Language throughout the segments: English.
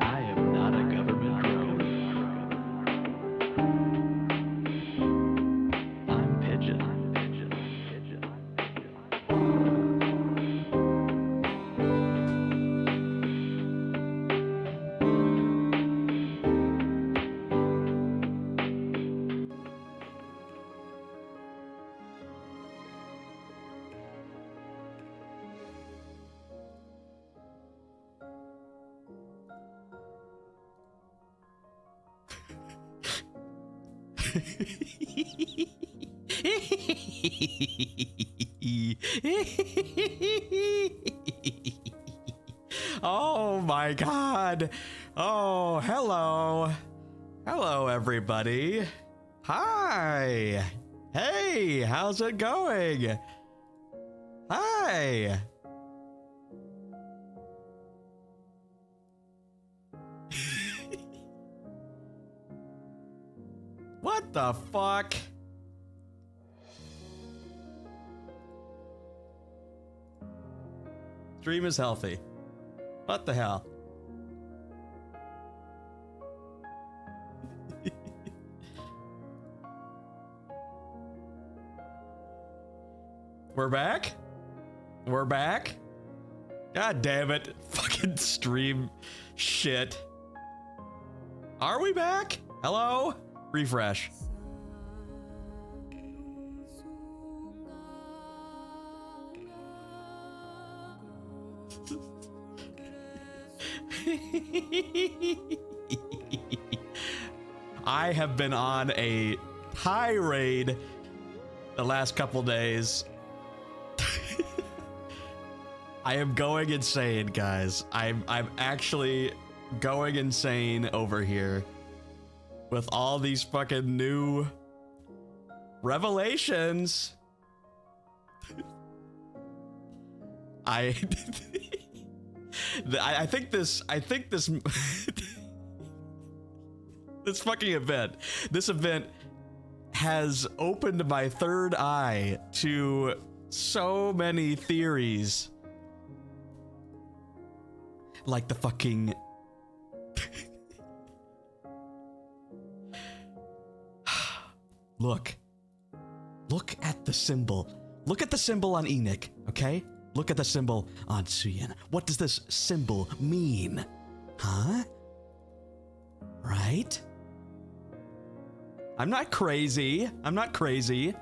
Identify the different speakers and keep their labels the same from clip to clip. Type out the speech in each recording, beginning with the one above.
Speaker 1: I am not a government drone. I'm Pigeon.
Speaker 2: Oh my god. Oh, hello. Hello, everybody. Hi. Hey, how's it going? Hi. What the fuck? Stream is healthy. What the hell? We're back? We're back? God damn it. Fucking stream shit. Are we back? Hello? Refresh. I have been on a tirade the last couple days. I am going insane, guys. I'm actually going insane over here with all these fucking new revelations. I think this this fucking event, this event has opened my third eye to so many theories. Like the fucking Look at the symbol. Look at the symbol on Enoch, okay? Look at the symbol on Suyin. What does this symbol mean? Huh? Right? I'm not crazy. I'm not crazy.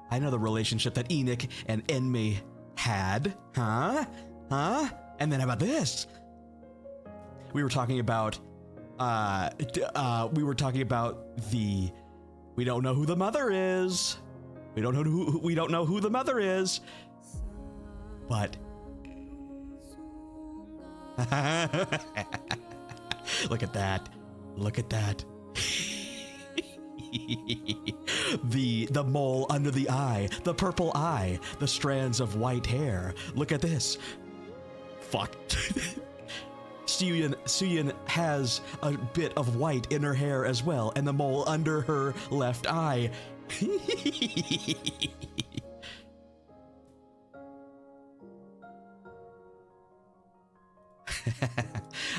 Speaker 2: I know the relationship that Enoch and Enme had. Huh? Huh? And then how about this? We were talking about we don't know who the mother is. We don't know who the mother is. But look at that. Look at that. the mole under the eye, the purple eye, the strands of white hair. Look at this. Fuck. Suyin has a bit of white in her hair as well, and the mole under her left eye.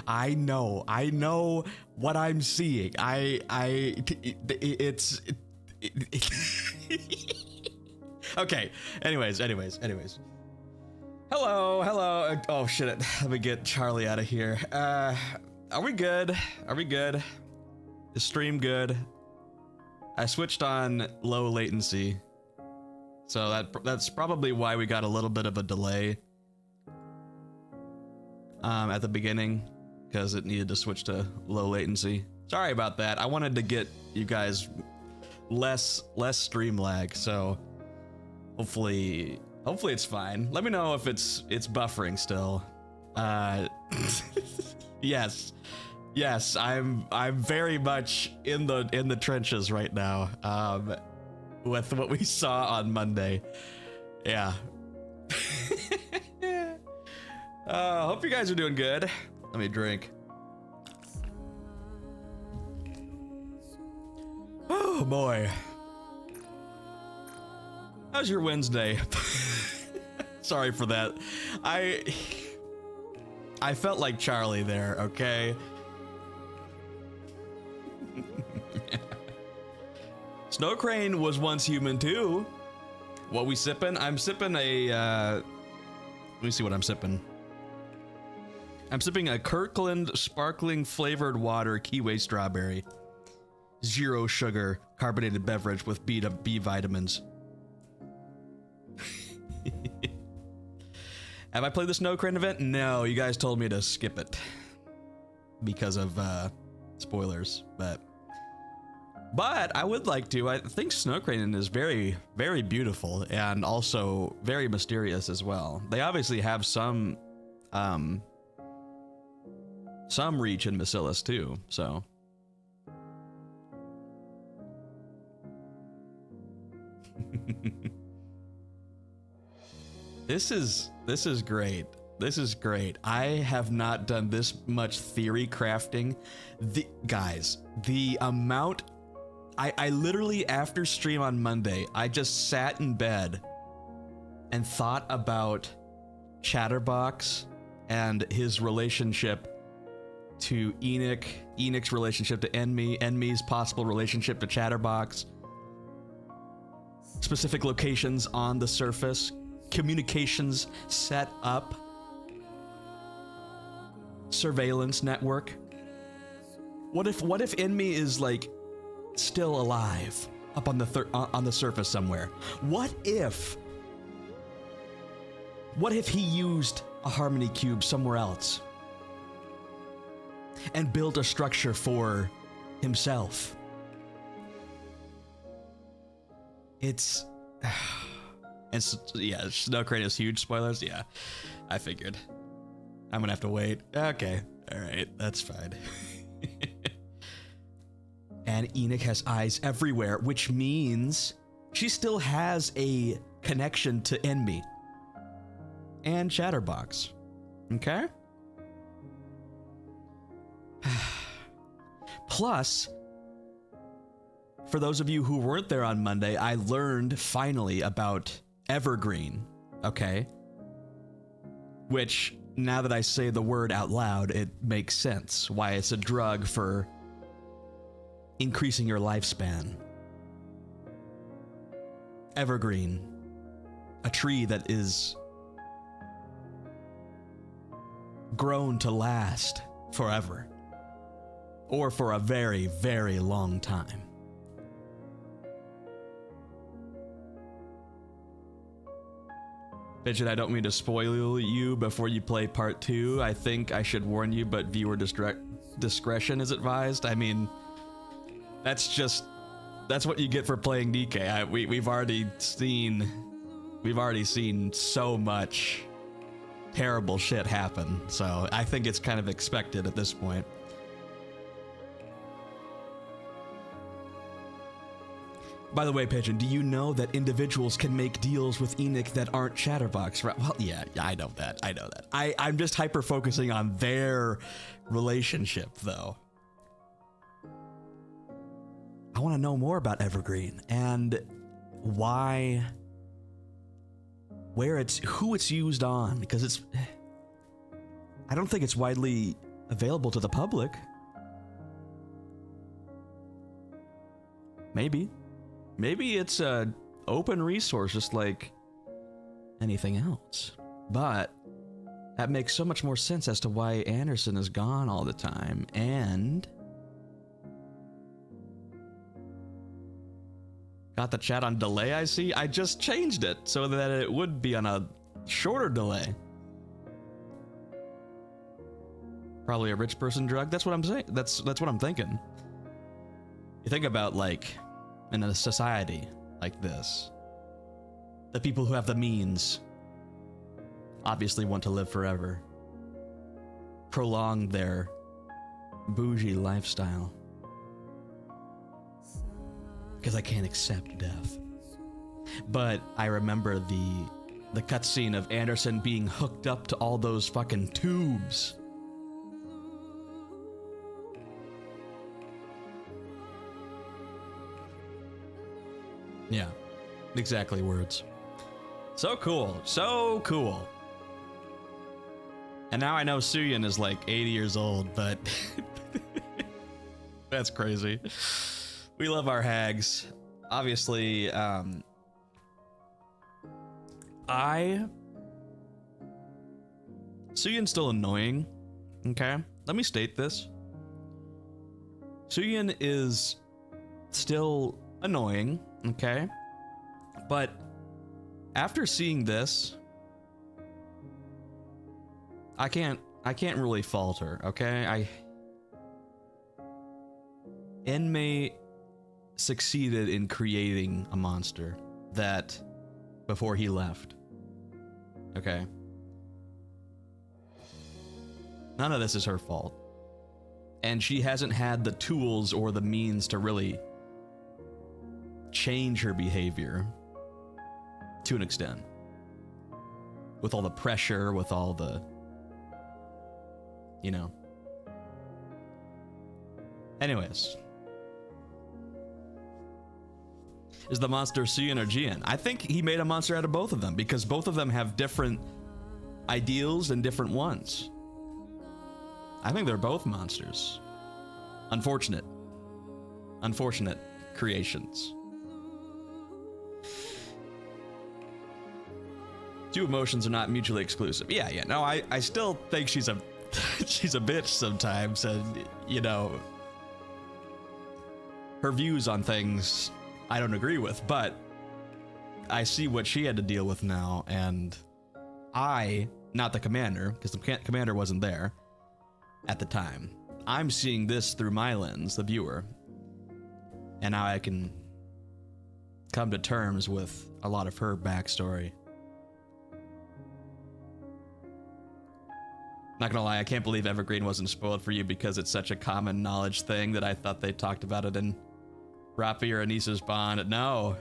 Speaker 2: I know what I'm seeing. It's okay. Anyways. Hello. Oh shit. Let me get Charlie out of here. Are we good? Is stream good? I switched on low latency, so that's probably why we got a little bit of a delay at the beginning, because it needed to switch to low latency. Sorry about that. I wanted to get you guys less stream lag, so hopefully it's fine. Let me know if it's buffering still. Yes, I'm very much in the trenches right now, with what we saw on Monday. Yeah. Hope you guys are doing good. Let me drink. Oh boy. How's your Wednesday? Sorry for that. like Charlie there, okay? Snow Crane was once human too. What we sipping? I'm sipping a, let me see what I'm sipping. I'm sipping a Kirkland sparkling flavored water kiwi strawberry. 0 sugar carbonated beverage with B vitamins. Have I played the Snow Crane event? No, you guys told me to skip it because of spoilers, but I would like to. I think Snow Crane is very, very beautiful and also very mysterious as well. They obviously have some reach in Bacillus too, so. This is great. This is great. I have not done this much theory crafting. Guys, the amount I literally, after stream on Monday, I just sat in bed and thought about Chatterbox and his relationship to Enoch, Enoch's relationship to Enmy, Enmy's possible relationship to Chatterbox, specific locations on the surface, communications set up, surveillance network. What if Enmy is like still alive up on the surface somewhere? What if he used a harmony cube somewhere else and built a structure for himself? It's yeah, Snow Crane is huge. Spoilers. Yeah, I figured. I'm gonna have to wait. Okay, all right, that's fine. And Enoch has eyes everywhere, which means she still has a connection to Enmy and Chatterbox. Okay? Plus, for those of you who weren't there on Monday, I learned finally about Evergreen, okay? Which, now that I say the word out loud, it makes sense why it's a drug for increasing your lifespan. Evergreen, a tree that is grown to last forever, or for a very, very long time. Pigeon, I don't mean to spoil you before you play part 2. I think I should warn you, but viewer discretion is advised. I mean, that's what you get for playing Nikke. We've already seen so much terrible shit happen, so I think it's kind of expected at this point. By the way, Pigeon, do you know that individuals can make deals with Enoch that aren't Chatterbox? Right? Well, yeah, I know that. I'm just hyper-focusing on their relationship, though. I want to know more about Evergreen and why, who it's used on, because I don't think it's widely available to the public. Maybe it's a open resource just like anything else, but that makes so much more sense as to why Anderson is gone all the time. And got the chat on delay, I see. I just changed it so that it would be on a shorter delay. Probably a rich person drug. That's what I'm saying. That's what I'm thinking. You think about, like, in a society like this, the people who have the means obviously want to live forever, prolong their bougie lifestyle, because I can't accept death. But I remember the cutscene of Anderson being hooked up to all those fucking tubes. Yeah, exactly, words. So cool, so cool. And now I know Suyin is like 80 years old, but that's crazy. We love our hags. Obviously, Suyin's still annoying, okay? Let me state this. Suyin is still annoying, okay? But after seeing this, I can't really fault her, okay? Enmei succeeded in creating a monster that before he left. Okay. None of this is her fault. And she hasn't had the tools or the means to really change her behavior to an extent. With all the pressure, with all the, you know. Anyways. Is the monster Suyin or Jian? I think he made a monster out of both of them because both of them have different ideals and different ones. I think they're both monsters. Unfortunate creations. Two emotions are not mutually exclusive. Yeah, no, I still think she's a she's a bitch sometimes, and you know, her views on things I don't agree with, but I see what she had to deal with now, and I, not the commander, because the commander wasn't there at the time, I'm seeing this through my lens, the viewer, and now I can come to terms with a lot of her backstory. Not gonna lie, I can't believe Evergreen wasn't spoiled for you because it's such a common knowledge thing that I thought they talked about it in Rafi or Anissa's Bond. No.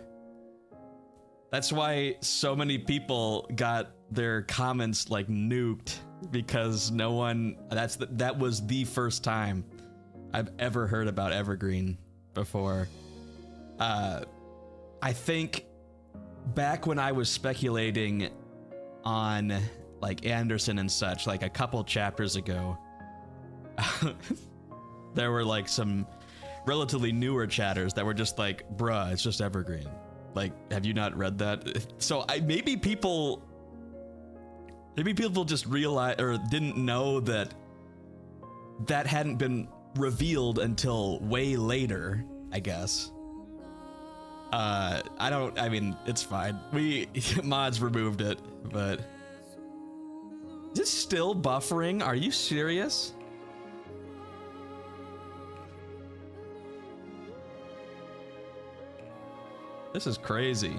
Speaker 2: That's why so many people got their comments like nuked, because no one, that was the first time I've ever heard about Evergreen before. I think back when I was speculating on like Anderson and such, like a couple chapters ago, there were like some relatively newer chatters that were just like, bruh, it's just Evergreen. Like, have you not read that? So maybe people just realized or didn't know that hadn't been revealed until way later, I guess. I mean, it's fine. Mods removed it, but is it still buffering? Are you serious? This is crazy.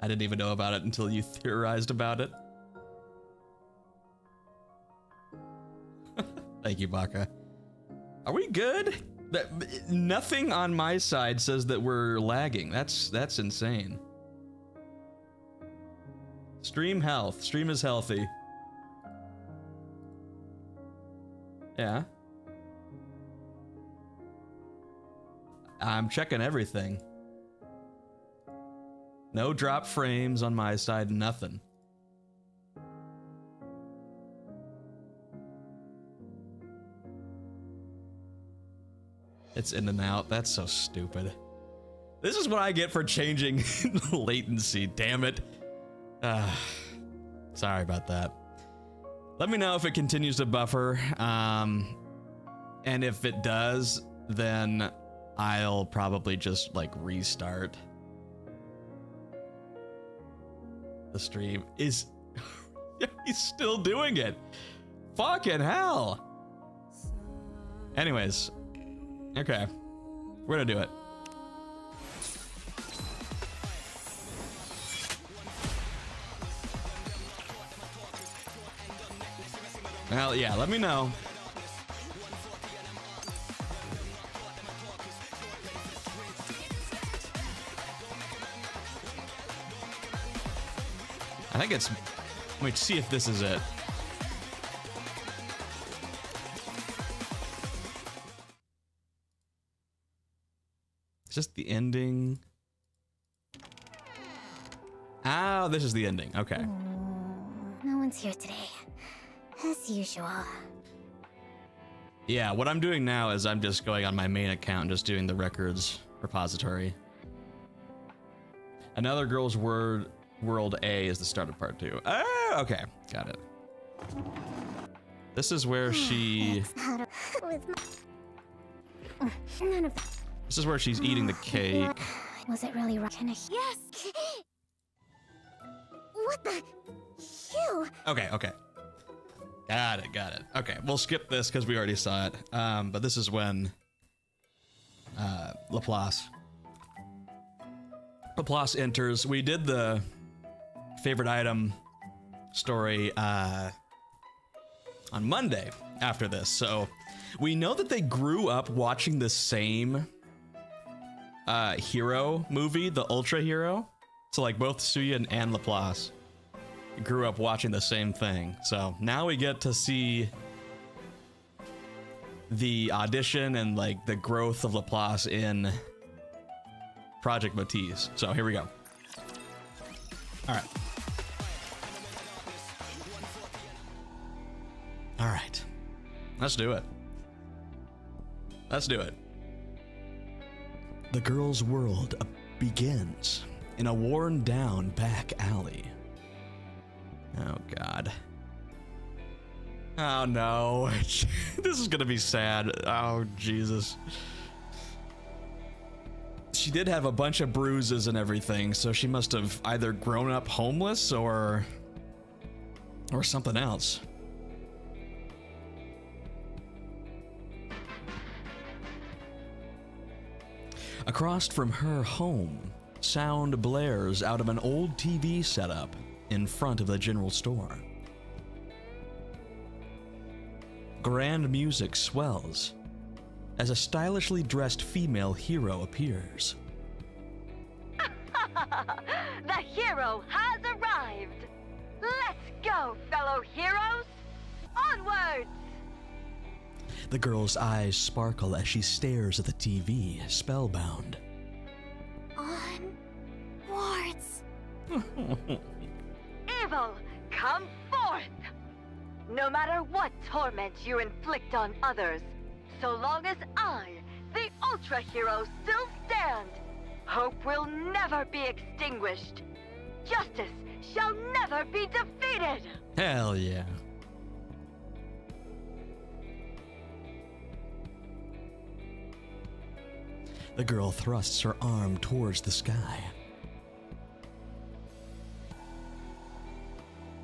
Speaker 2: I didn't even know about it until you theorized about it. Thank you, Baka. Are we good? Nothing on my side says that we're lagging. That's insane. Stream health. Stream is healthy. Yeah. I'm checking everything. No drop frames on my side, nothing. It's in and out. That's so stupid. This is what I get for changing latency, damn it. Sorry about that. Let me know if it continues to buffer, and if it does, then I'll probably just like restart the stream. He's still doing it. Fucking hell. Anyways, okay, we're gonna do it. Well, yeah, let me know. I think it's... Wait, see if this is it. It's just the ending. Oh, this is the ending. Okay.
Speaker 3: No one's here today. As usual.
Speaker 2: Yeah, what I'm doing now is I'm just going on my main account and just doing the records repository. Another Girl's World A is the start of part 2. Oh, okay. Got it. This is where she... This is where she's eating the cake.
Speaker 3: Was it really right? Yes! What the? Ew!
Speaker 2: Okay, okay. Got it. Okay, we'll skip this because we already saw it. But this is when Laplace enters. We did the favorite item story on Monday after this, so we know that they grew up watching the same hero movie, the Ultra Hero. So like both Suya and Laplace grew up watching the same thing. So now we get to see the audition and like the growth of Laplace in Project Matisse. So here we go. All right. All right. Let's do it. Let's do it. The girl's world begins in a worn-down back alley. Oh, God. Oh, no. This is gonna be sad. Oh, Jesus. She did have a bunch of bruises and everything, so she must have either grown up homeless or something else. Across from her home, sound blares out of an old TV setup in front of the general store. Grand music swells as a stylishly dressed female hero appears.
Speaker 4: The hero has arrived! Let's go, fellow heroes! Onwards!
Speaker 2: The girl's eyes sparkle as she stares at the TV, spellbound.
Speaker 3: Onwards.
Speaker 4: Evil, come forth! No matter what torment you inflict on others, so long as I, the Ultra Hero, still stand, hope will never be extinguished. Justice shall never be defeated!
Speaker 2: Hell yeah. The girl thrusts her arm towards the sky.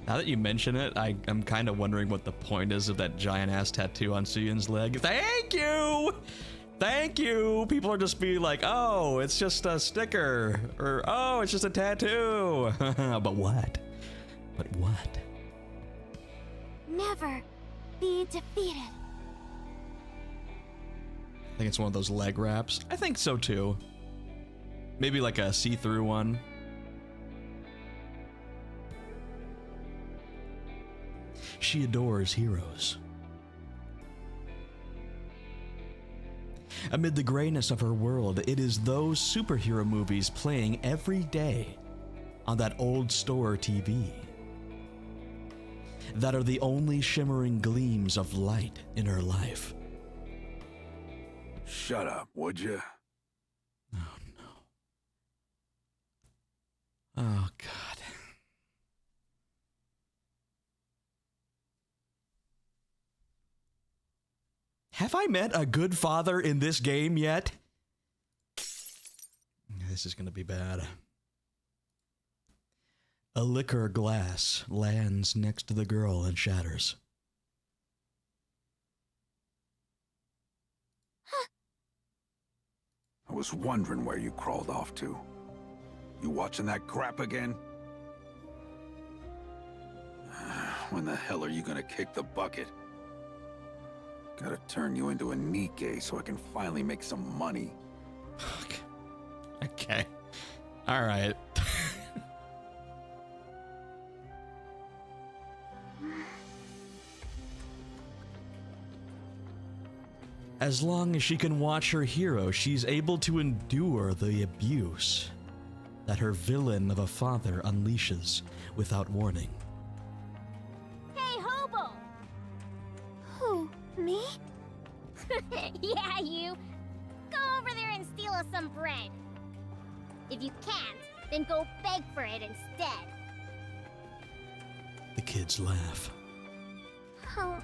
Speaker 2: Now that you mention it, I'm kind of wondering what the point is of that giant-ass tattoo on Suyun's leg. Thank you! Thank you! People are just being like, oh, it's just a sticker. Or, oh, it's just a tattoo. But what? But what?
Speaker 3: Never be defeated.
Speaker 2: I think it's one of those leg wraps. I think so too. Maybe like a see-through one. She adores heroes. Amid the grayness of her world, it is those superhero movies playing every day on that old store TV that are the only shimmering gleams of light in her life.
Speaker 5: Shut up, would you?
Speaker 2: Oh, no. Oh, God. Have I met a good father in this game yet? This is gonna be bad. A liquor glass lands next to the girl and shatters.
Speaker 5: I was wondering where you crawled off to. You watching that crap again? When the hell are you gonna kick the bucket? Gotta turn you into a Nikke so I can finally make some money.
Speaker 2: Okay. All right. As long as she can watch her hero, she's able to endure the abuse that her villain of a father unleashes without warning.
Speaker 3: Hey, hobo! Who, me? Yeah, you. Go over there and steal us some bread. If you can't, then go beg for it instead.
Speaker 2: The kids laugh.
Speaker 3: Oh,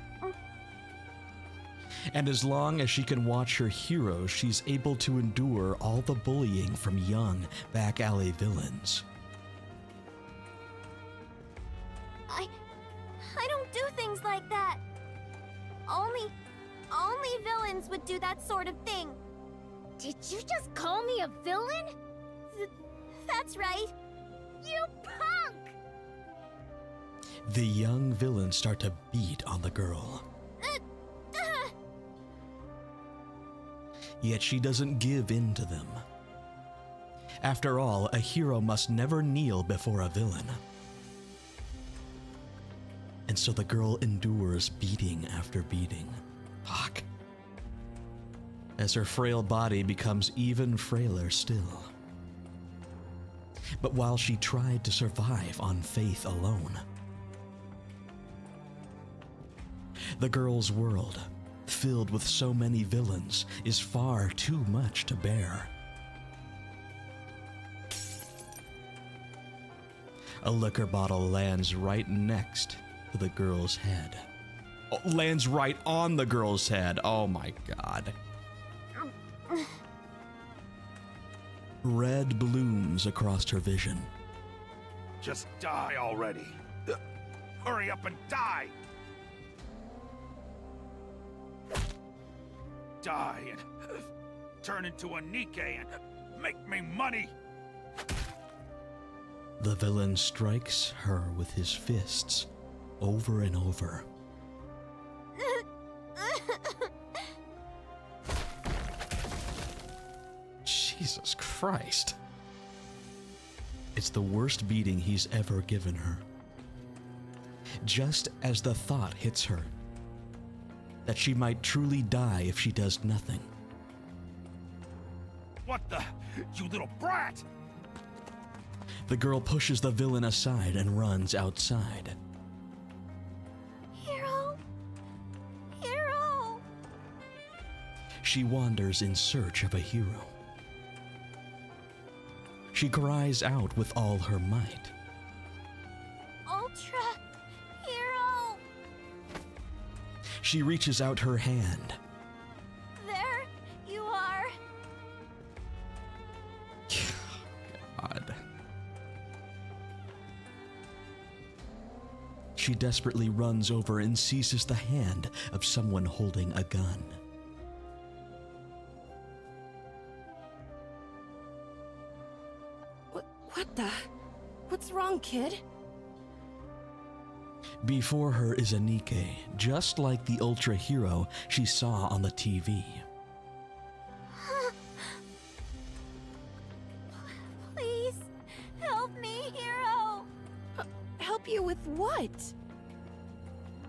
Speaker 2: And as long as she can watch her hero, she's able to endure all the bullying from young back alley villains.
Speaker 3: I don't do things like that. Only villains would do that sort of thing. Did you just call me a villain? That's right. You punk!
Speaker 2: The young villains start to beat on the girl. Yet she doesn't give in to them. After all, a hero must never kneel before a villain. And so the girl endures beating after beating. Fuck. As her frail body becomes even frailer still. But while she tried to survive on faith alone, the girl's world, filled with so many villains, is far too much to bear. A liquor bottle lands right next to the girl's head. Oh, lands right on the girl's head. Oh my god. Red blooms across her vision.
Speaker 5: Just die already. Hurry up and die! Die and turn into a Nikke and make me money!
Speaker 2: The villain strikes her with his fists over and over. Jesus Christ. It's the worst beating he's ever given her. Just as the thought hits her that she might truly die if she does nothing.
Speaker 5: What the? You little brat!
Speaker 2: The girl pushes the villain aside and runs outside.
Speaker 3: Hero! Hero!
Speaker 2: She wanders in search of a hero. She cries out with all her might.
Speaker 3: Ultra Hero!
Speaker 2: She reaches out her hand.
Speaker 3: There you are.
Speaker 2: God. She desperately runs over and seizes the hand of someone holding a gun.
Speaker 6: What the? What's wrong, kid?
Speaker 2: Before her is a Nikke, just like the ultra hero she saw on the TV.
Speaker 3: Please, help me, Hero!
Speaker 6: Help you with what?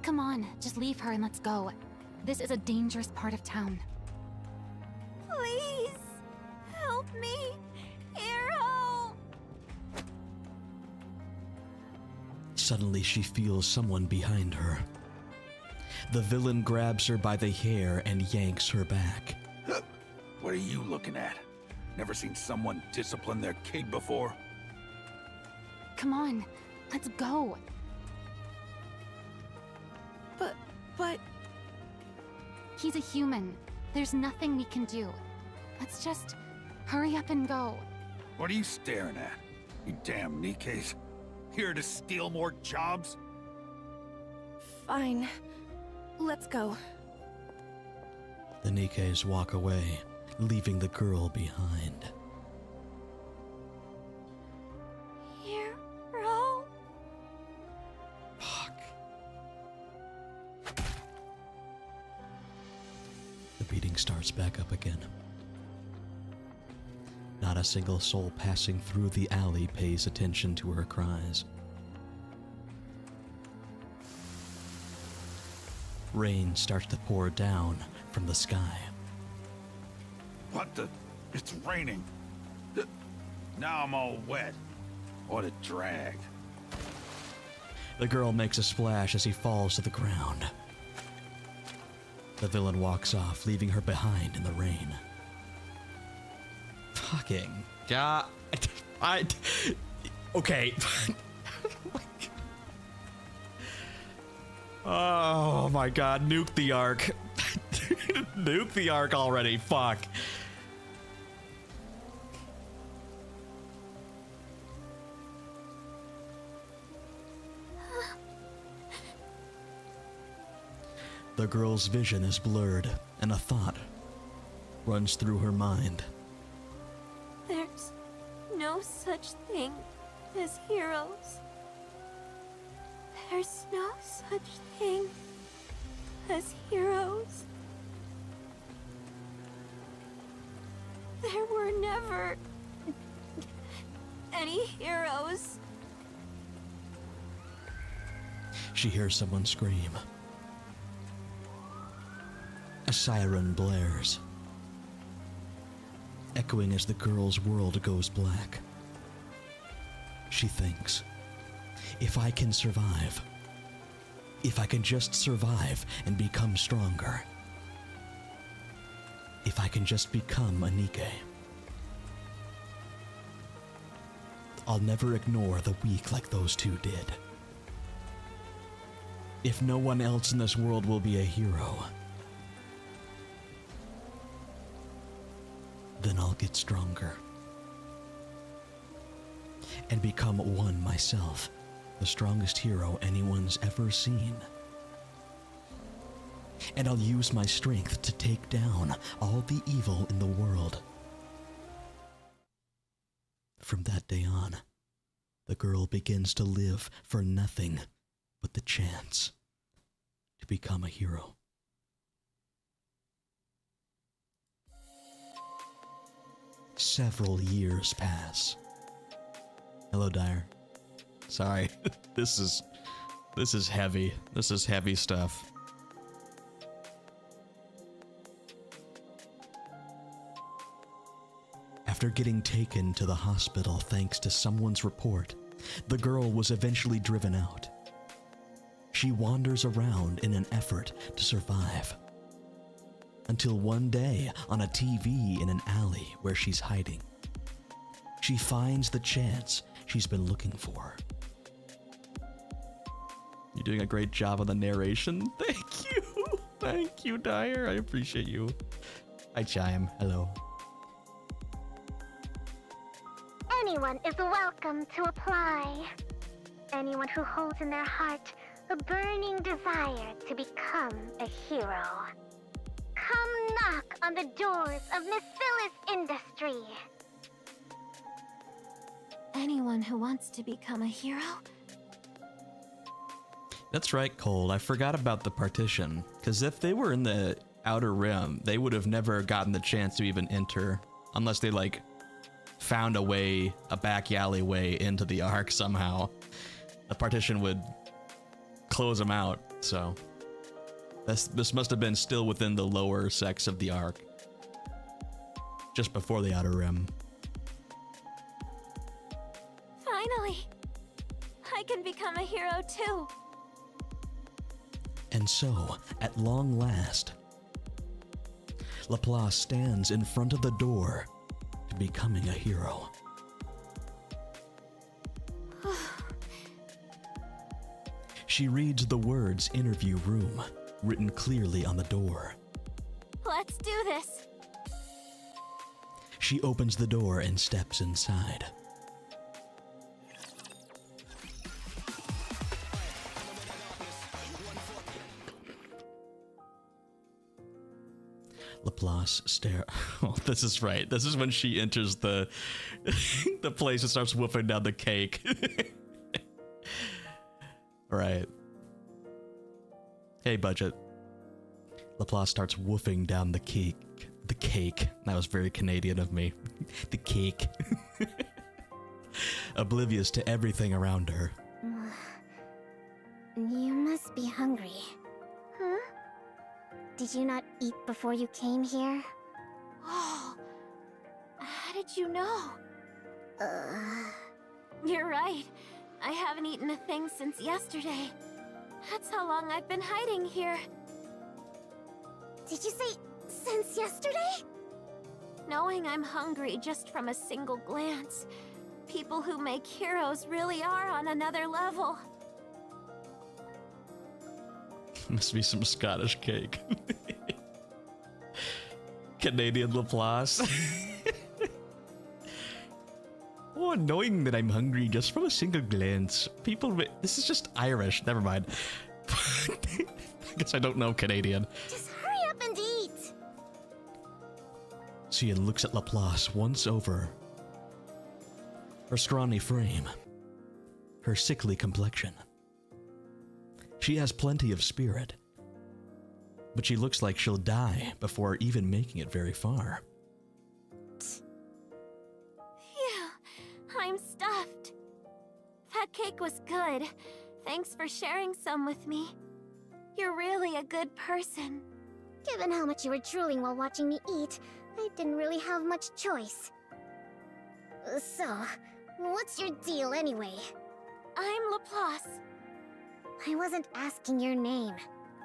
Speaker 7: Come on, just leave her and let's go. This is a dangerous part of town.
Speaker 3: Please, help me, Hero!
Speaker 2: Suddenly she feels someone behind her. The villain grabs her by the hair and yanks her back.
Speaker 5: What are you looking at? Never seen someone discipline their kid before?
Speaker 7: Come on, let's go.
Speaker 6: But...
Speaker 7: He's a human. There's nothing we can do. Let's just hurry up and go.
Speaker 5: What are you staring at? You damn Nikkes. Here to steal more jobs?
Speaker 6: fine. Let's go.
Speaker 2: The Nikkes walk away, leaving the girl behind.
Speaker 3: Hero?
Speaker 2: Fuck. The beating starts back up again. Not a single soul passing through the alley pays attention to her cries. Rain starts to pour down from the sky.
Speaker 5: What the? It's raining. Now I'm all wet. What a drag.
Speaker 2: The girl makes a splash as he falls to the ground. The villain walks off, leaving her behind in the rain. Fucking God. Okay. Oh my god, nuke the Ark. Nuke the Ark already, fuck. The girl's vision is blurred, and a thought runs through her mind.
Speaker 6: There's no such thing as heroes. There's no such thing as heroes. There were never any heroes.
Speaker 2: She hears someone scream. A siren blares, echoing as the girl's world goes black. She thinks, if I can survive, if I can just survive and become stronger, if I can just become a Nikke, I'll never ignore the weak like those two did. If no one else in this world will be a hero, then I'll get stronger and become one myself, the strongest hero anyone's ever seen. And I'll use my strength to take down all the evil in the world. From that day on, the girl begins to live for nothing but the chance to become a hero. Several years pass. Hello, Dyer. Sorry, this is heavy. This is heavy stuff. After getting taken to the hospital thanks to someone's report, the girl was eventually driven out. She wanders around in an effort to survive. Until one day, on a TV in an alley where she's hiding, she finds the chance she's been looking for. You're doing a great job on the narration. Thank you. Thank you, Dyer. I appreciate you. Hi, Chime. Hello.
Speaker 3: Anyone is welcome to apply. Anyone who holds in their heart a burning desire to become a hero. Come knock on the doors of Miss Phyllis Industry.
Speaker 6: Anyone who wants to become a hero?
Speaker 2: That's right, Cold. I forgot about the partition. Because if they were in the Outer Rim, they would have never gotten the chance to even enter. Unless they, like, found a way, a back alleyway into the Ark somehow. The partition would close them out, so... This must have been still within the lower sects of the Ark. Just before the Outer Rim.
Speaker 6: Finally! I can become a hero too!
Speaker 2: And so, at long last, Laplace stands in front of the door to becoming a hero. She reads the words "interview room" written clearly on the door.
Speaker 6: Let's do this!
Speaker 2: She opens the door and steps inside. Laplace stare. Oh, this is right. This is when she enters the the place and starts whooping down the cake. Right. Hey, budget. Laplace starts woofing down the cake. The cake. That was very Canadian of me. The cake. Oblivious to everything around her.
Speaker 3: You must be hungry. Huh? Did you not eat before you came here?
Speaker 6: Oh, how did you know? You're right. I haven't eaten a thing since yesterday. That's how long I've been hiding here.
Speaker 3: Did you say since yesterday?
Speaker 6: Knowing I'm hungry just from a single glance. People who make heroes really are on another level.
Speaker 2: Must be some Scottish cake. Canadian Laplace. Oh, knowing that I'm hungry just from a single glance. This is just Irish. Never mind. I guess I don't know Canadian.
Speaker 3: Just hurry up and eat!
Speaker 2: Cian looks at Laplace once over. Her scrawny frame. Her sickly complexion. She has plenty of spirit. But she looks like she'll die before even making it very far.
Speaker 6: Phew, I'm stuffed. That cake was good. Thanks for sharing some with me. You're really a good person.
Speaker 3: Given how much you were drooling while watching me eat, I didn't really have much choice. So, what's your deal anyway?
Speaker 6: I'm Laplace.
Speaker 3: I wasn't asking your name.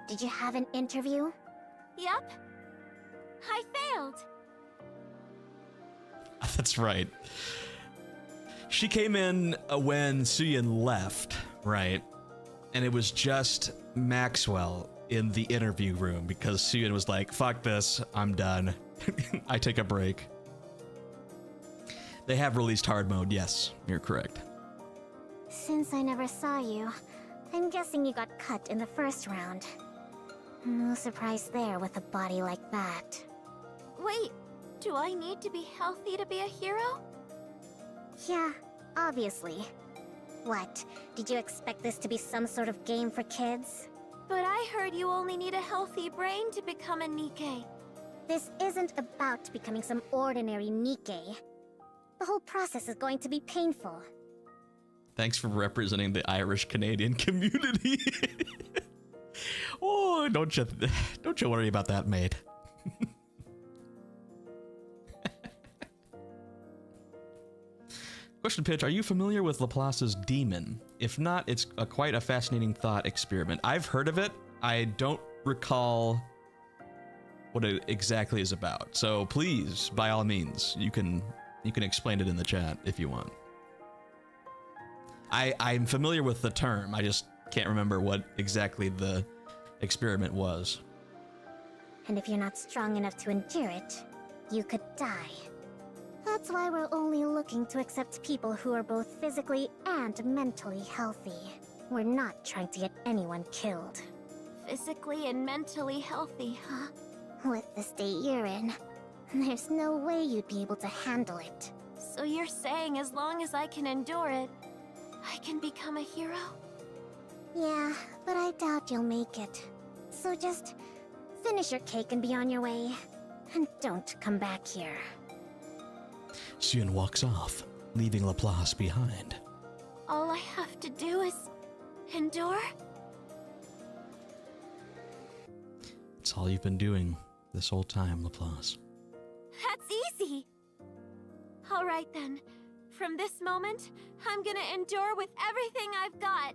Speaker 3: Did you have an interview?
Speaker 6: Yep. I failed.
Speaker 2: That's right. She came in when Suyin left, right? And it was just Maxwell in the interview room because Suyin was like, fuck this, I'm done. I take a break. They have released hard mode, yes, you're correct.
Speaker 3: Since I never saw you, I'm guessing you got cut in the first round. No surprise there with a body like that.
Speaker 6: Wait, do I need to be healthy to be a hero?
Speaker 3: Yeah, obviously. What, did you expect this to be some sort of game for kids?
Speaker 6: But I heard you only need a healthy brain to become a Nikke.
Speaker 3: This isn't about becoming some ordinary Nikke. The whole process is going to be painful.
Speaker 2: Thanks for representing the Irish-Canadian community. Oh, don't you worry about that, mate. Question pitch, are you familiar with Laplace's demon? If not, it's quite a fascinating thought experiment. I've heard of it. I don't recall what it exactly is about. So please, by all means, you can explain it in the chat if you want. I'm familiar with the term. I just can't remember what exactly the experiment was.
Speaker 3: And if you're not strong enough to endure it, you could die. That's why we're only looking to accept people who are both physically and mentally healthy. We're not trying to get anyone killed.
Speaker 6: Physically and mentally healthy, huh?
Speaker 3: With the state you're in, there's no way you'd be able to handle it.
Speaker 6: So you're saying as long as I can endure it, I can become a hero?
Speaker 3: Yeah, but I doubt you'll make it. So just finish your cake and be on your way. And don't come back here.
Speaker 2: Suyin walks off, leaving Laplace behind.
Speaker 6: All I have to do is endure?
Speaker 2: It's all you've been doing this whole time, Laplace.
Speaker 6: That's easy! Alright then. From this moment, I'm gonna endure with everything I've got.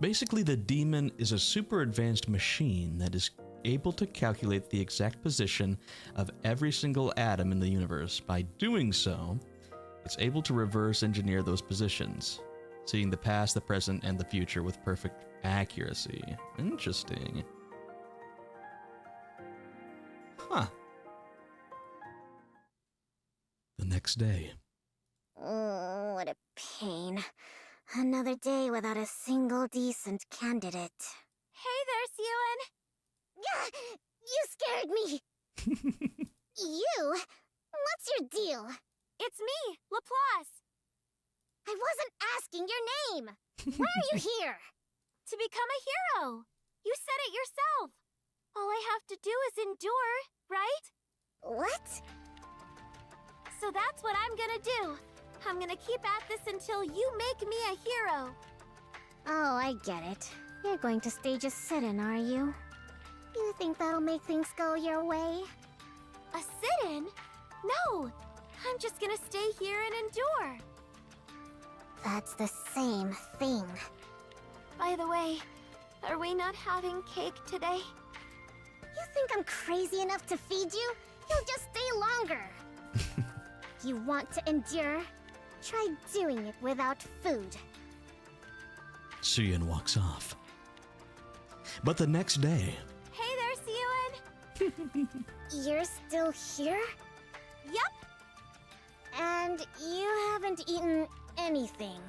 Speaker 2: Basically, the demon is a super advanced machine that is able to calculate the exact position of every single atom in the universe. By doing so, it's able to reverse engineer those positions, seeing the past, the present, and the future with perfect accuracy. Interesting. Huh. The next day.
Speaker 3: Oh, what a pain. Another day without a single decent candidate.
Speaker 6: Hey there, Suyin!
Speaker 3: You scared me! You? What's your deal?
Speaker 6: It's me, Laplace!
Speaker 3: I wasn't asking your name! Why are you here?
Speaker 6: To become a hero! You said it yourself! All I have to do is endure, right?
Speaker 3: What?
Speaker 6: So that's what I'm gonna do. I'm gonna keep at this until you make me a hero.
Speaker 3: Oh, I get it. You're going to stage a sit-in, are you? You think that'll make things go your way?
Speaker 6: A sit-in? No! I'm just gonna stay here and endure.
Speaker 3: That's the same thing.
Speaker 6: By the way, are we not having cake today?
Speaker 3: You think I'm crazy enough to feed you? You'll just stay longer. You want to endure? Try doing it without food.
Speaker 2: Suyun walks off. But the next day,
Speaker 6: Hey there, Siyun!
Speaker 3: You're still here?
Speaker 6: Yup!
Speaker 3: And you haven't eaten anything.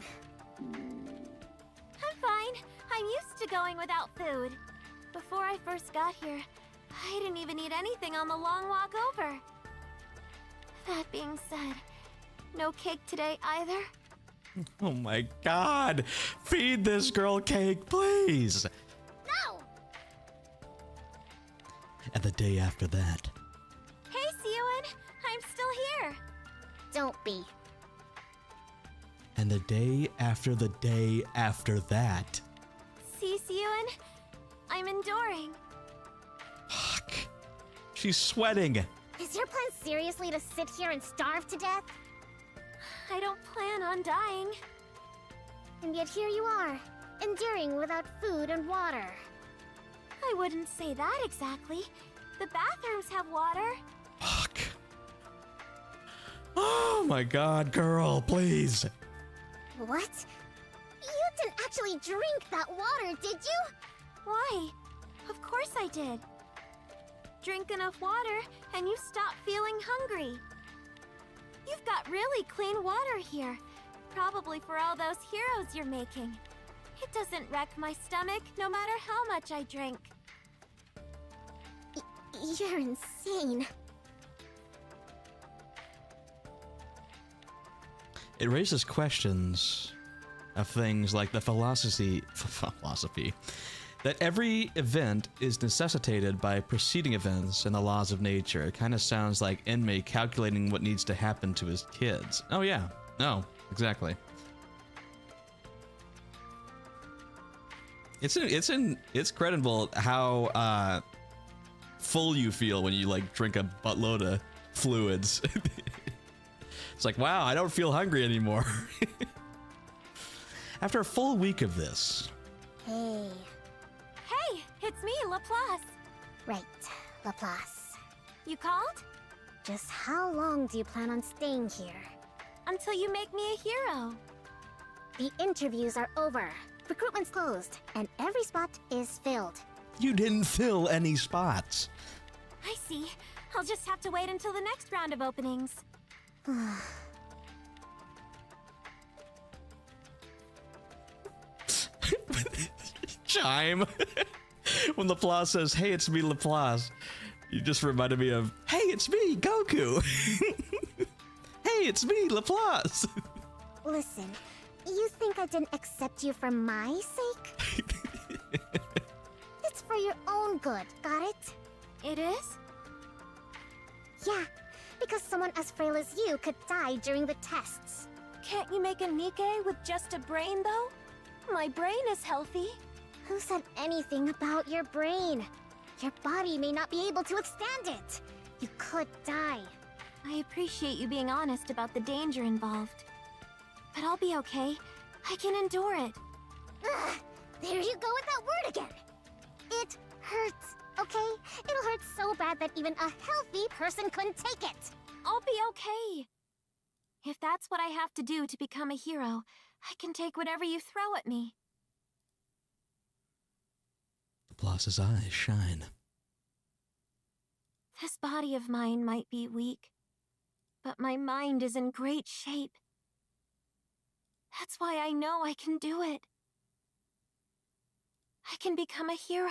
Speaker 6: I'm fine. I'm used to going without food. Before I first got here, I didn't even eat anything on the long walk over. That being said, no cake today either?
Speaker 2: oh my god, feed this girl cake, please.
Speaker 3: No!
Speaker 2: And the day after that,
Speaker 6: Hey, Siyun! I'm still here!
Speaker 3: Don't be.
Speaker 2: and the day after the day after that.
Speaker 6: See, Siyun? I'm enduring.
Speaker 2: Fuck. She's sweating.
Speaker 3: Is your plan seriously to sit here and starve to death?
Speaker 6: I don't plan on dying.
Speaker 3: And yet here you are, enduring without food and water.
Speaker 6: I wouldn't say that exactly. The bathrooms have water.
Speaker 2: Fuck. Oh my god, girl, please.
Speaker 3: What? You didn't actually drink that water, did you?
Speaker 6: Why? Of course I did. Drink enough water and you stop feeling hungry. You've got really clean water here. Probably for all those heroes you're making. It doesn't wreck my stomach no matter how much I drink.
Speaker 3: You're insane.
Speaker 2: It raises questions of things like the philosophy that every event is necessitated by preceding events and the laws of nature. It kind of sounds like Enmei calculating what needs to happen to his kids. Oh yeah, no, exactly. It's credible how full you feel when you like drink a buttload of fluids. It's like, wow, I don't feel hungry anymore. After a full week of this,
Speaker 3: Hey.
Speaker 6: Hey, it's me, Laplace.
Speaker 3: Right, Laplace.
Speaker 6: You called?
Speaker 3: Just how long do you plan on staying here?
Speaker 6: Until you make me a hero.
Speaker 3: The interviews are over. Recruitment's closed, and every spot is filled.
Speaker 2: you didn't fill any spots.
Speaker 6: I see. I'll just have to wait until the next round of openings.
Speaker 2: Chime. When Laplace says, hey, it's me, Laplace, you just reminded me of, hey, it's me, Goku. Hey, it's me, Laplace.
Speaker 3: Listen, you think I didn't accept you for my sake? It's for your own good, got it?
Speaker 6: It is?
Speaker 3: Yeah, because someone as frail as you could die during the tests.
Speaker 6: Can't you make a Nikke with just a brain, though? My brain is healthy.
Speaker 3: Who said anything about your brain? Your body may not be able to withstand it. You could die.
Speaker 6: I appreciate you being honest about the danger involved. But I'll be okay. I can endure it.
Speaker 3: Ugh, there you go with that word again. It hurts, okay? It'll hurt so bad that even a healthy person couldn't take it.
Speaker 6: I'll be okay. If that's what I have to do to become a hero, I can take whatever you throw at me.
Speaker 2: Laplace's eyes shine.
Speaker 6: This body of mine might be weak, but my mind is in great shape. That's why I know I can do it. I can become a hero.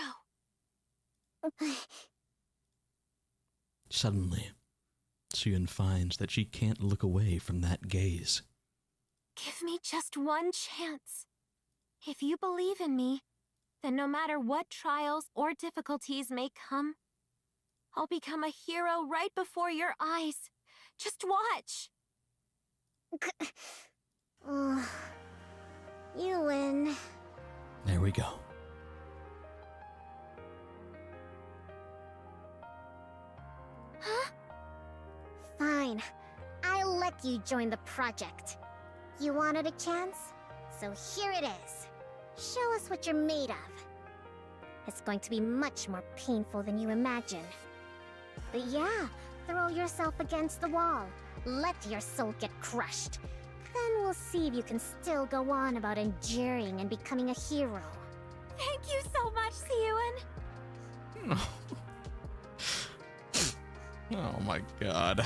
Speaker 2: Suddenly, Suyun finds that she can't look away from that gaze.
Speaker 6: Give me just one chance. If you believe in me, then no matter what trials or difficulties may come, I'll become a hero right before your eyes. Just watch.
Speaker 3: You win.
Speaker 2: There we go.
Speaker 3: Fine. I you joined the project. You wanted a chance? So here it is. Show us what you're made of. It's going to be much more painful than you imagine. But yeah, throw yourself against the wall. Let your soul get crushed. Then we'll see if you can still go on about enduring and becoming a hero.
Speaker 6: Thank you so much, Siyun.
Speaker 2: Oh my god.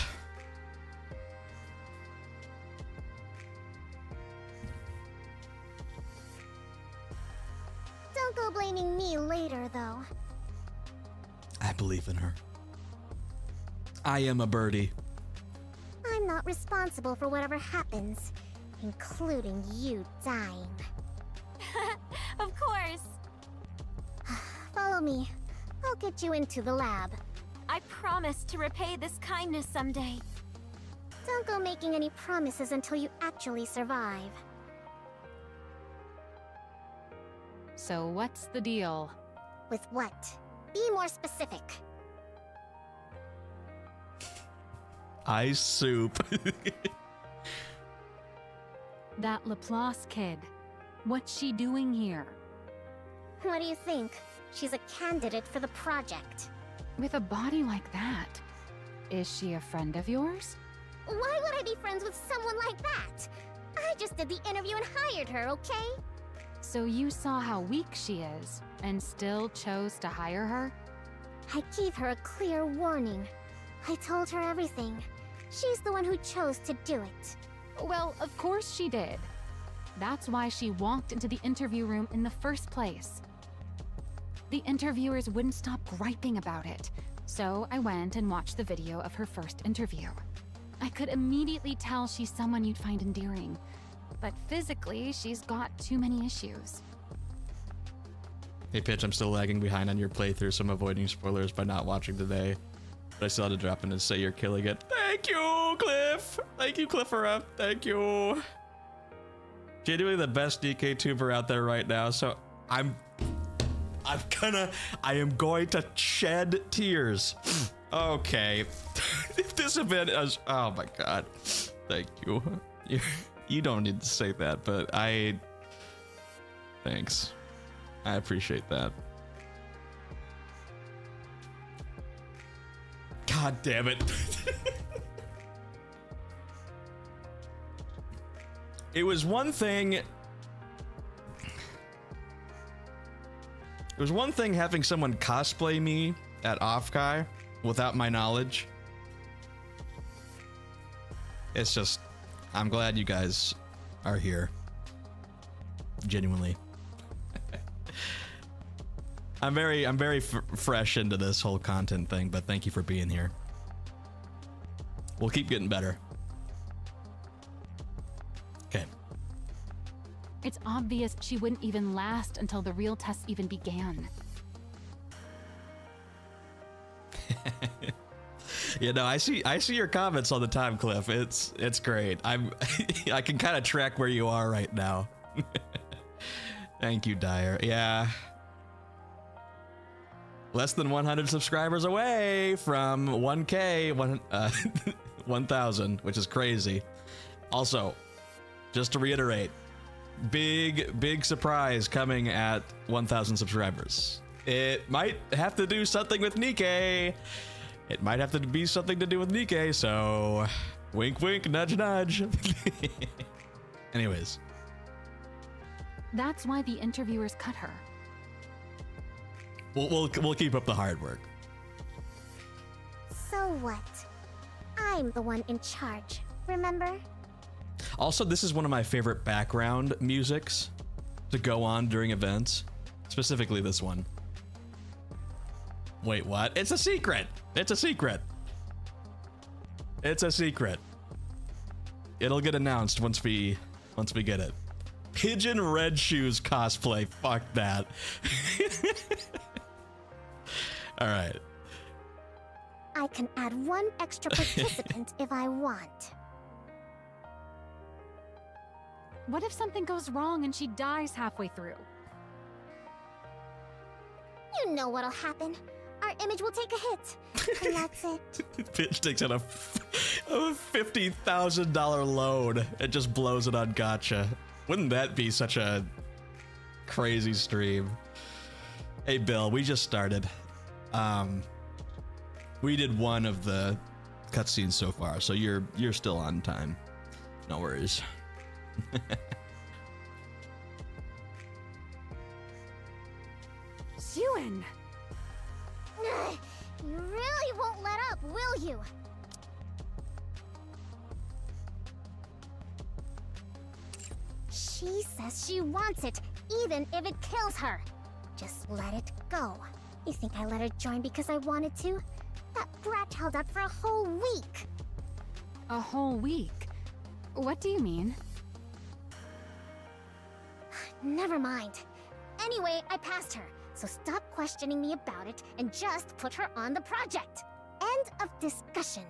Speaker 3: Don't go blaming me later, though.
Speaker 2: I believe in her. I am a birdie.
Speaker 3: I'm not responsible for whatever happens, including you dying.
Speaker 6: Of course.
Speaker 3: Follow me. I'll get you into the lab.
Speaker 6: I promise to repay this kindness someday.
Speaker 3: Don't go making any promises until you actually survive.
Speaker 7: So what's the deal?
Speaker 3: With what? Be more specific.
Speaker 2: Ice soup.
Speaker 7: That Laplace kid. What's she doing here?
Speaker 3: What do you think? She's a candidate for the project.
Speaker 7: With a body like that? Is she a friend of yours?
Speaker 3: Why would I be friends with someone like that? I just did the interview and hired her, okay?
Speaker 7: So you saw how weak she is, and still chose to hire her?
Speaker 3: I gave her a clear warning. I told her everything. She's the one who chose to do it.
Speaker 7: Well, of course she did. That's why she walked into the interview room in the first place. The interviewers wouldn't stop griping about it, so I went and watched the video of her first interview. I could immediately tell she's someone you'd find endearing, but physically, she's got too many issues.
Speaker 2: Hey Pitch, I'm still lagging behind on your playthrough, so I'm avoiding spoilers by not watching today. But I still had to drop in and say you're killing it. Thank you, Cliff! Thank you, Cliffera. Thank you. Genuinely the best DK tuber out there right now, so I am going to shed tears. Okay. If this event is, oh my god. Thank you. You don't need to say that, but thanks. I appreciate that. God damn it. It was one thing. It was one thing having someone cosplay me at Offkai without my knowledge. It's just, I'm glad you guys are here. Genuinely. I'm very fresh into this whole content thing, but thank you for being here. We'll keep getting better. Okay.
Speaker 7: It's obvious she wouldn't even last until the real tests even began.
Speaker 2: You know, I see your comments all the time, Cliff. It's great. I can kind of track where you are right now. Thank you, Dyer. Yeah. Less than 100 subscribers away from 1K, 1,000, which is crazy. Also, just to reiterate, big surprise coming at 1,000 subscribers. It might have to do something with Nikke. It might have to be something to do with Nikke, so wink wink, nudge nudge. Anyways.
Speaker 7: That's why the interviewers cut her.
Speaker 2: We'll keep up the hard work.
Speaker 3: So what? I'm the one in charge, remember?
Speaker 2: Also, this is one of my favorite background musics to go on during events. Specifically this one. Wait, what? It's a secret! It's a secret! It's a secret. It'll get announced once we get it. Pigeon Red Shoes cosplay. Fuck that. All right.
Speaker 3: I can add one extra participant if I want.
Speaker 7: What if something goes wrong and she dies halfway through?
Speaker 3: You know what'll happen. Our image will take a hit. And that's it.
Speaker 2: Bitch takes out a $50,000 loan and just blows it on gotcha. Wouldn't that be such a crazy stream? Hey Bill, we just started. We did one of the cutscenes so far, so you're still on time. No worries.
Speaker 7: Xuen!
Speaker 3: You really won't let up, will you? She says she wants it, even if it kills her. Just let it go. You think I let her join because I wanted to? That brat held up for a whole week.
Speaker 7: A whole week? What do you mean?
Speaker 3: Never mind. Anyway, I passed her, so stop questioning me about it and just put her on the project. End of discussion.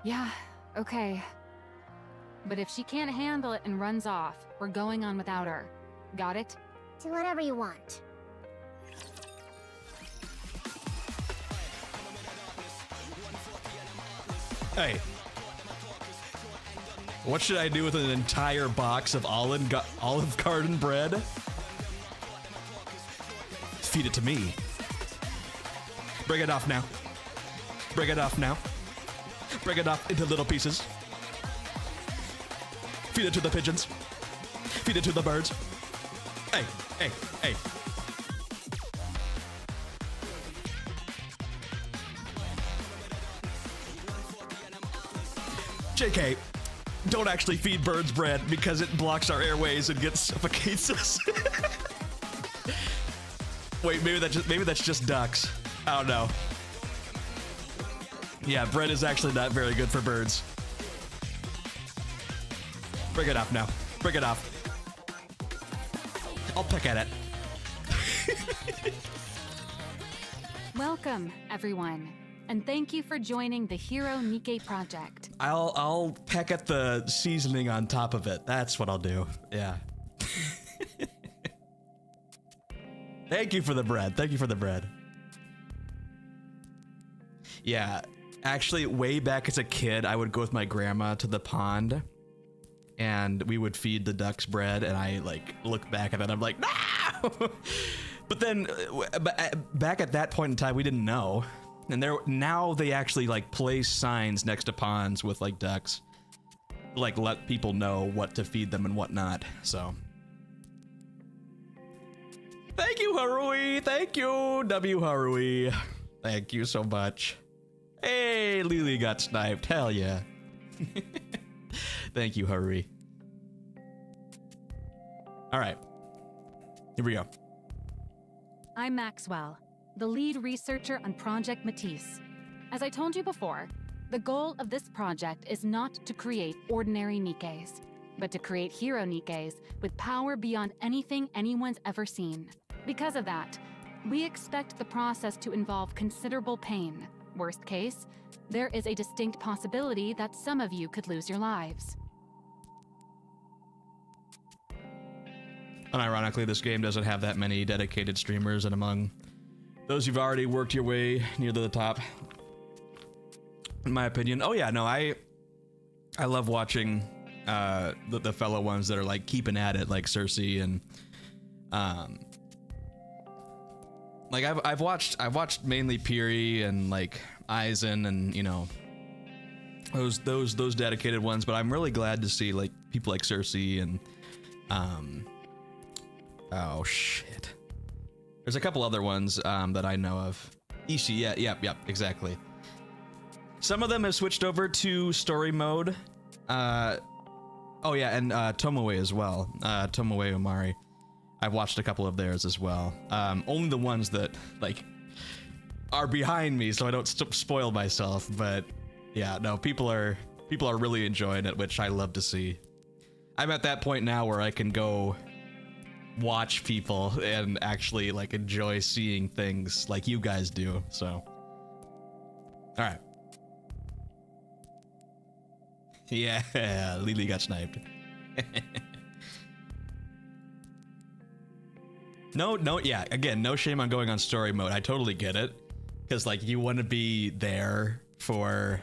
Speaker 7: Yeah, okay. But if she can't handle it and runs off, we're going on without her. Got it?
Speaker 3: Do whatever you want.
Speaker 2: Hey. What should I do with an entire box of Olive Garden bread? Feed it to me. Break it off now. Break it off now. Break it off into little pieces. Feed it to the pigeons. Feed it to the birds. Hey, hey, hey. JK, don't actually feed birds bread because it blocks our airways and suffocates us. Wait, maybe that's just ducks. I don't know. Yeah, bread is actually not very good for birds. Break it off now. Break it off. I'll peck at it.
Speaker 7: Welcome, everyone. And thank you for joining the Hero Nikke project.
Speaker 2: I'll peck at the seasoning on top of it. That's what I'll do. Yeah. Thank you for the bread. Thank you for the bread. Yeah, actually, way back as a kid, I would go with my grandma to the pond, and we would feed the ducks bread, and I like look back at it, I'm like, no! But then, back at that point in time, we didn't know. And now they actually like place signs next to ponds with like ducks, like let people know what to feed them and whatnot. So, thank you, Harui. Thank you, W Harui. Thank you so much. Hey, Lily got sniped. Hell yeah. Thank you, Harui. All right, here we go.
Speaker 7: I'm Maxwell, the lead researcher on Project Matisse. As I told you before, the goal of this project is not to create ordinary Nikkes, but to create hero Nikkes with power beyond anything anyone's ever seen. Because of that, we expect the process to involve considerable pain. Worst case, there is a distinct possibility that some of you could lose your lives.
Speaker 2: Unironically, this game doesn't have that many dedicated streamers, and among those who've already worked your way near the top, in my opinion. Oh yeah, no, I love watching the fellow ones that are like keeping at it, like Cersei and like I've watched mainly Piri and like Aizen and you know those dedicated ones, but I'm really glad to see like people like Cersei and oh shit. There's a couple other ones that I know of. Ishii, yeah, yep, exactly. Some of them have switched over to story mode. Oh yeah, and Tomoe as well. Tomoe Omari. I've watched a couple of theirs as well. Only the ones that like are behind me, so I don't spoil myself. But yeah, no, people are really enjoying it, which I love to see. I'm at that point now where I can go watch people and actually like enjoy seeing things like you guys do. So, all right. Yeah, Lily got sniped. No, yeah, again, no shame on going on story mode. I totally get it. Because, like, you want to be there for,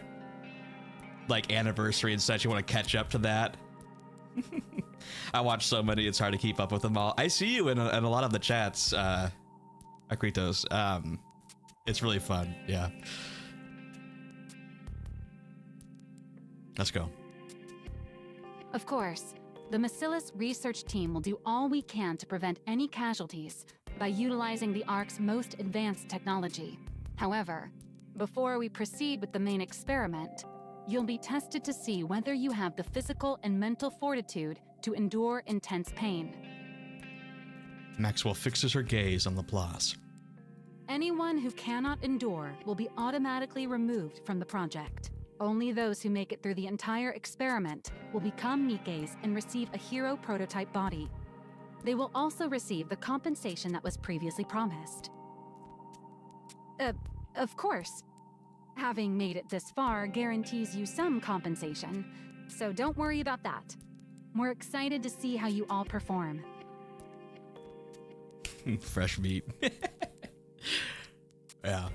Speaker 2: like, anniversary and such. You want to catch up to that. I watch so many, it's hard to keep up with them all. I see you in a lot of the chats, Akritos. It's really fun, yeah. Let's go.
Speaker 7: Of course, the Bacillus research team will do all we can to prevent any casualties by utilizing the Ark's most advanced technology. However, before we proceed with the main experiment, you'll be tested to see whether you have the physical and mental fortitude to endure intense pain.
Speaker 2: Maxwell fixes her gaze on Laplace.
Speaker 7: Anyone who cannot endure will be automatically removed from the project. Only those who make it through the entire experiment will become Nikkes and receive a hero prototype body. They will also receive the compensation that was previously promised. Of course, having made it this far guarantees you some compensation, so don't worry about that. We're excited to see how you all perform.
Speaker 2: Fresh meat. Yeah.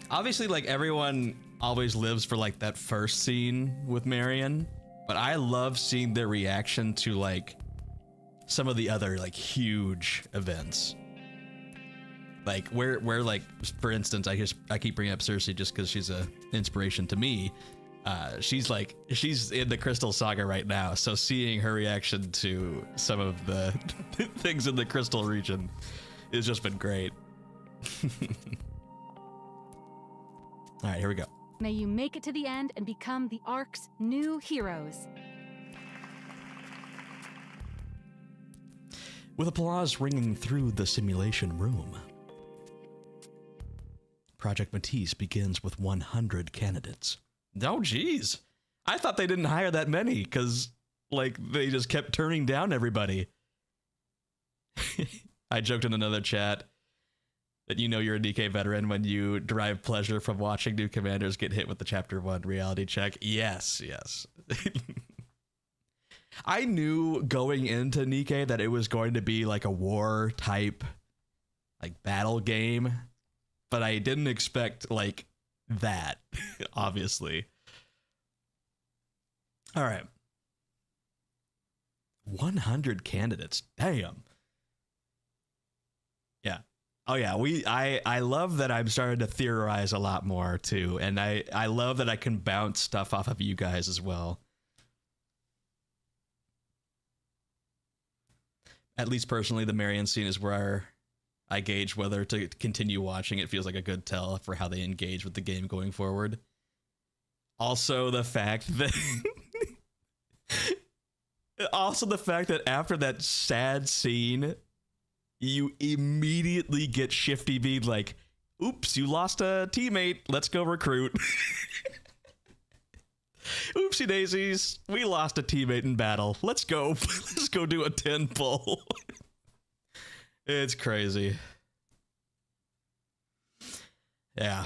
Speaker 2: Obviously, like, everyone always lives for, like, that first scene with Marion, but I love seeing their reaction to, like, some of the other, like, huge events. Like, where like, for instance, I keep bringing up Cersei just because she's a inspiration to me. She's in the Crystal Saga right now, so seeing her reaction to some of the things in the Crystal region has just been great. All right, here we go.
Speaker 7: May you make it to the end and become the Ark's new heroes.
Speaker 2: With applause ringing through the simulation room, Project Matisse begins with 100 candidates. Oh, geez. I thought they didn't hire that many because, like, they just kept turning down everybody. I joked in another chat that you know you're a Nikke veteran when you derive pleasure from watching new commanders get hit with the Chapter 1 reality check. Yes. I knew going into Nikke that it was going to be like a war type, like, battle game, but I didn't expect, like, that, obviously. All right. 100 candidates. Damn. Yeah. Oh yeah, I love that I'm starting to theorize a lot more too, and I love that I can bounce stuff off of you guys as well. At least personally, the Marion scene is where I gauge whether to continue watching. It feels like a good tell for how they engage with the game going forward. Also, the fact that after that sad scene, you immediately get Shifty being like, oops, you lost a teammate. Let's go recruit. Oopsie daisies. We lost a teammate in battle. Let's go. Let's go do a 10 pull. It's crazy. Yeah.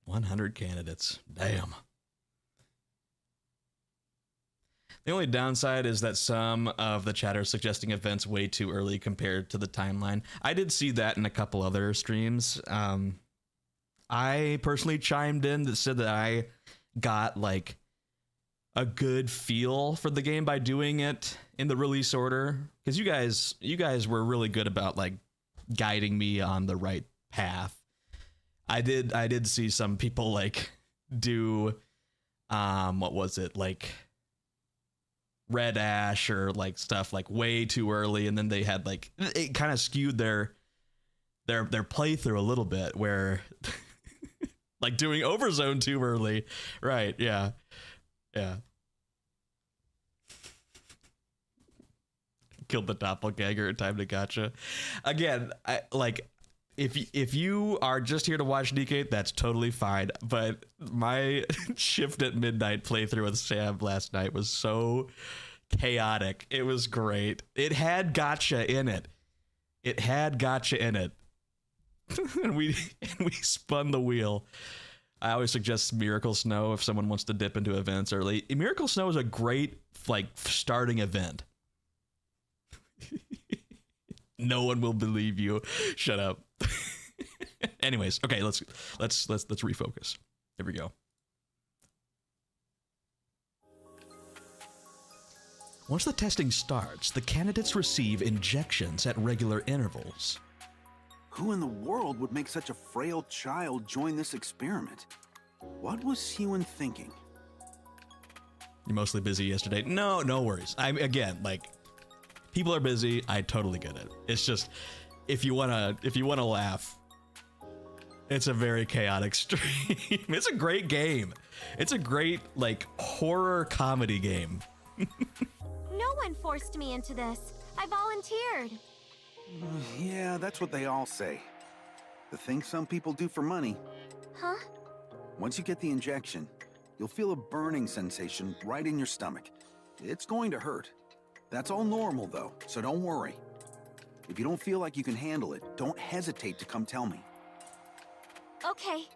Speaker 2: 100 candidates. Damn. The only downside is that some of the chat are suggesting events way too early compared to the timeline. I did see that in a couple other streams. I personally chimed in that said that I got, like, a good feel for the game by doing it in the release order, because you guys were really good about, like, guiding me on the right path. I did see some people, like, do what was it, like, Red Ash or, like, stuff, like, way too early, and then they had, like, it kind of skewed their playthrough a little bit, where like doing Overzone too early. Right, yeah. Killed the doppelganger in time to gotcha. Again, if you are just here to watch Nikke, that's totally fine. But my shift at midnight playthrough with Sam last night was so chaotic. It was great. It had gotcha in it. And we spun the wheel. I always suggest Miracle Snow if someone wants to dip into events early. Miracle Snow is a great, like, starting event. No one will believe you. Shut up. Anyways, okay, let's refocus. There we go. Once the testing starts, the candidates receive injections at regular intervals.
Speaker 5: Who in the world would make such a frail child join this experiment? What was Huan thinking?
Speaker 2: You're mostly busy yesterday. No worries. Again, like, people are busy. I totally get it. It's just, if you wanna laugh, it's a very chaotic stream. It's a great game. It's a great, like, horror comedy game.
Speaker 6: No one forced me into this. I volunteered.
Speaker 5: Yeah, that's what they all say. The thing some people do for money.
Speaker 6: Huh?
Speaker 5: Once you get the injection, you'll feel a burning sensation right in your stomach. It's going to hurt. That's all normal, though, so don't worry. If you don't feel like you can handle it, don't hesitate to come tell me.
Speaker 6: Okay.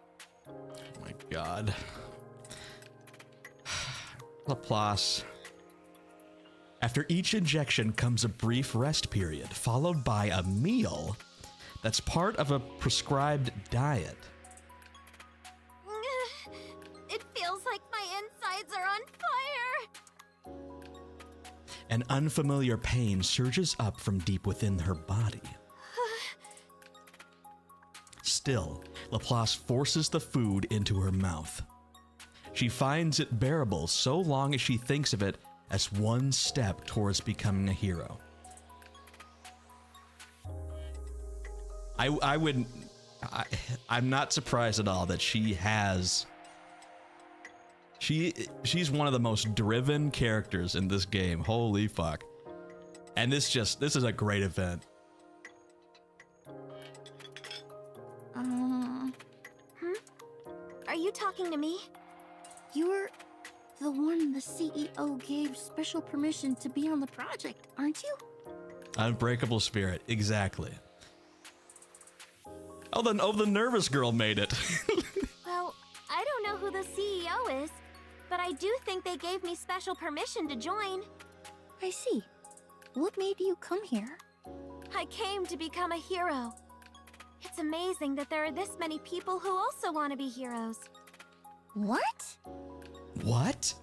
Speaker 2: Oh my god. Laplace. After each injection comes a brief rest period, followed by a meal that's part of a prescribed diet.
Speaker 6: It feels like my insides are on fire.
Speaker 2: An unfamiliar pain surges up from deep within her body. Still, Laplace forces the food into her mouth. She finds it bearable so long as she thinks of it as one step towards becoming a hero. I'm not surprised at all that she's one of the most driven characters in this game. Holy fuck. And this is a great event.
Speaker 6: Are you talking to me?
Speaker 8: You're the one the CEO gave special permission to be on the project, aren't you?
Speaker 2: Unbreakable spirit, exactly. Oh, the nervous girl made it.
Speaker 6: Well, I don't know who the CEO is, but I do think they gave me special permission to join.
Speaker 8: I see. What made you come here?
Speaker 6: I came to become a hero. It's amazing that there are this many people who also want to be heroes.
Speaker 8: What?
Speaker 2: What?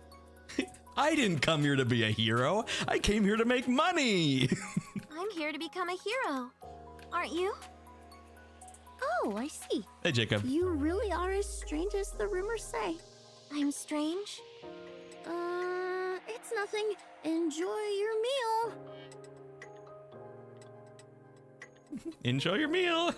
Speaker 2: I didn't come here to be a hero. I came here to make money.
Speaker 6: I'm here to become a hero. Aren't you?
Speaker 8: Oh, I see.
Speaker 2: Hey, Jacob.
Speaker 8: You really are as strange as the rumors say.
Speaker 6: I'm strange?
Speaker 8: It's nothing. Enjoy your meal.
Speaker 2: Enjoy your meal.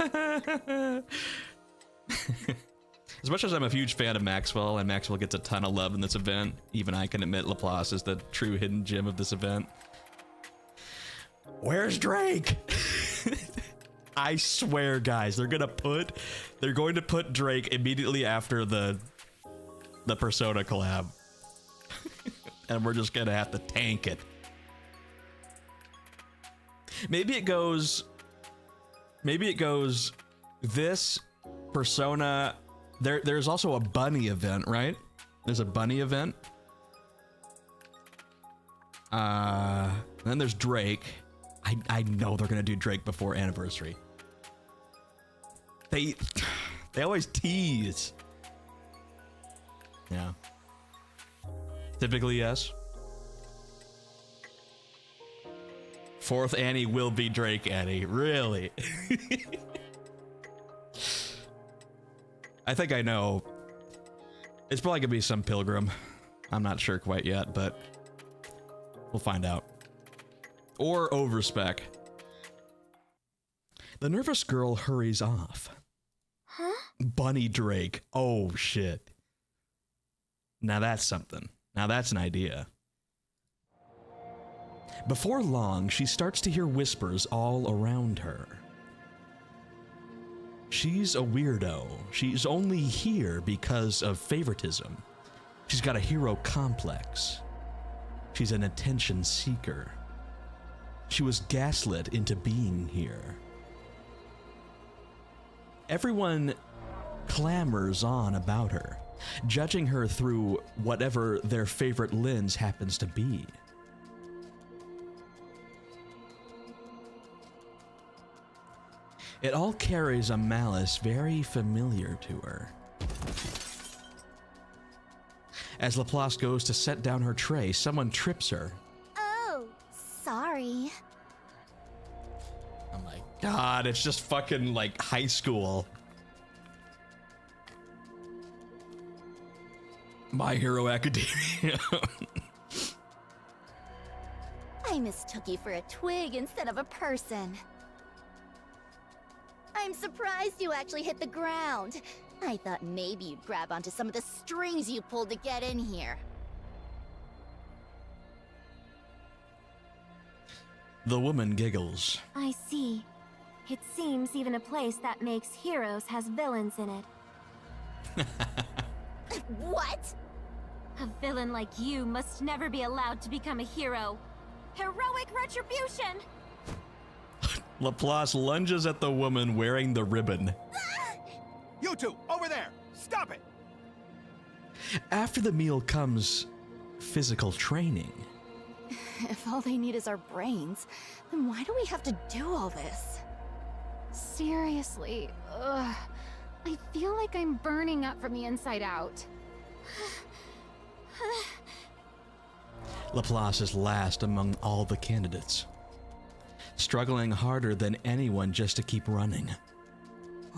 Speaker 2: As much as I'm a huge fan of Maxwell, and Maxwell gets a ton of love in this event, even I can admit Laplace is the true hidden gem of this event. Where's Drake? I swear, guys, they're going to put Drake immediately after the Persona collab. And we're just going to have to tank it. Maybe it goes this Persona. There's also a bunny event, right? There's a bunny event. Then there's Drake. I know they're gonna do Drake before anniversary. They always tease. Yeah. Typically, yes. Fourth Annie will be Drake Annie. Really? I think I know. It's probably gonna be some pilgrim. I'm not sure quite yet, but we'll find out. Or overspec. The nervous girl hurries off.
Speaker 6: Huh?
Speaker 2: Bunny Drake. Oh shit. Now that's something. Now that's an idea. Before long, she starts to hear whispers all around her. She's a weirdo. She's only here because of favoritism. She's got a hero complex. She's an attention seeker. She was gaslit into being here. Everyone clamors on about her, judging her through whatever their favorite lens happens to be. It all carries a malice very familiar to her. As Laplace goes to set down her tray, someone trips her.
Speaker 6: Oh, sorry.
Speaker 2: Oh my god, it's just fucking like high school. My Hero Academia.
Speaker 6: I mistook you for a twig instead of a person. I'm surprised you actually hit the ground. I thought maybe you'd grab onto some of the strings you pulled to get in here.
Speaker 2: The woman giggles.
Speaker 6: I see. It seems even a place that makes heroes has villains in it. What? A villain like you must never be allowed to become a hero. Heroic retribution!
Speaker 2: Laplace lunges at the woman wearing the ribbon.
Speaker 5: You two, over there! Stop it!
Speaker 2: After the meal comes physical training.
Speaker 6: If all they need is our brains, then why do we have to do all this?
Speaker 7: Seriously, ugh. I feel like I'm burning up from the inside out.
Speaker 2: Laplace is last among all the candidates, struggling harder than anyone just to keep running.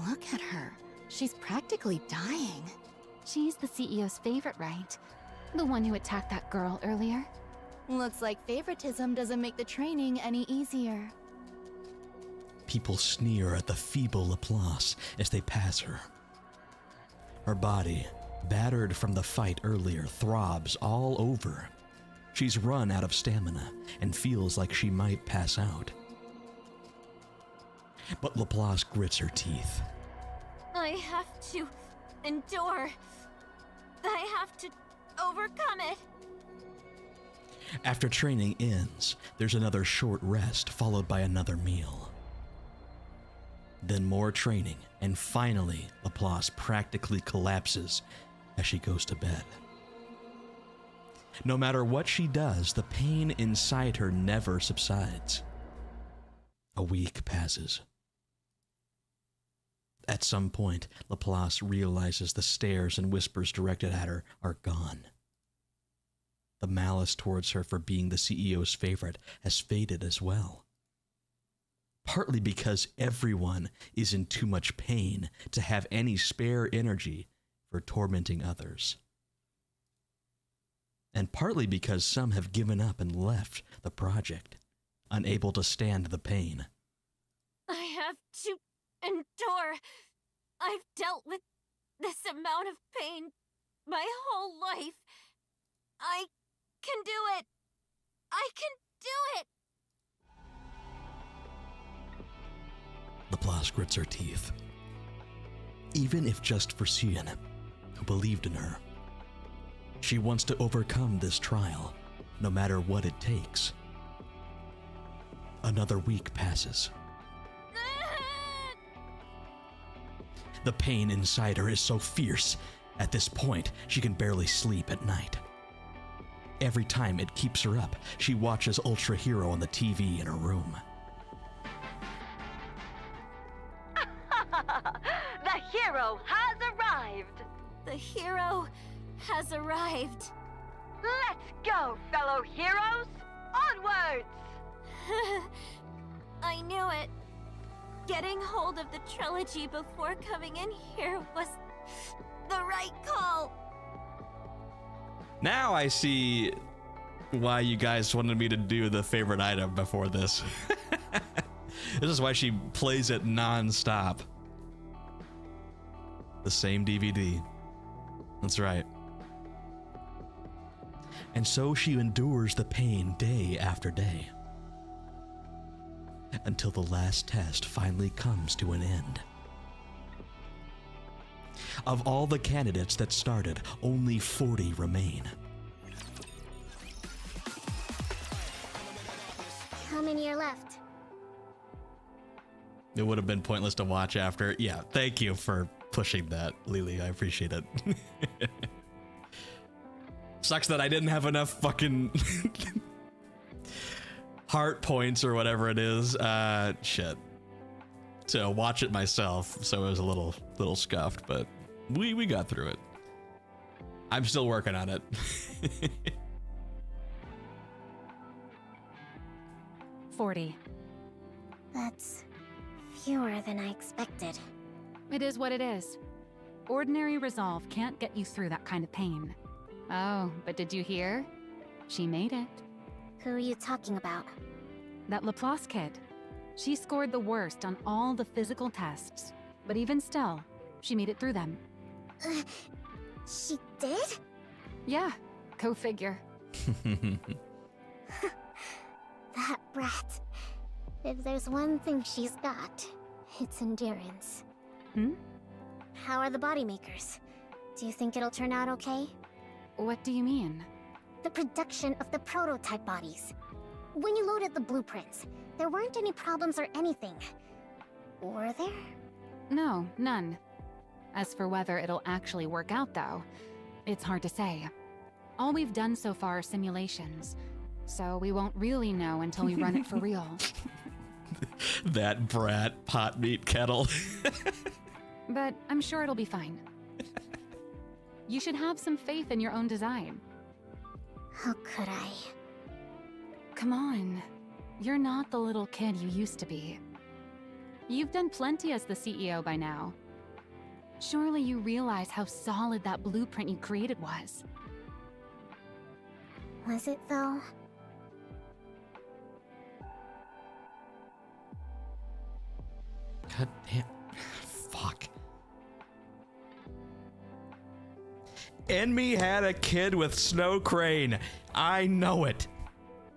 Speaker 6: Look at her. She's practically dying.
Speaker 7: She's the CEO's favorite, right? The one who attacked that girl earlier.
Speaker 6: Looks like favoritism doesn't make the training any easier.
Speaker 2: People sneer at the feeble Laplace as they pass her. Her body, battered from the fight earlier, throbs all over. She's run out of stamina and feels like she might pass out. But Laplace grits her teeth.
Speaker 6: I have to endure. I have to overcome it.
Speaker 2: After training ends, there's another short rest followed by another meal. Then more training, and finally, Laplace practically collapses as she goes to bed. No matter what she does, the pain inside her never subsides. A week passes. At some point, Laplace realizes the stares and whispers directed at her are gone. The malice towards her for being the CEO's favorite has faded as well. Partly because everyone is in too much pain to have any spare energy for tormenting others. And partly because some have given up and left the project, unable to stand the pain.
Speaker 6: I have to endure. I've dealt with this amount of pain my whole life. I can do it. I can do it.
Speaker 2: Laplace grits her teeth. Even if just for Cyan, who believed in her. She wants to overcome this trial, no matter what it takes. Another week passes. The pain inside her is so fierce. At this point, she can barely sleep at night. Every time it keeps her up, she watches Ultra Hero on the TV in her room.
Speaker 4: The hero has arrived!
Speaker 6: The hero has arrived.
Speaker 4: Let's go, fellow heroes! Onwards!
Speaker 6: I knew it. Getting hold of the trilogy before coming in here was the right call.
Speaker 2: Now I see why you guys wanted me to do the favorite item before this. This is why she plays it non-stop. The same DVD. That's right. And so she endures the pain day after day. Until the last test finally comes to an end. Of all the candidates that started, only 40 remain.
Speaker 3: How many are left?
Speaker 2: It would have been pointless to watch after. Yeah, thank you for pushing that, Lily. I appreciate it. Sucks that I didn't have enough fucking heart points or whatever it is. Shit. To watch it myself, so it was a little scuffed, but we got through it. I'm still working on it.
Speaker 7: 40.
Speaker 3: That's fewer than I expected.
Speaker 7: It is what it is. Ordinary resolve can't get you through that kind of pain. Oh, but did you hear? She made it.
Speaker 3: Who are you talking about?
Speaker 7: That Laplace kid. She scored the worst on all the physical tests, but even still, she made it through them.
Speaker 3: She did?
Speaker 7: Yeah, go figure.
Speaker 3: That brat. If there's one thing she's got, it's endurance.
Speaker 7: Hmm?
Speaker 3: How are the body makers? Do you think it'll turn out okay?
Speaker 7: What do you mean?
Speaker 3: The production of the prototype bodies. When you loaded the blueprints, there weren't any problems or anything. Were there?
Speaker 7: No, none. As for whether it'll actually work out, though, it's hard to say. All we've done so far are simulations, so we won't really know until we run it for real.
Speaker 2: That brat pot meat kettle.
Speaker 7: But I'm sure it'll be fine. You should have some faith in your own design.
Speaker 3: How could I?
Speaker 7: Come on. You're not the little kid you used to be. You've done plenty as the CEO by now. Surely you realize how solid that blueprint you created was.
Speaker 3: Was it, though?
Speaker 2: God damn. Fuck. Enemy had a kid with Snow Crane. I know it.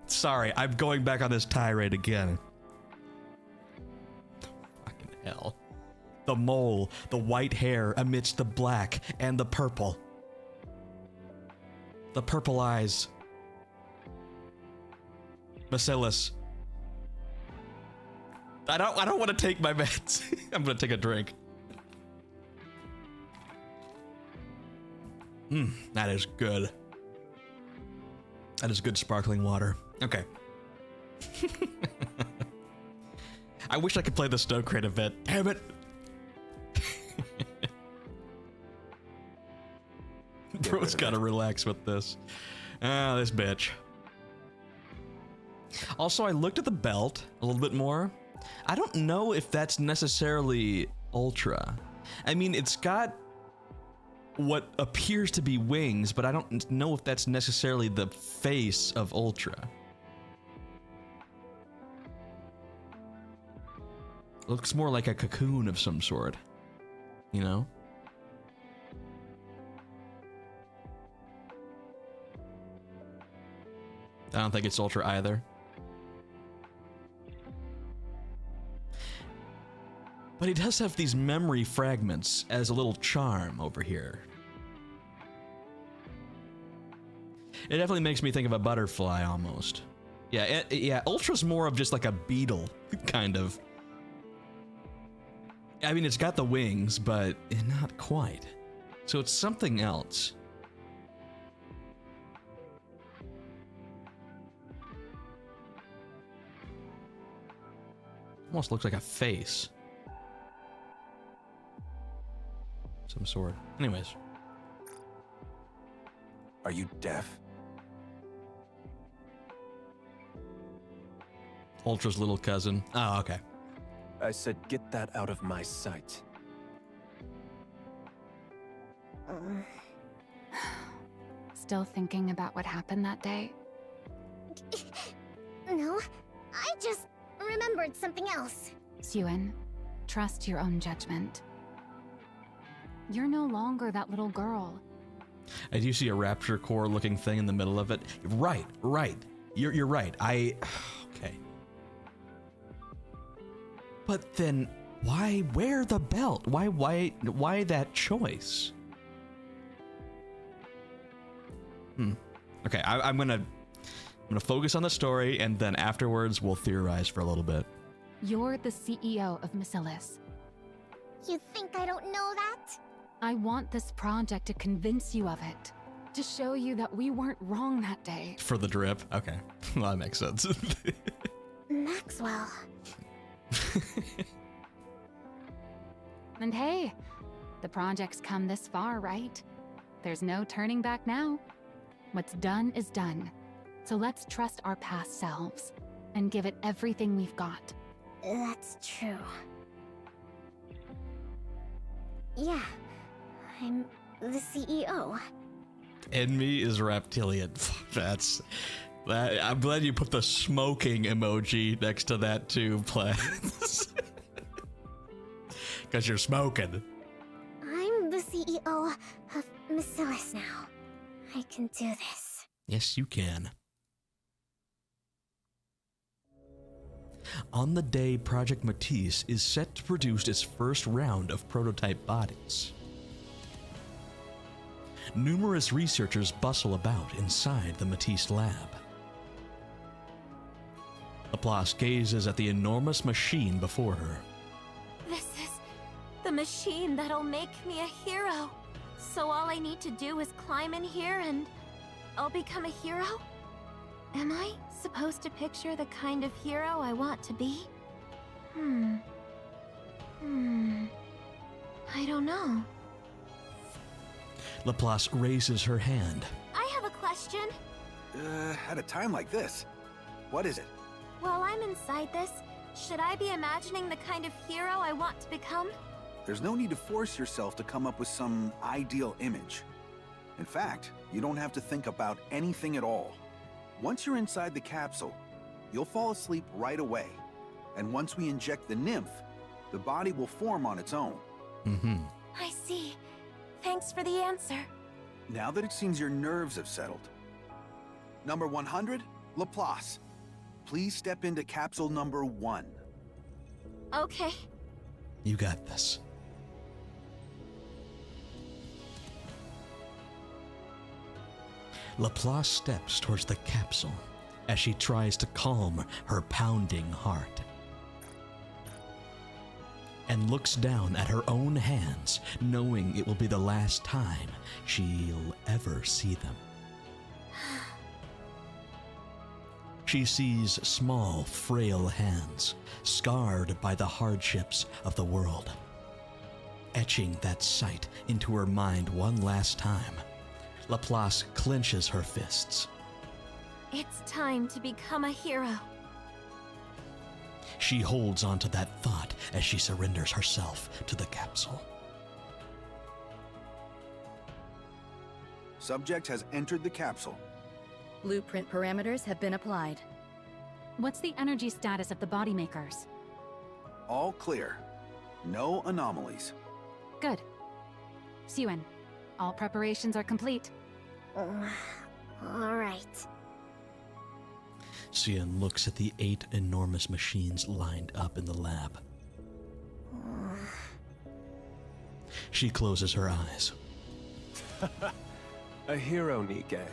Speaker 2: Sorry, I'm going back on this tirade again. Fucking hell. The mole, the white hair amidst the black and the purple. The purple eyes. Bacillus. I don't want to take my meds. I'm gonna take a drink. That is good. That is good sparkling water. Okay. I wish I could play the Snow Crane event. Damn it. Bro's gotta relax with this. Ah, this bitch. Also, I looked at the belt a little bit more. I don't know if that's necessarily Ultra. I mean, it's got what appears to be wings, but I don't know if that's necessarily the face of Ultra. Looks more like a cocoon of some sort, you know? I don't think it's Ultra either. But he does have these memory fragments as a little charm over here. It definitely makes me think of a butterfly almost. Yeah, yeah, Ultra's more of just like a beetle, kind of. I mean, it's got the wings, but not quite. So it's something else. Almost looks like a face. Some sort. Anyways.
Speaker 5: Are you deaf?
Speaker 2: Ultra's little cousin. Oh, okay.
Speaker 9: I said get that out of my sight.
Speaker 7: Still thinking about what happened that day?
Speaker 3: No, I just remembered something else.
Speaker 7: Suen, trust your own judgment. You're no longer that little girl.
Speaker 2: I do see a rapture core looking thing in the middle of it. Right. You're right. Okay. But then why wear the belt? Why that choice? Okay, I'm gonna focus on the story, and then afterwards we'll theorize for a little bit.
Speaker 7: You're the CEO of Bacillus.
Speaker 3: You think I don't know that?
Speaker 7: I want this project to convince you of it. To show you that we weren't wrong that day.
Speaker 2: For the drip? Okay. Well, that makes sense.
Speaker 3: Maxwell.
Speaker 7: And hey, the project's come this far, right? There's no turning back now. What's done is done. So let's trust our past selves and give it everything we've got.
Speaker 3: That's true. Yeah, I'm the CEO.
Speaker 2: In me is reptilian. That's that. I'm glad you put the smoking emoji next to that too, Plans. Because you're smoking.
Speaker 3: I'm the CEO of Bacillus now. I can do this.
Speaker 2: Yes, you can. On the day Project Matisse is set to produce its first round of prototype bodies, numerous researchers bustle about inside the Matisse lab. Laplace gazes at the enormous machine before her.
Speaker 6: This is the machine that'll make me a hero. So all I need to do is climb in here and I'll become a hero? Am I supposed to picture the kind of hero I want to be? I don't know.
Speaker 2: Laplace raises her hand.
Speaker 6: I have a question.
Speaker 5: At a time like this, what is it?
Speaker 6: While I'm inside this, should I be imagining the kind of hero I want to become?
Speaker 5: There's no need to force yourself to come up with some ideal image. In fact, you don't have to think about anything at all. Once you're inside the capsule, you'll fall asleep right away. And once we inject the nymph, the body will form on its own.
Speaker 6: I see. Thanks for the answer.
Speaker 5: Now that it seems your nerves have settled. Number 100, Laplace. Please step into capsule number 1.
Speaker 6: Okay.
Speaker 2: You got this. Laplace steps towards the capsule as she tries to calm her pounding heart, and looks down at her own hands, knowing it will be the last time she'll ever see them. She sees small, frail hands, scarred by the hardships of the world. Etching that sight into her mind one last time, Laplace clenches her fists.
Speaker 6: It's time to become a hero.
Speaker 2: She holds onto that thought as she surrenders herself to the capsule.
Speaker 5: Subject has entered the capsule.
Speaker 10: Blueprint parameters have been applied.
Speaker 7: What's the energy status of the body makers?
Speaker 5: All clear. No anomalies.
Speaker 7: Good. Suen, all preparations are complete.
Speaker 3: All right.
Speaker 2: Sian looks at the 8 enormous machines lined up in the lab. She closes her eyes.
Speaker 9: A hero, Nikke.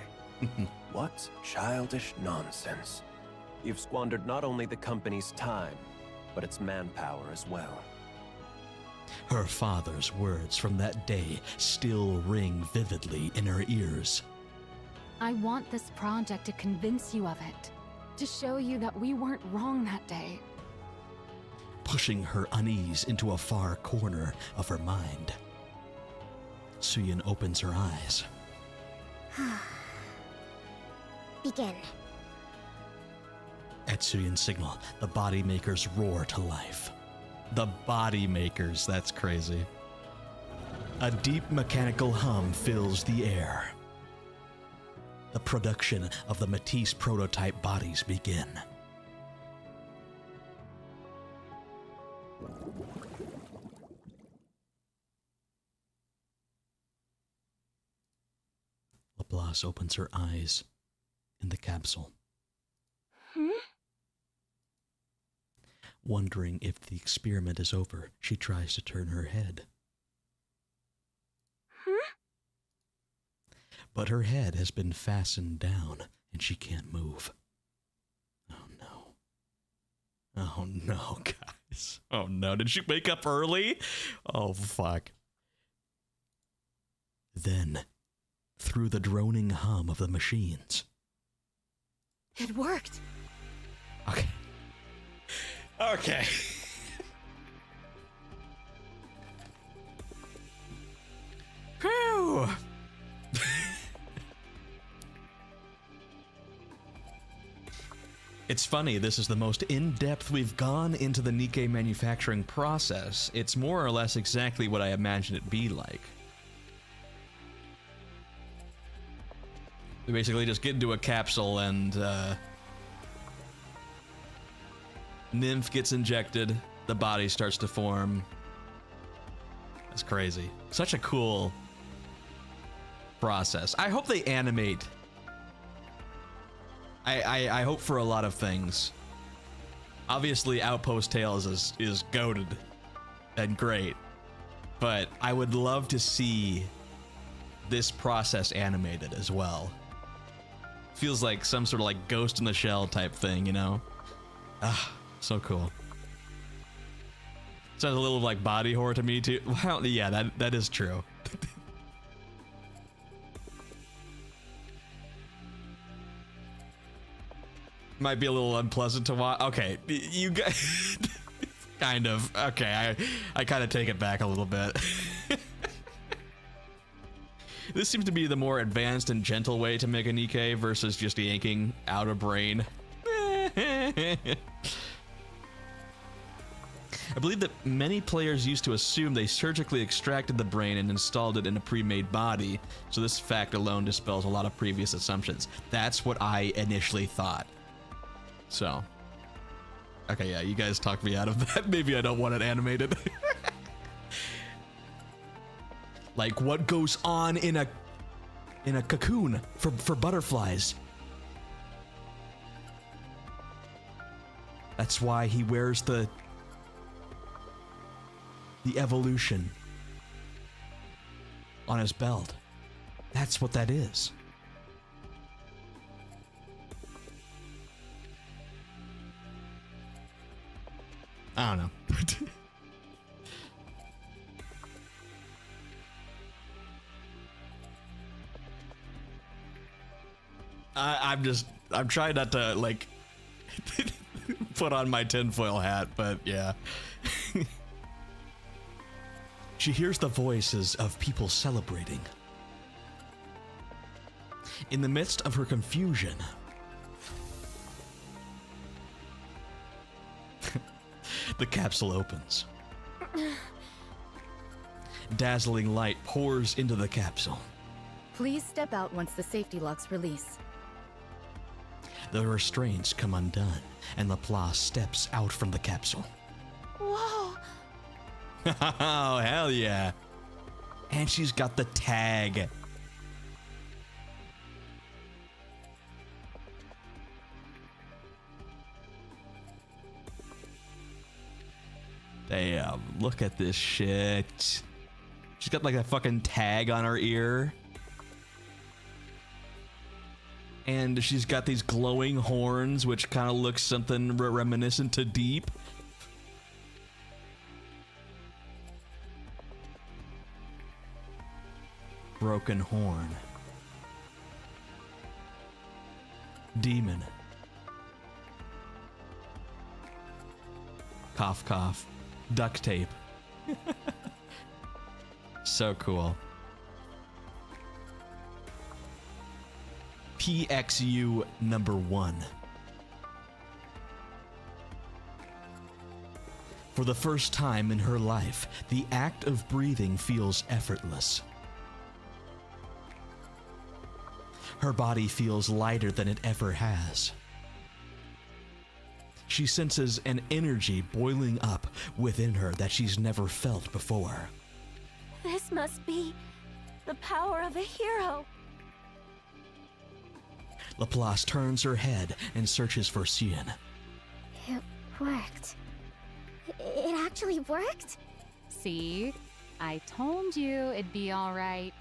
Speaker 9: What childish nonsense. You've squandered not only the company's time, but its manpower as well.
Speaker 2: Her father's words from that day still ring vividly in her ears.
Speaker 7: I want this project to convince you of it. To show you that we weren't wrong that day.
Speaker 2: Pushing her unease into a far corner of her mind, Suyin opens her eyes.
Speaker 3: Begin.
Speaker 2: At Suyin's signal, the body makers roar to life. The body makers, that's crazy. A deep mechanical hum fills the air. The production of the Matisse prototype bodies begin. Laplace opens her eyes in the capsule. Wondering if the experiment is over, she tries to turn her head. But her head has been fastened down, and she can't move. Oh no. Oh no, God. Oh no, did she wake up early? Oh fuck. Then, through the droning hum of the machines.
Speaker 10: It worked.
Speaker 2: Okay. Okay. Whew. It's funny, this is the most in-depth we've gone into the Nikke manufacturing process. It's more or less exactly what I imagined it'd be like. We basically just get into a capsule and nymph gets injected, the body starts to form. That's crazy. Such a cool process. I hope they animate. I hope for a lot of things. Obviously, Outpost Tales is goated and great, but I would love to see this process animated as well. Feels like some sort of like Ghost in the Shell type thing, you know? Ah, so cool. Sounds a little like body horror to me too. Well, yeah, that is true. Might be a little unpleasant to watch. Okay, you guys, kind of. Okay, I kind of take it back a little bit. This seems to be the more advanced and gentle way to make a Nikke versus just yanking out a brain. I believe that many players used to assume they surgically extracted the brain and installed it in a pre-made body, so this fact alone dispels a lot of previous assumptions. That's what I initially thought. So, okay, yeah, you guys talked me out of that. Maybe I don't want it animated. Like what goes on in a cocoon for butterflies. That's why he wears the evolution on his belt. That's what that is. I don't know. I'm trying not to like put on my tinfoil hat, but yeah. She hears the voices of people celebrating. In the midst of her confusion, the capsule opens. Dazzling light pours into the capsule.
Speaker 10: Please step out once the safety locks release.
Speaker 2: The restraints come undone, and Laplace steps out from the capsule.
Speaker 6: Whoa!
Speaker 2: Oh, hell yeah. And she's got the tag. Damn, look at this shit. She's got like a fucking tag on her ear. And she's got these glowing horns, which kind of looks something reminiscent to Deep. Broken horn. Demon. Cough, cough. Duct tape. So cool. PXU number 1. For the first time in her life, the act of breathing feels effortless. Her body feels lighter than it ever has. She senses an energy boiling up within her that she's never felt before.
Speaker 6: This must be the power of a hero.
Speaker 2: Laplace turns her head and searches for Cyan.
Speaker 3: It worked. It actually worked?
Speaker 7: See? I told you it'd be all right.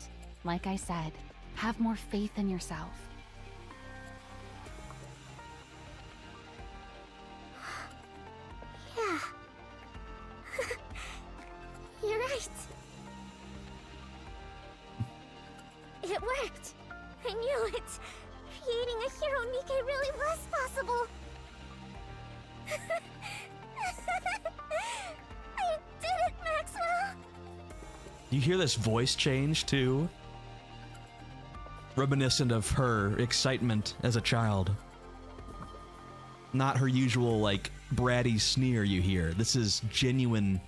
Speaker 7: Like I said, have more faith in yourself.
Speaker 3: Yeah. worked. I knew it. Creating a hero Nikke really was possible. I did it, Maxwell.
Speaker 2: You hear this voice change too? Reminiscent of her excitement as a child. Not her usual, like, bratty sneer you hear. This is genuine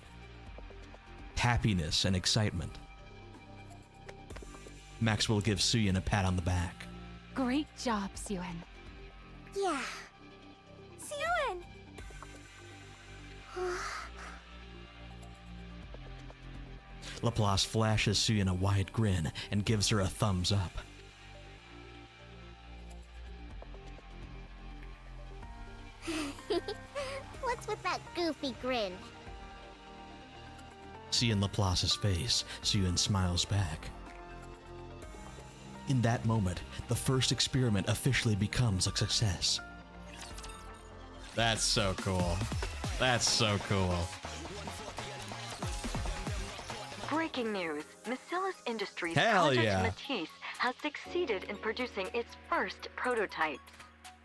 Speaker 2: happiness and excitement. Maxwell gives Suyin a pat on the back.
Speaker 7: Great job, Suyin.
Speaker 3: Yeah.
Speaker 6: Suyin!
Speaker 2: Laplace flashes Suyin a wide grin and gives her a thumbs up.
Speaker 3: What's with that goofy grin?
Speaker 2: Seeing Laplace's face, Suyin smiles back. In that moment, the first experiment officially becomes a success. That's so cool. That's so cool.
Speaker 4: Breaking news. Macillus Industries'
Speaker 2: Hell
Speaker 4: Project
Speaker 2: yeah.
Speaker 4: Matisse has succeeded in producing its first prototypes.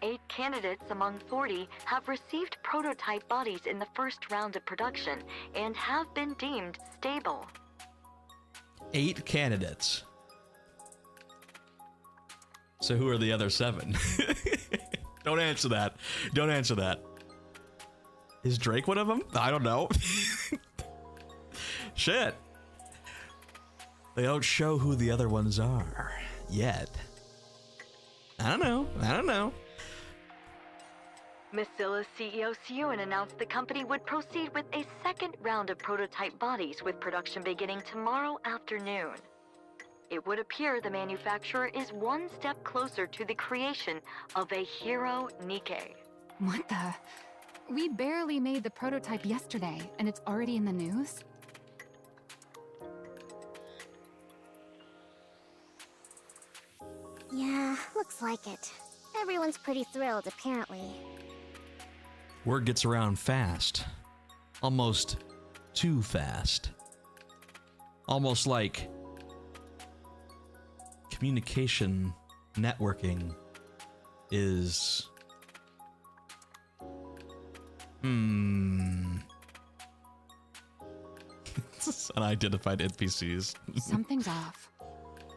Speaker 4: 8 candidates among 40 have received prototype bodies in the first round of production and have been deemed stable.
Speaker 2: 8 candidates. So who are the other 7? Don't answer that. Don't answer that. Is Drake one of them? I don't know. Shit. They don't show who the other ones are yet. I don't know. I don't know.
Speaker 4: Macillus CEO Suyin announced the company would proceed with a second round of prototype bodies with production beginning tomorrow afternoon. It would appear the manufacturer is one step closer to the creation of a hero Nikke.
Speaker 7: What the? We barely made the prototype yesterday, and it's already in the news?
Speaker 3: Yeah, looks like it. Everyone's pretty thrilled, apparently.
Speaker 2: Word gets around fast. Almost too fast. Almost like communication networking is unidentified NPCs.
Speaker 7: Something's off.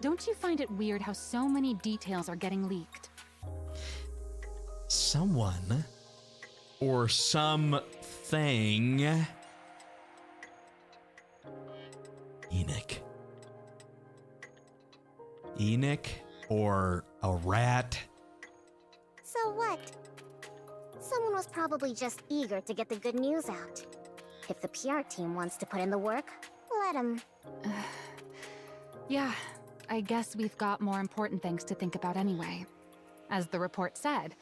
Speaker 7: Don't you find it weird how so many details are getting leaked?
Speaker 2: Someone or something. Enoch or a rat.
Speaker 3: So what? Someone was probably just eager to get the good news out. If the PR team wants to put in the work, let them.
Speaker 7: Yeah, I guess we've got more important things to think about anyway. As the report said,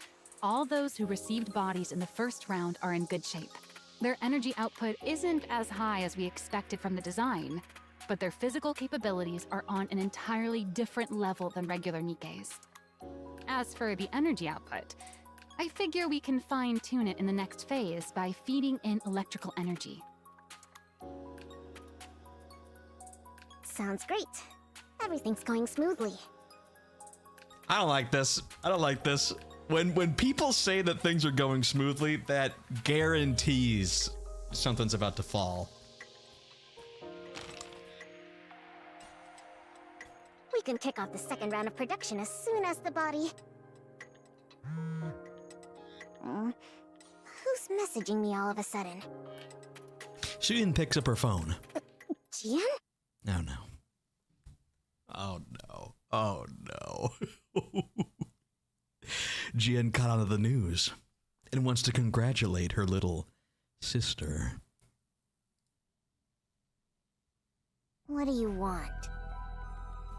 Speaker 7: all those who received bodies in the first round are in good shape. Their energy output isn't as high as we expected from the design, but their physical capabilities are on an entirely different level than regular Nikke's. As for the energy output, I figure we can fine-tune it in the next phase by feeding in electrical energy.
Speaker 3: Sounds great. Everything's going smoothly.
Speaker 2: I don't like this. I don't like this. When people say that things are going smoothly, that guarantees something's about to fall.
Speaker 3: We can kick off the second round of production as soon as the body... Who's messaging me all of a sudden?
Speaker 2: Suyin picks up her phone.
Speaker 3: Jian?
Speaker 2: Oh no. Oh no. Oh no. Jian caught on to the news and wants to congratulate her little sister.
Speaker 3: What do you want?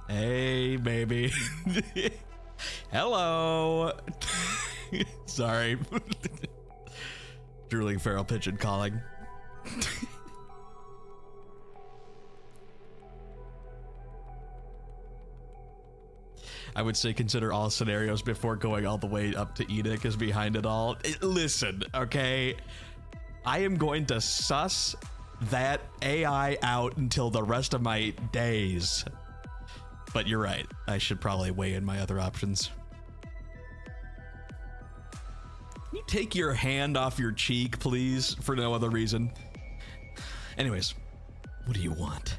Speaker 2: Hey, baby. Hello. Sorry. Drooling feral pigeon calling. I would say consider all scenarios before going all the way up to Enoch is behind it all. Listen, okay? I am going to suss that AI out until the rest of my days. But you're right. I should probably weigh in my other options. Can you take your hand off your cheek, please, for no other reason? Anyways, what do you want?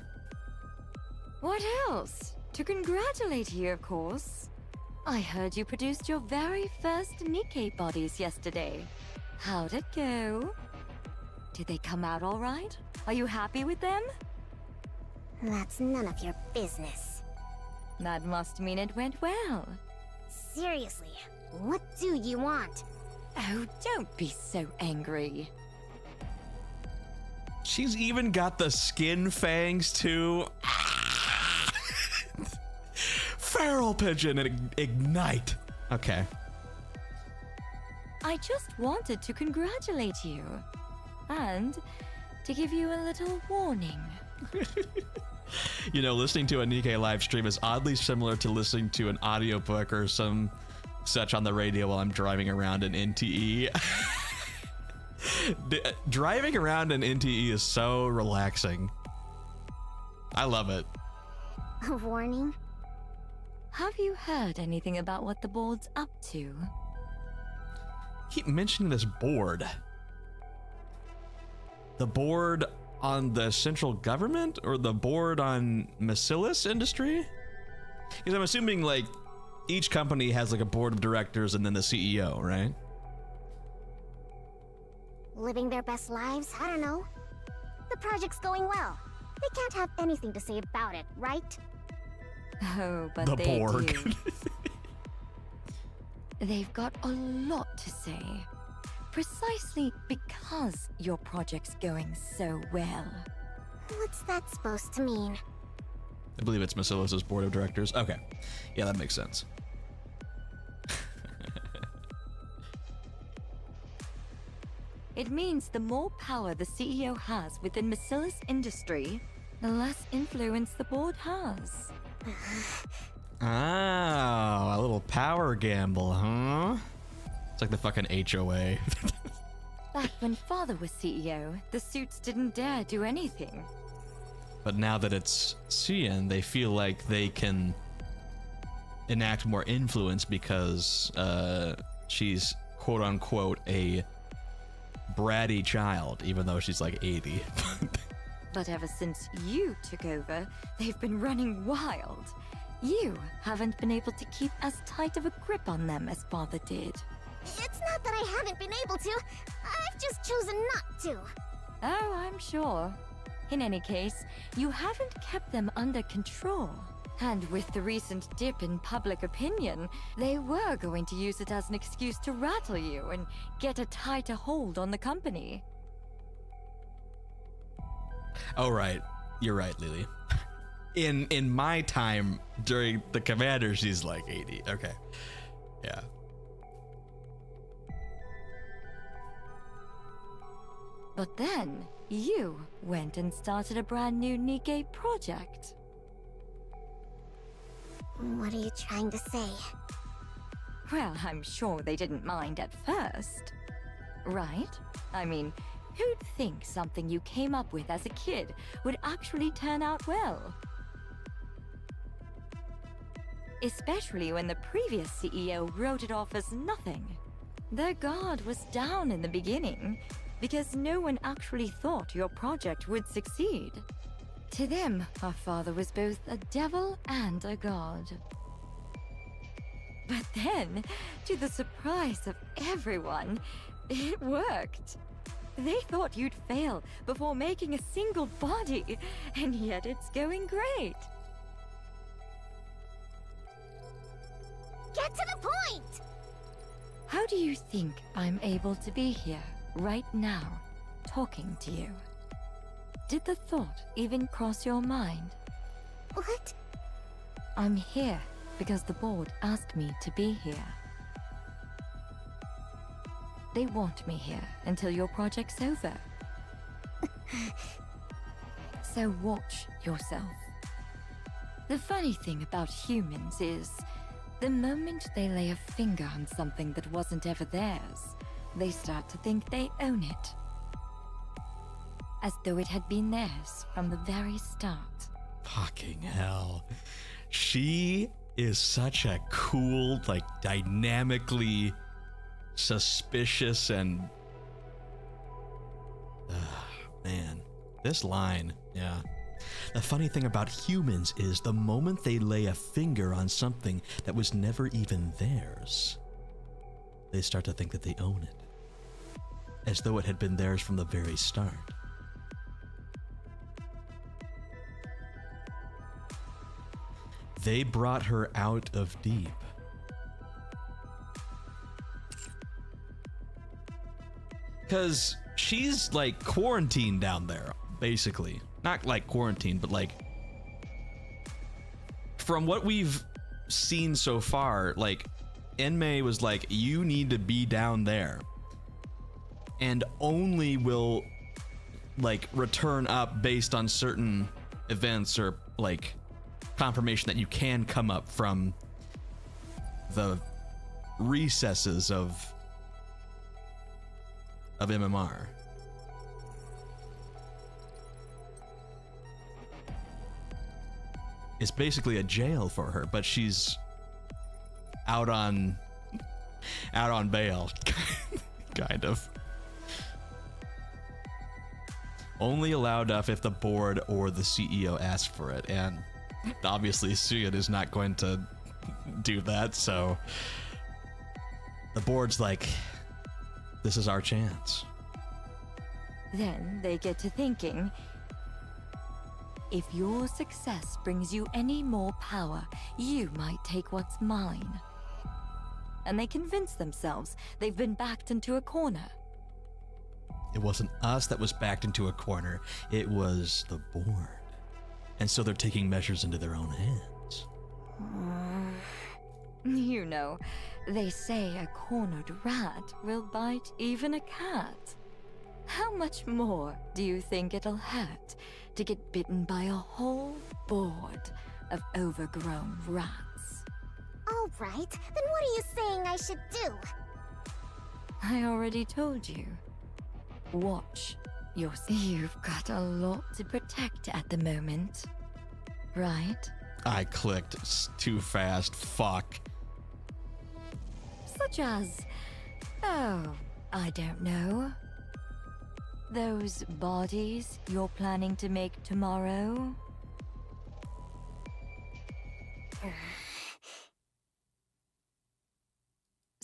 Speaker 4: What else? To congratulate you, of course. I heard you produced your very first Nikke bodies yesterday. How'd it go? Did they come out all right? Are you happy with them?
Speaker 3: That's none of your business.
Speaker 4: That must mean it went well.
Speaker 3: Seriously, what do you want?
Speaker 4: Oh, don't be so angry.
Speaker 2: She's even got the skin fangs too. Feral pigeon and ignite. Okay.
Speaker 4: I just wanted to congratulate you. And to give you a little warning.
Speaker 2: You know, listening to a Nikke live stream is oddly similar to listening to an audiobook or some such on the radio while I'm driving around in NTE. Driving around in NTE is so relaxing. I love it.
Speaker 3: A warning?
Speaker 4: Have you heard anything about what the board's up to?
Speaker 2: Keep mentioning this board. The board on the central government or the board on Macillus industry? Because I'm assuming like each company has like a board of directors and then the CEO, right?
Speaker 3: Living their best lives? I don't know. The project's going well. They can't have anything to say about it, right?
Speaker 4: Oh, but
Speaker 2: The
Speaker 4: they
Speaker 2: Borg.
Speaker 4: do. They've got a lot to say. Precisely because your project's going so well.
Speaker 3: What's that supposed to mean?
Speaker 2: I believe it's Macillus's board of directors. Okay. Yeah, that makes sense.
Speaker 4: It means the more power the CEO has within Macillus Industry, the less influence the board has.
Speaker 2: Oh, a little power gamble, huh? It's like the fucking HOA.
Speaker 4: Back when Father was CEO, the suits didn't dare do anything.
Speaker 2: But now that it's Cian, they feel like they can enact more influence because she's quote unquote a bratty child, even though she's like 80.
Speaker 4: But ever since you took over, they've been running wild. You haven't been able to keep as tight of a grip on them as Father did.
Speaker 3: It's not that I haven't been able to. I've just chosen not to.
Speaker 4: Oh, I'm sure. In any case, you haven't kept them under control. And with the recent dip in public opinion, they were going to use it as an excuse to rattle you and get a tighter hold on the company.
Speaker 2: Oh, right. You're right, Lily. In my time during the commander, she's like 80. Okay. Yeah.
Speaker 4: But then, you went and started a brand new Nikke project.
Speaker 3: What are you trying to say?
Speaker 4: Well, I'm sure they didn't mind at first. Right? I mean, who'd think something you came up with as a kid would actually turn out well? Especially when the previous CEO wrote it off as nothing. Their guard was down in the beginning, because no one actually thought your project would succeed. To them, our father was both a devil and a god. But then, to the surprise of everyone, it worked. They thought you'd fail before making a single body, and yet it's going great.
Speaker 3: Get to the point!
Speaker 4: How do you think I'm able to be here, right now, talking to you? Did the thought even cross your mind?
Speaker 3: What?
Speaker 4: I'm here because the board asked me to be here. They want me here until your project's over. So watch yourself. The funny thing about humans is, the moment they lay a finger on something that wasn't ever theirs, they start to think they own it. As though it had been theirs from the very start.
Speaker 2: Fucking hell. She is such a cool, like, dynamically suspicious and man, this line, yeah. The funny thing about humans is the moment they lay a finger on something that was never even theirs, they start to think that they own it, as though it had been theirs from the very start. They brought her out of deep. Because she's like quarantined down there, basically. Not like quarantined, but like from what we've seen so far, like Enmei was like, you need to be down there and only will like return up based on certain events or like confirmation that you can come up from the recesses of MMR. It's basically a jail for her, but she's out on bail, kind of. Only allowed up if the board or the CEO ask for it, and obviously Suyin is not going to do that, so the board's like, this is our chance.
Speaker 4: Then they get to thinking, if your success brings you any more power, you might take what's mine. And they convince themselves they've been backed into a corner.
Speaker 2: It wasn't us that was backed into a corner, it was the board. And so they're taking measures into their own hands.
Speaker 4: You know, they say a cornered rat will bite even a cat. How much more do you think it'll hurt to get bitten by a whole board of overgrown rats?
Speaker 3: All right, then what are you saying I should do?
Speaker 4: I already told you. Watch yourself. You've got a lot to protect at the moment, right?
Speaker 2: I clicked too fast, fuck.
Speaker 4: Such as, oh, I don't know. Those bodies you're planning to make tomorrow?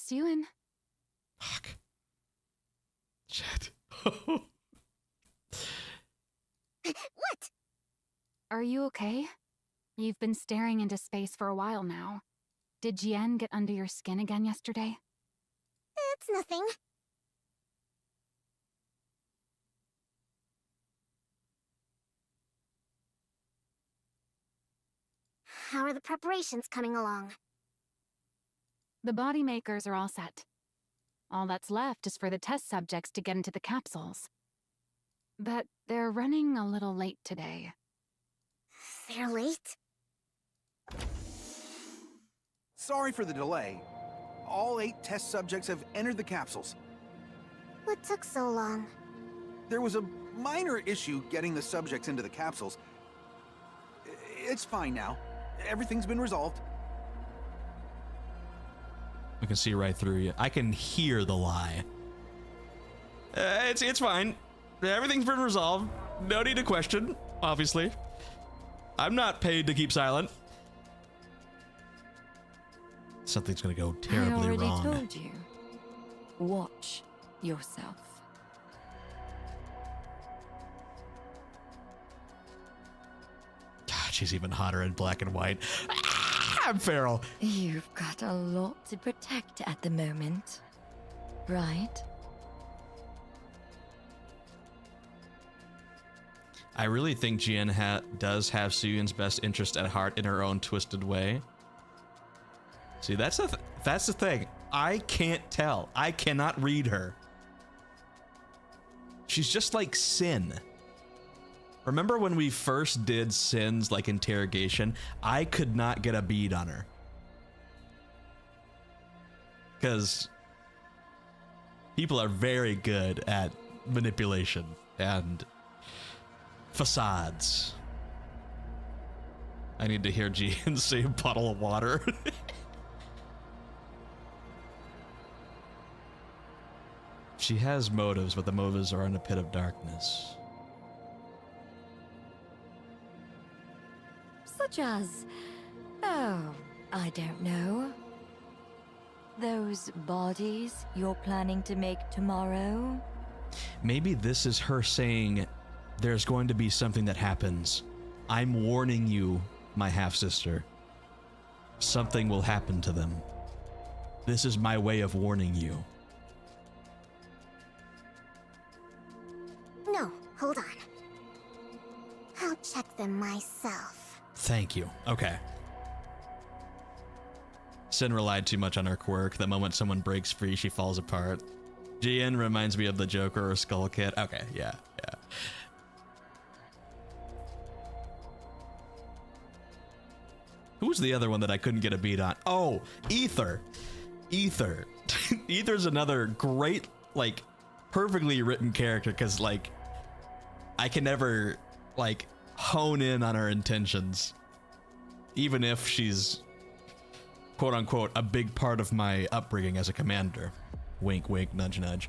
Speaker 7: Suyin,
Speaker 2: Fuck. Shit.
Speaker 3: What?
Speaker 7: are you okay? You've been staring into space for a while now. Did Jian get under your skin again yesterday?
Speaker 3: It's nothing. How are the preparations coming along?
Speaker 7: The body makers are all set. All that's left is for the test subjects to get into the capsules. But they're running a little late today.
Speaker 3: They're late?
Speaker 5: Sorry for the delay. All 8 test subjects have entered the capsules.
Speaker 3: What took so long?
Speaker 5: There was a minor issue getting the subjects into the capsules. It's fine now. Everything's been resolved.
Speaker 2: I can see right through you. I can hear the lie. It's fine. Everything's been resolved. No need to question, obviously. I'm not paid to keep silent. Something's gonna go terribly wrong.
Speaker 4: I already told you. Watch yourself.
Speaker 2: God, she's even hotter in black and white. I'm feral.
Speaker 4: You've got a lot to protect at the moment, right?
Speaker 2: I really think Jian does have Suyun's best interest at heart in her own twisted way. See, that's the thing. I can't tell. I cannot read her. She's just like Sin. Remember when we first did Sin's like interrogation? I could not get a bead on her. Because people are very good at manipulation and facades. I need to hear Gian say a bottle of water. She has motives, but the motives are in a pit of darkness.
Speaker 11: Such as... oh, I don't know. Those bodies you're planning to make tomorrow?
Speaker 2: Maybe this is her saying, there's going to be something that happens. I'm warning you, my half-sister. Something will happen to them. This is my way of warning you.
Speaker 3: No, hold on. I'll check them myself.
Speaker 2: Thank you. Okay. Sin relied too much on her quirk. The moment someone breaks free, she falls apart. Gian reminds me of the Joker or Skull Kid. Okay, yeah. Who's the other one that I couldn't get a beat on? Oh, Ether. Ether's another great, like, perfectly written character, because, like, I can never, like, hone in on her intentions. Even if she's, quote unquote, a big part of my upbringing as a commander. Wink, wink, nudge, nudge.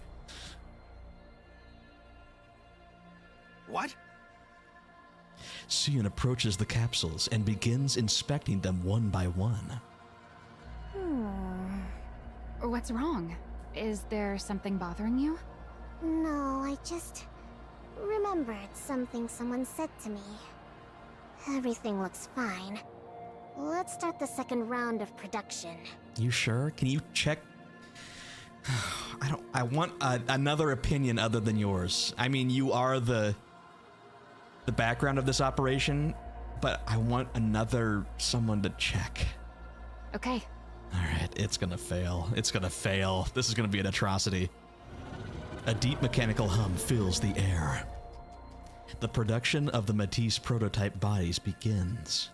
Speaker 5: What?
Speaker 2: Cian approaches the capsules and begins inspecting them one by one.
Speaker 7: What's wrong? Is there something bothering you?
Speaker 3: No, I just remembered something someone said to me. Everything looks fine. Let's start the second round of production.
Speaker 2: You sure? Can you check? I want another opinion other than yours. I mean, you are the background of this operation, but I want someone to check.
Speaker 7: Okay.
Speaker 2: All right, it's gonna fail. It's gonna fail. This is gonna be an atrocity. A deep mechanical hum fills the air. The production of the Matisse prototype bodies begins.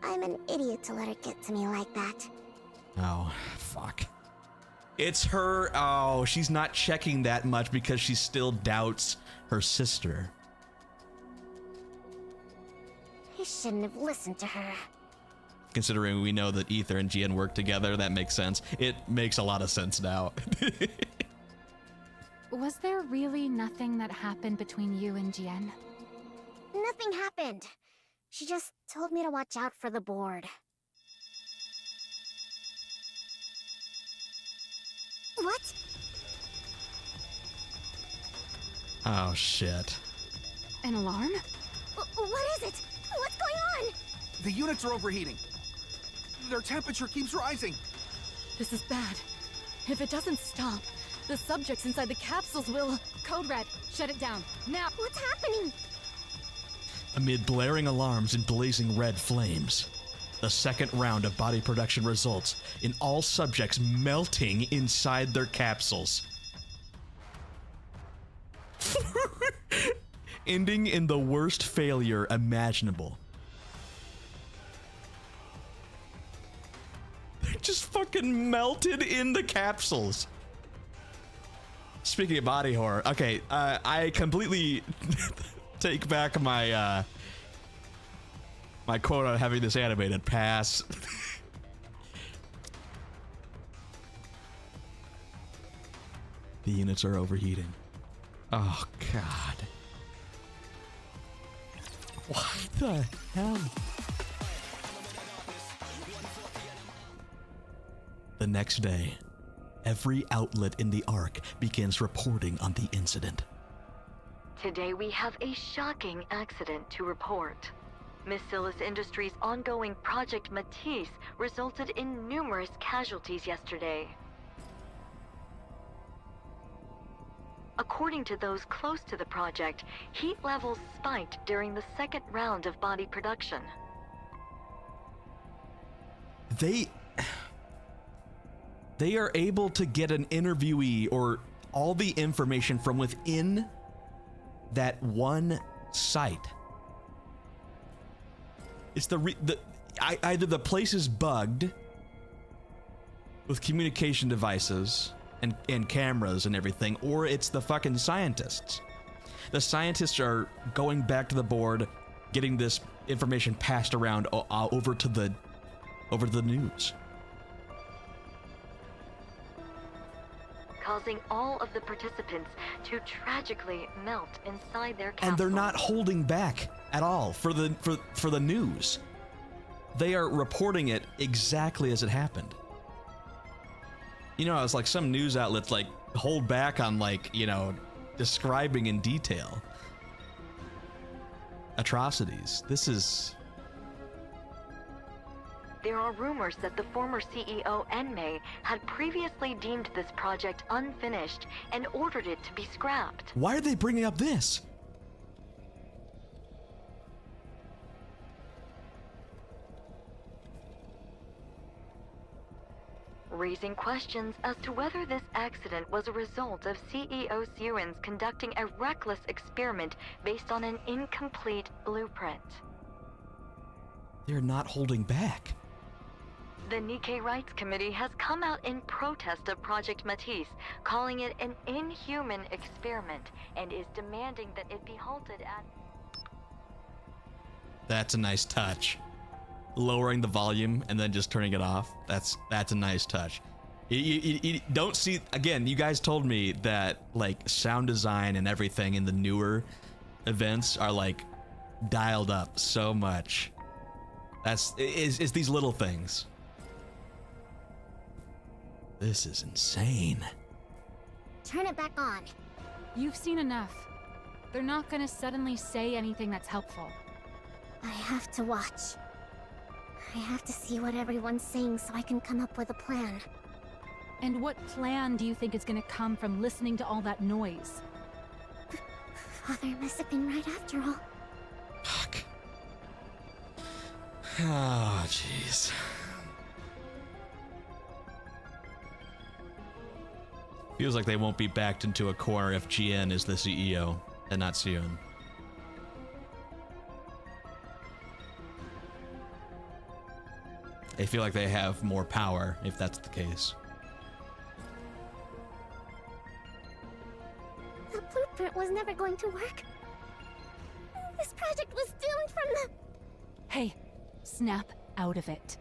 Speaker 3: I'm an idiot to let her get to me like that.
Speaker 2: Oh, fuck. It's her. Oh, she's not checking that much because she still doubts her sister.
Speaker 3: I shouldn't have listened to her.
Speaker 2: Considering we know that Ether and Gian work together, that makes sense. It makes a lot of sense now.
Speaker 7: Was there really nothing that happened between you and Gian?
Speaker 3: Nothing happened. She just told me to watch out for the board. What?
Speaker 2: Oh, shit.
Speaker 7: An alarm?
Speaker 3: What is it? What's going on?
Speaker 5: The units are overheating. Their temperature keeps rising.
Speaker 10: This is bad. If it doesn't stop, the subjects inside the capsules will...
Speaker 7: Code Red, shut it down, now!
Speaker 3: What's happening?
Speaker 2: Amid blaring alarms and blazing red flames, the second round of body production results in all subjects melting inside their capsules. Ending in the worst failure imaginable. They just fucking melted in the capsules. Speaking of body horror, okay, I completely take back my my quote on having this animated. Pass. The units are overheating. Oh god. What the hell? The next day, every outlet in the Ark begins reporting on the incident.
Speaker 4: Today we have a shocking accident to report. Miss Silas Industries' ongoing Project Matisse resulted in numerous casualties yesterday. According to those close to the project, heat levels spiked during the second round of body production.
Speaker 2: They are able to get an interviewee or all the information from within that one site. It's either the place is bugged with communication devices and cameras and everything, or it's the fucking scientists. The scientists are going back to the board, getting this information passed around over to the news.
Speaker 4: Causing all of the participants to tragically melt inside their capsules.
Speaker 2: And they're not holding back at all for the news. They are reporting it exactly as it happened. You know, it's like some news outlets like hold back on, like, you know, describing in detail atrocities. This is...
Speaker 4: There are rumors that the former CEO Enmei had previously deemed this project unfinished and ordered it to be scrapped.
Speaker 2: Why are they bringing up this?
Speaker 4: Raising questions as to whether this accident was a result of CEO Sewins conducting a reckless experiment based on an incomplete blueprint.
Speaker 2: They're not holding back.
Speaker 4: The Nikke Rights Committee has come out in protest of Project Matisse, calling it an inhuman experiment, and is demanding that it be halted at...
Speaker 2: That's a nice touch. Lowering the volume and then just turning it off. That's a nice touch. You don't see, again, you guys told me that like sound design and everything in the newer events are like dialed up so much. It's these little things. This is insane.
Speaker 3: Turn it back on.
Speaker 7: You've seen enough. They're not gonna suddenly say anything that's helpful.
Speaker 3: I have to watch. I have to see what everyone's saying so I can come up with a plan.
Speaker 7: And what plan do you think is gonna come from listening to all that noise?
Speaker 3: Father must have been right after all.
Speaker 2: Fuck. Oh, jeez. Feels like they won't be backed into a corner if GN is the CEO and not Sion. They feel like they have more power if that's the case.
Speaker 3: The blueprint was never going to work. This project was doomed from the...
Speaker 7: Hey, snap out of it.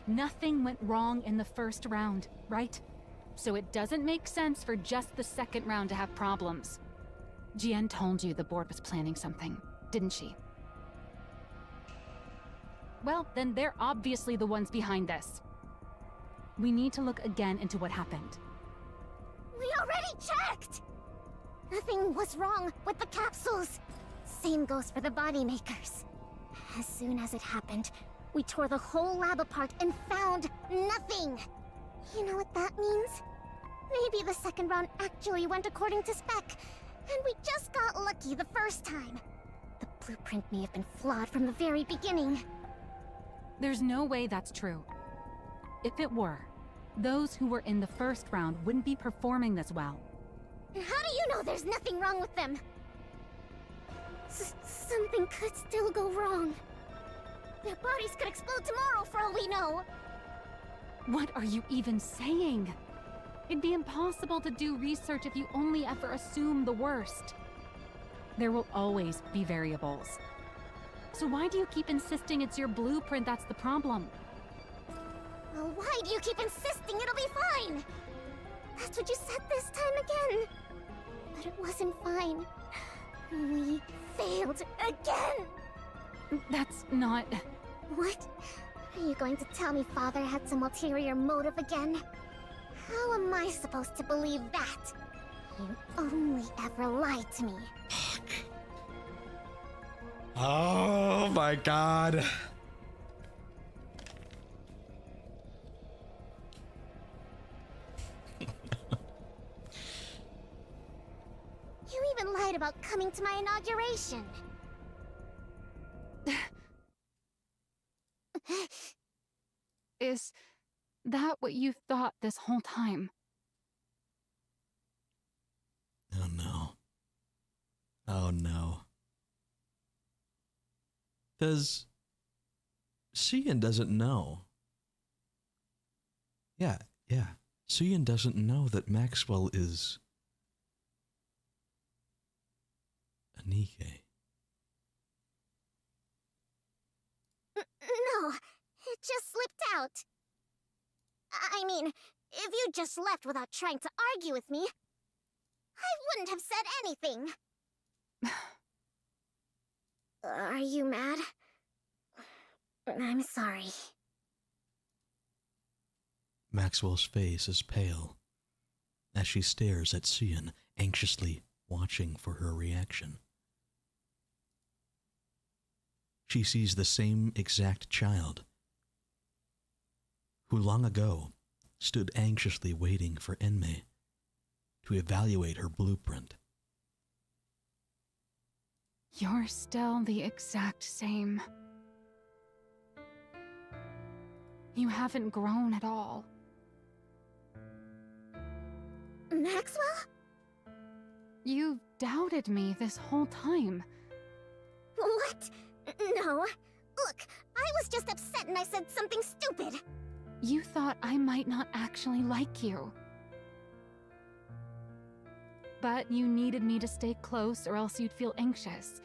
Speaker 7: Nothing went wrong in the first round, right? So it doesn't make sense for just the second round to have problems. Jian told you the board was planning something, didn't she? Well, then they're obviously the ones behind this. We need to look again into what happened.
Speaker 3: We already checked! Nothing was wrong with the capsules. Same goes for the body makers. As soon as it happened, we tore the whole lab apart and found nothing. You know what that means? Maybe the second round actually went according to spec, and we just got lucky the first time. The blueprint may have been flawed from the very beginning.
Speaker 7: There's no way that's true. If it were, those who were in the first round wouldn't be performing this well.
Speaker 3: How do you know there's nothing wrong with them? Something could still go wrong. Their bodies could explode tomorrow for all we know.
Speaker 7: What are you even saying? It'd be impossible to do research if you only ever assume the worst. There will always be variables. So why do you keep insisting it's your blueprint that's the problem?
Speaker 3: Well, why do you keep insisting it'll be fine? That's what you said this time again. But it wasn't fine. We failed again.
Speaker 7: That's not...
Speaker 3: What? Are you going to tell me Father had some ulterior motive again? How am I supposed to believe that? You only ever lied to me.
Speaker 2: Fuck. Oh my god.
Speaker 3: You even lied about coming to my inauguration.
Speaker 7: Is that what you thought this whole time?
Speaker 2: Oh no. Oh no. Does Suyin doesn't know? Yeah. Suyin doesn't know that Maxwell is a Nikke.
Speaker 3: No, it just slipped out. I mean, if you just left without trying to argue with me, I wouldn't have said anything. Are you mad? I'm sorry.
Speaker 2: Maxwell's face is pale as she stares at Cian, anxiously watching for her reaction. She sees the same exact child who long ago stood anxiously waiting for Enmei to evaluate her blueprint.
Speaker 7: You're still the exact same. You haven't grown at all.
Speaker 3: Maxwell?
Speaker 7: You doubted me this whole time.
Speaker 3: What? No. Look, I was just upset and I said something stupid.
Speaker 7: You thought I might not actually like you. But you needed me to stay close or else you'd feel anxious.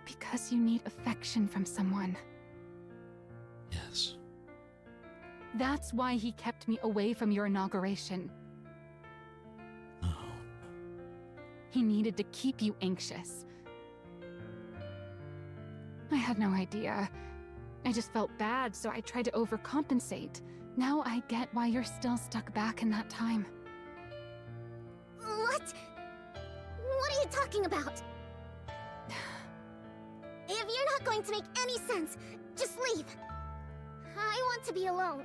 Speaker 7: Because you need affection from someone.
Speaker 2: Yes.
Speaker 7: That's why he kept me away from your inauguration.
Speaker 2: Oh.
Speaker 7: He needed to keep you anxious. I had no idea. I just felt bad, so I tried to overcompensate. Now I get why you're still stuck back in that time.
Speaker 3: What? What are you talking about? If you're not going to make any sense, just leave. I want to be alone.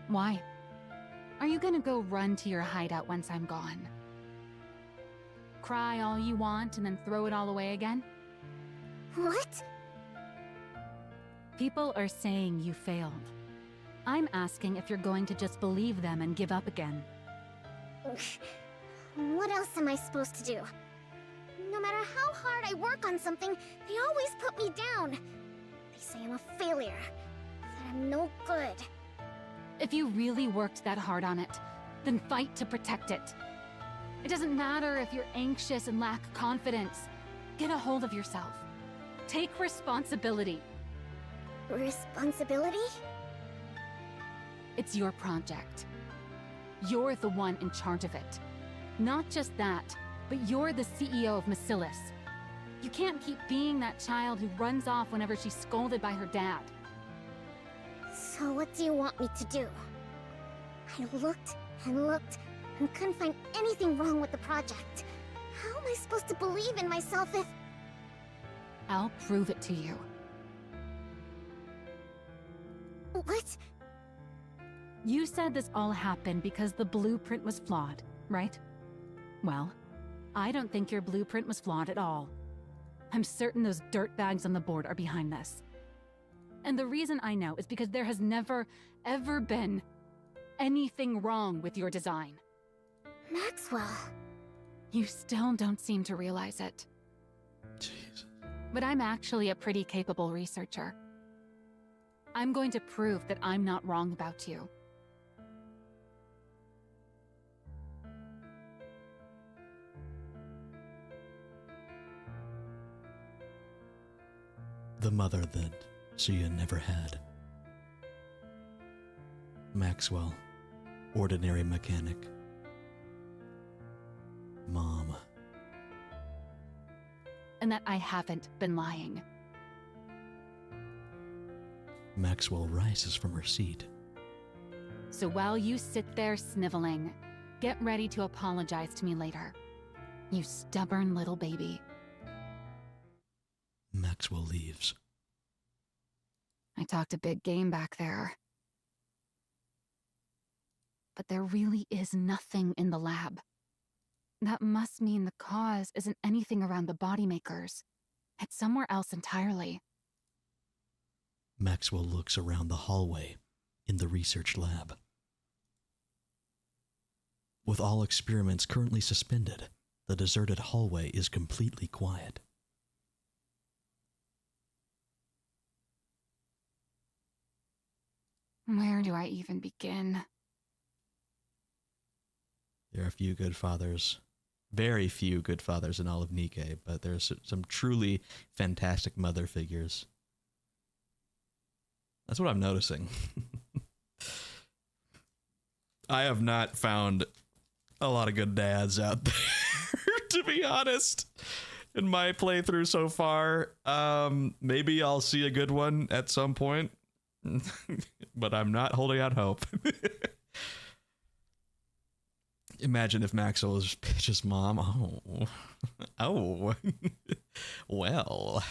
Speaker 7: Why? Are you gonna go run to your hideout once I'm gone? Cry all you want and then throw it all away again?
Speaker 3: What?
Speaker 7: People are saying you failed. I'm asking if you're going to just believe them and give up again.
Speaker 3: What else am I supposed to do? No matter how hard I work on something, they always put me down. They say I'm a failure, that I'm no good.
Speaker 7: If you really worked that hard on it, then fight to protect it. It doesn't matter if you're anxious and lack confidence. Get a hold of yourself. Take responsibility.
Speaker 3: Responsibility?
Speaker 7: It's your project. You're the one in charge of it. Not just that, but you're the CEO of Macilis. You can't keep being that child who runs off whenever she's scolded by her dad.
Speaker 3: So what do you want me to do? I looked and looked and couldn't find anything wrong with the project. How am I supposed to believe in myself if...
Speaker 7: I'll prove it to you.
Speaker 3: What?
Speaker 7: You said this all happened because the blueprint was flawed, right? Well, I don't think your blueprint was flawed at all. I'm certain those dirtbags on the board are behind this. And the reason I know is because there has never, ever been anything wrong with your design.
Speaker 3: Maxwell.
Speaker 7: You still don't seem to realize it.
Speaker 2: Jesus.
Speaker 7: But I'm actually a pretty capable researcher. I'm going to prove that I'm not wrong about you.
Speaker 2: The mother that Cian never had. Maxwell, ordinary mechanic. Mom.
Speaker 7: And that I haven't been lying.
Speaker 2: Maxwell rises from her seat.
Speaker 7: So while you sit there sniveling, get ready to apologize to me later. You stubborn little baby.
Speaker 2: Maxwell leaves.
Speaker 7: I talked a big game back there. But there really is nothing in the lab. That must mean the cause isn't anything around the body makers. It's somewhere else entirely.
Speaker 2: Maxwell looks around the hallway in the research lab. With all experiments currently suspended, the deserted hallway is completely quiet.
Speaker 7: Where do I even begin?
Speaker 2: There are a few good fathers, very few good fathers in all of Nikke, but there's some truly fantastic mother figures. That's what I'm noticing. I have not found a lot of good dads out there, to be honest, in my playthrough so far. Maybe I'll see a good one at some point, but I'm not holding out hope. Imagine if Maxwell was Pitch's mom. Oh, well.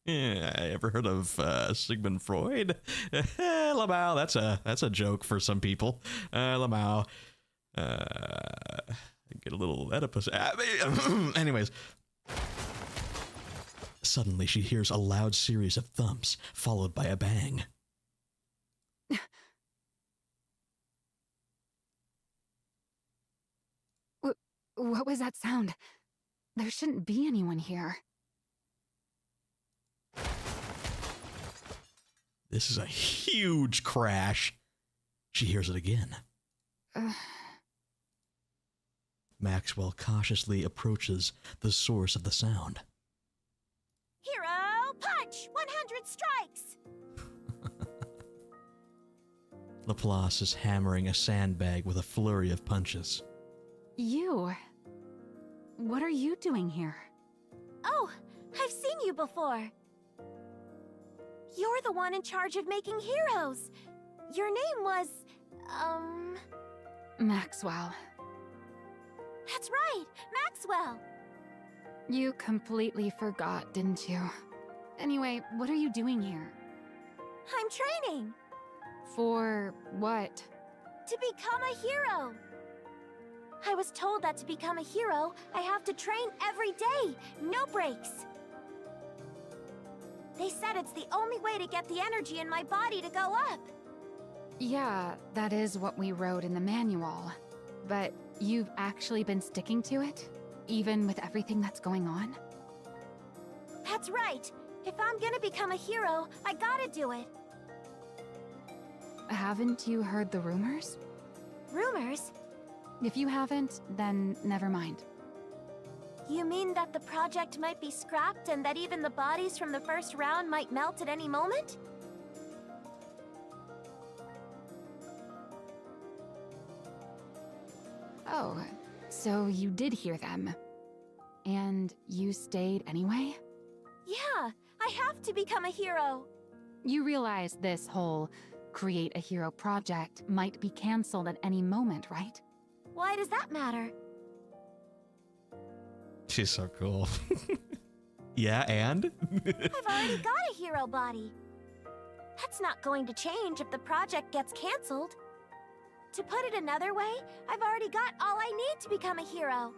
Speaker 2: Yeah, ever heard of Sigmund Freud? Lamau, that's a joke for some people. Lamau, get a little Oedipus. Anyways, suddenly she hears a loud series of thumps, followed by a bang.
Speaker 7: What was that sound? There shouldn't be anyone here.
Speaker 2: This is a huge crash. She hears it again. Maxwell cautiously approaches the source of the sound.
Speaker 6: Hero punch! 100 strikes!
Speaker 2: Laplace is hammering a sandbag with a flurry of punches.
Speaker 7: You? What are you doing here?
Speaker 6: Oh, I've seen you before. You're the one in charge of making heroes. Your name was,
Speaker 7: Maxwell.
Speaker 6: That's right, Maxwell.
Speaker 7: You completely forgot, didn't you? Anyway, what are you doing here?
Speaker 6: I'm training.
Speaker 7: For what?
Speaker 6: To become a hero. I was told that to become a hero, I have to train every day, no breaks. They said it's the only way to get the energy in my body to go up.
Speaker 7: Yeah, that is what we wrote in the manual. But you've actually been sticking to it? Even with everything that's going on?
Speaker 6: That's right. If I'm gonna become a hero, I gotta do it.
Speaker 7: Haven't you heard the rumors?
Speaker 6: Rumors?
Speaker 7: If you haven't, then never mind.
Speaker 6: You mean that the project might be scrapped and that even the bodies from the first round might melt at any moment?
Speaker 7: Oh, so you did hear them. And you stayed anyway?
Speaker 6: Yeah, I have to become a hero.
Speaker 7: You realize this whole create a hero project might be cancelled at any moment, right?
Speaker 6: Why does that matter?
Speaker 2: She's so cool. Yeah, and?
Speaker 6: I've already got a hero body. That's not going to change if the project gets cancelled. To put it another way, I've already got all I need to become a hero.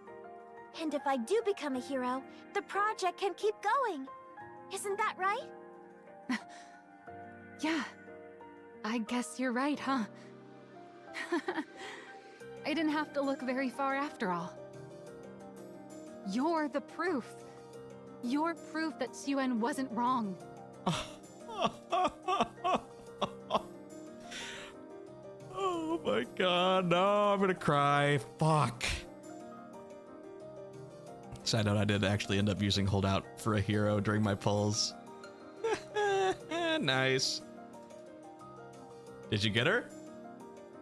Speaker 6: And if I do become a hero, the project can keep going. Isn't that right?
Speaker 7: Yeah. I guess you're right, huh? I didn't have to look very far after all. You're the proof. You're proof that Suen wasn't wrong.
Speaker 2: Oh my god, no, I'm gonna cry. Fuck. Side note, I did actually end up using Holdout for a hero during my pulls. Nice. Did you get her?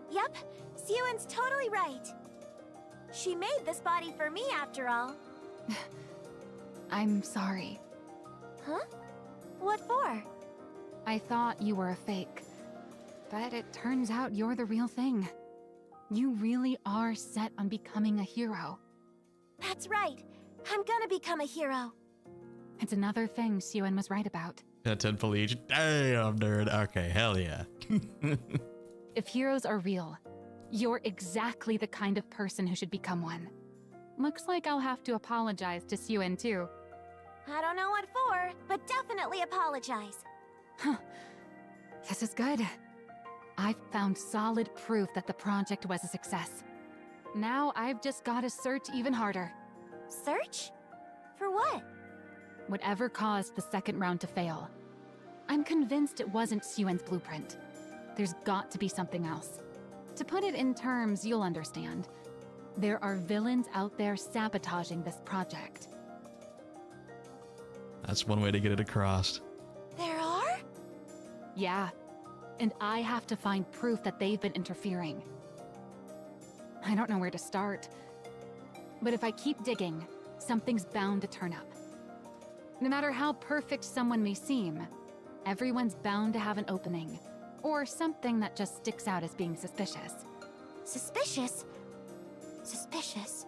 Speaker 6: Yep, Suen's totally right. She made this body for me after all.
Speaker 7: I'm sorry.
Speaker 6: Huh? What for?
Speaker 7: I thought you were a fake. But it turns out you're the real thing. You really are set on becoming a hero.
Speaker 6: That's right. I'm gonna become a hero.
Speaker 7: It's another thing Suen was right about.
Speaker 2: 10 for each. Damn, nerd. Okay, hell yeah.
Speaker 7: If heroes are real, you're exactly the kind of person who should become one. Looks like I'll have to apologize to Suen too.
Speaker 6: I don't know what for, but definitely apologize.
Speaker 7: Huh. This is good. I've found solid proof that the project was a success. Now I've just gotta search even harder.
Speaker 6: Search? For what?
Speaker 7: Whatever caused the second round to fail. I'm convinced it wasn't Suen's blueprint. There's got to be something else. To put it in terms you'll understand, there are villains out there sabotaging this project.
Speaker 2: That's one way to get it across.
Speaker 6: There are?
Speaker 7: Yeah, and I have to find proof that they've been interfering. I don't know where to start. But if I keep digging, something's bound to turn up. No matter how perfect someone may seem, everyone's bound to have an opening, or something that just sticks out as being suspicious.
Speaker 6: Suspicious? Suspicious?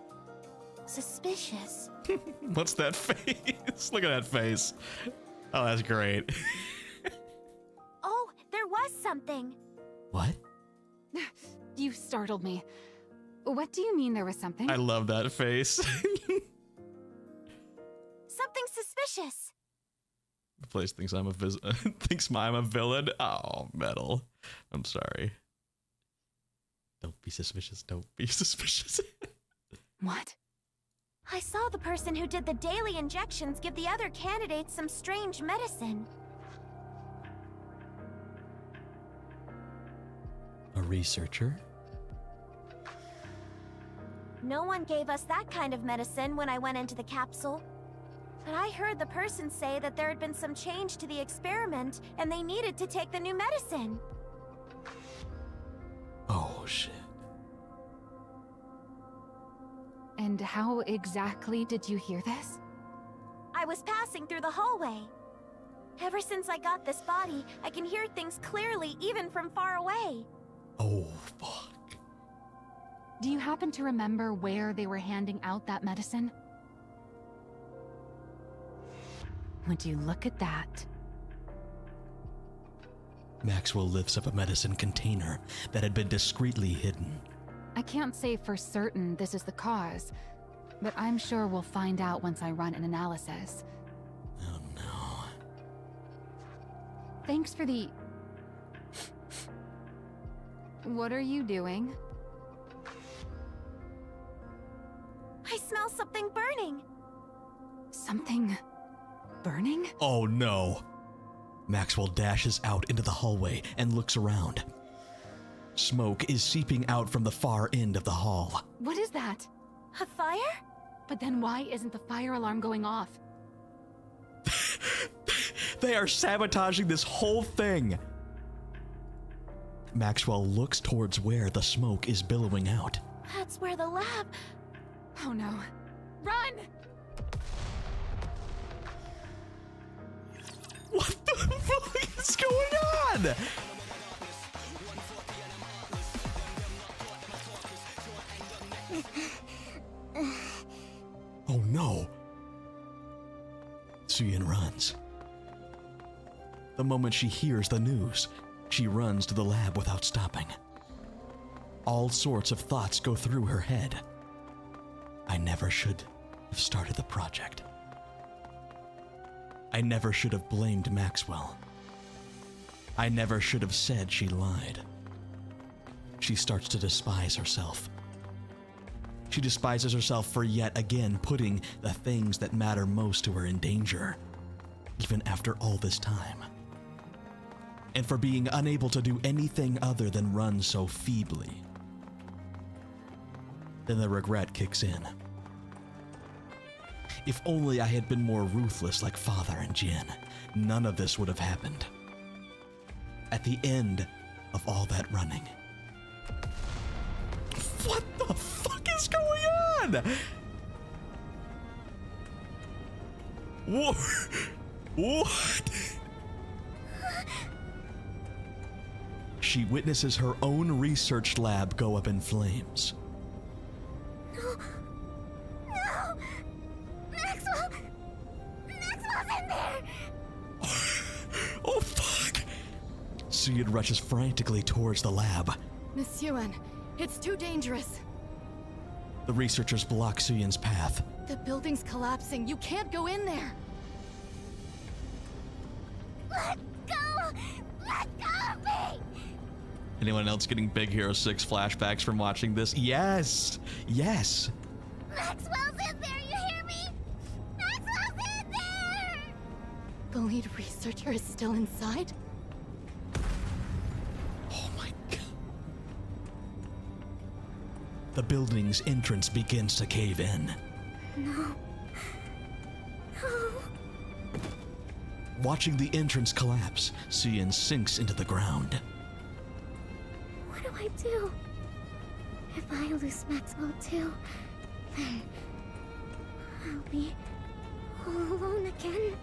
Speaker 6: Suspicious?
Speaker 2: What's that face? Look at that face. Oh, that's great.
Speaker 6: Oh, there was something.
Speaker 2: What?
Speaker 7: You startled me. What do you mean there was something?
Speaker 2: I love that face.
Speaker 6: Something suspicious.
Speaker 2: The place thinks I'm a villain. Oh, metal. I'm sorry. Don't be suspicious. Don't be suspicious.
Speaker 7: What?
Speaker 6: I saw the person who did the daily injections give the other candidates some strange medicine.
Speaker 2: A researcher?
Speaker 6: No one gave us that kind of medicine when I went into the capsule. But I heard the person say that there had been some change to the experiment and they needed to take the new medicine.
Speaker 2: Oh, shit.
Speaker 7: And how exactly did you hear this?
Speaker 6: I was passing through the hallway. Ever since I got this body, I can hear things clearly even from far away.
Speaker 2: Oh, fuck.
Speaker 7: Do you happen to remember where they were handing out that medicine? Would you look at that?
Speaker 2: Maxwell lifts up a medicine container that had been discreetly hidden.
Speaker 7: I can't say for certain this is the cause, but I'm sure we'll find out once I run an analysis.
Speaker 2: Oh no.
Speaker 7: Thanks for the... What are you doing?
Speaker 6: I smell something burning.
Speaker 7: Something... burning?
Speaker 2: Oh no. Maxwell dashes out into the hallway and looks around. Smoke is seeping out from the far end of the hall.
Speaker 7: What is that?
Speaker 6: A fire?
Speaker 7: But then why isn't the fire alarm going off?
Speaker 2: They are sabotaging this whole thing. Maxwell looks towards where the smoke is billowing out.
Speaker 6: That's where the lab...
Speaker 7: Oh no. Run!
Speaker 2: What the fuck is going on? Oh no. Suyin runs. The moment she hears the news, she runs to the lab without stopping. All sorts of thoughts go through her head. I never should have started the project. I never should have blamed Maxwell. I never should have said she lied. She starts to despise herself. She despises herself for yet again putting the things that matter most to her in danger, even after all this time. And for being unable to do anything other than run so feebly. Then the regret kicks in. If only I had been more ruthless like Father and Jin, none of this would have happened. At the end of all that running. What the fuck is going on? What? She witnesses her own research lab go up in flames.
Speaker 6: No! Maxwell! Maxwell's in there!
Speaker 2: Oh fuck! Suyin rushes frantically towards the lab.
Speaker 10: Miss Yuan, it's too dangerous.
Speaker 2: The researchers block Suyin's path.
Speaker 10: The building's collapsing. You can't go in there.
Speaker 6: Let go! Let go of me!
Speaker 2: Anyone else getting Big Hero 6 flashbacks from watching this? Yes! Yes!
Speaker 6: Maxwell's in there, you hear me? Maxwell's in there!
Speaker 10: The lead researcher is still inside?
Speaker 2: Oh my god. The building's entrance begins to cave in.
Speaker 6: No. No.
Speaker 2: Watching the entrance collapse, Suyin sinks into the ground.
Speaker 3: What do I do? If I lose Maxwell too, then I'll be all alone again.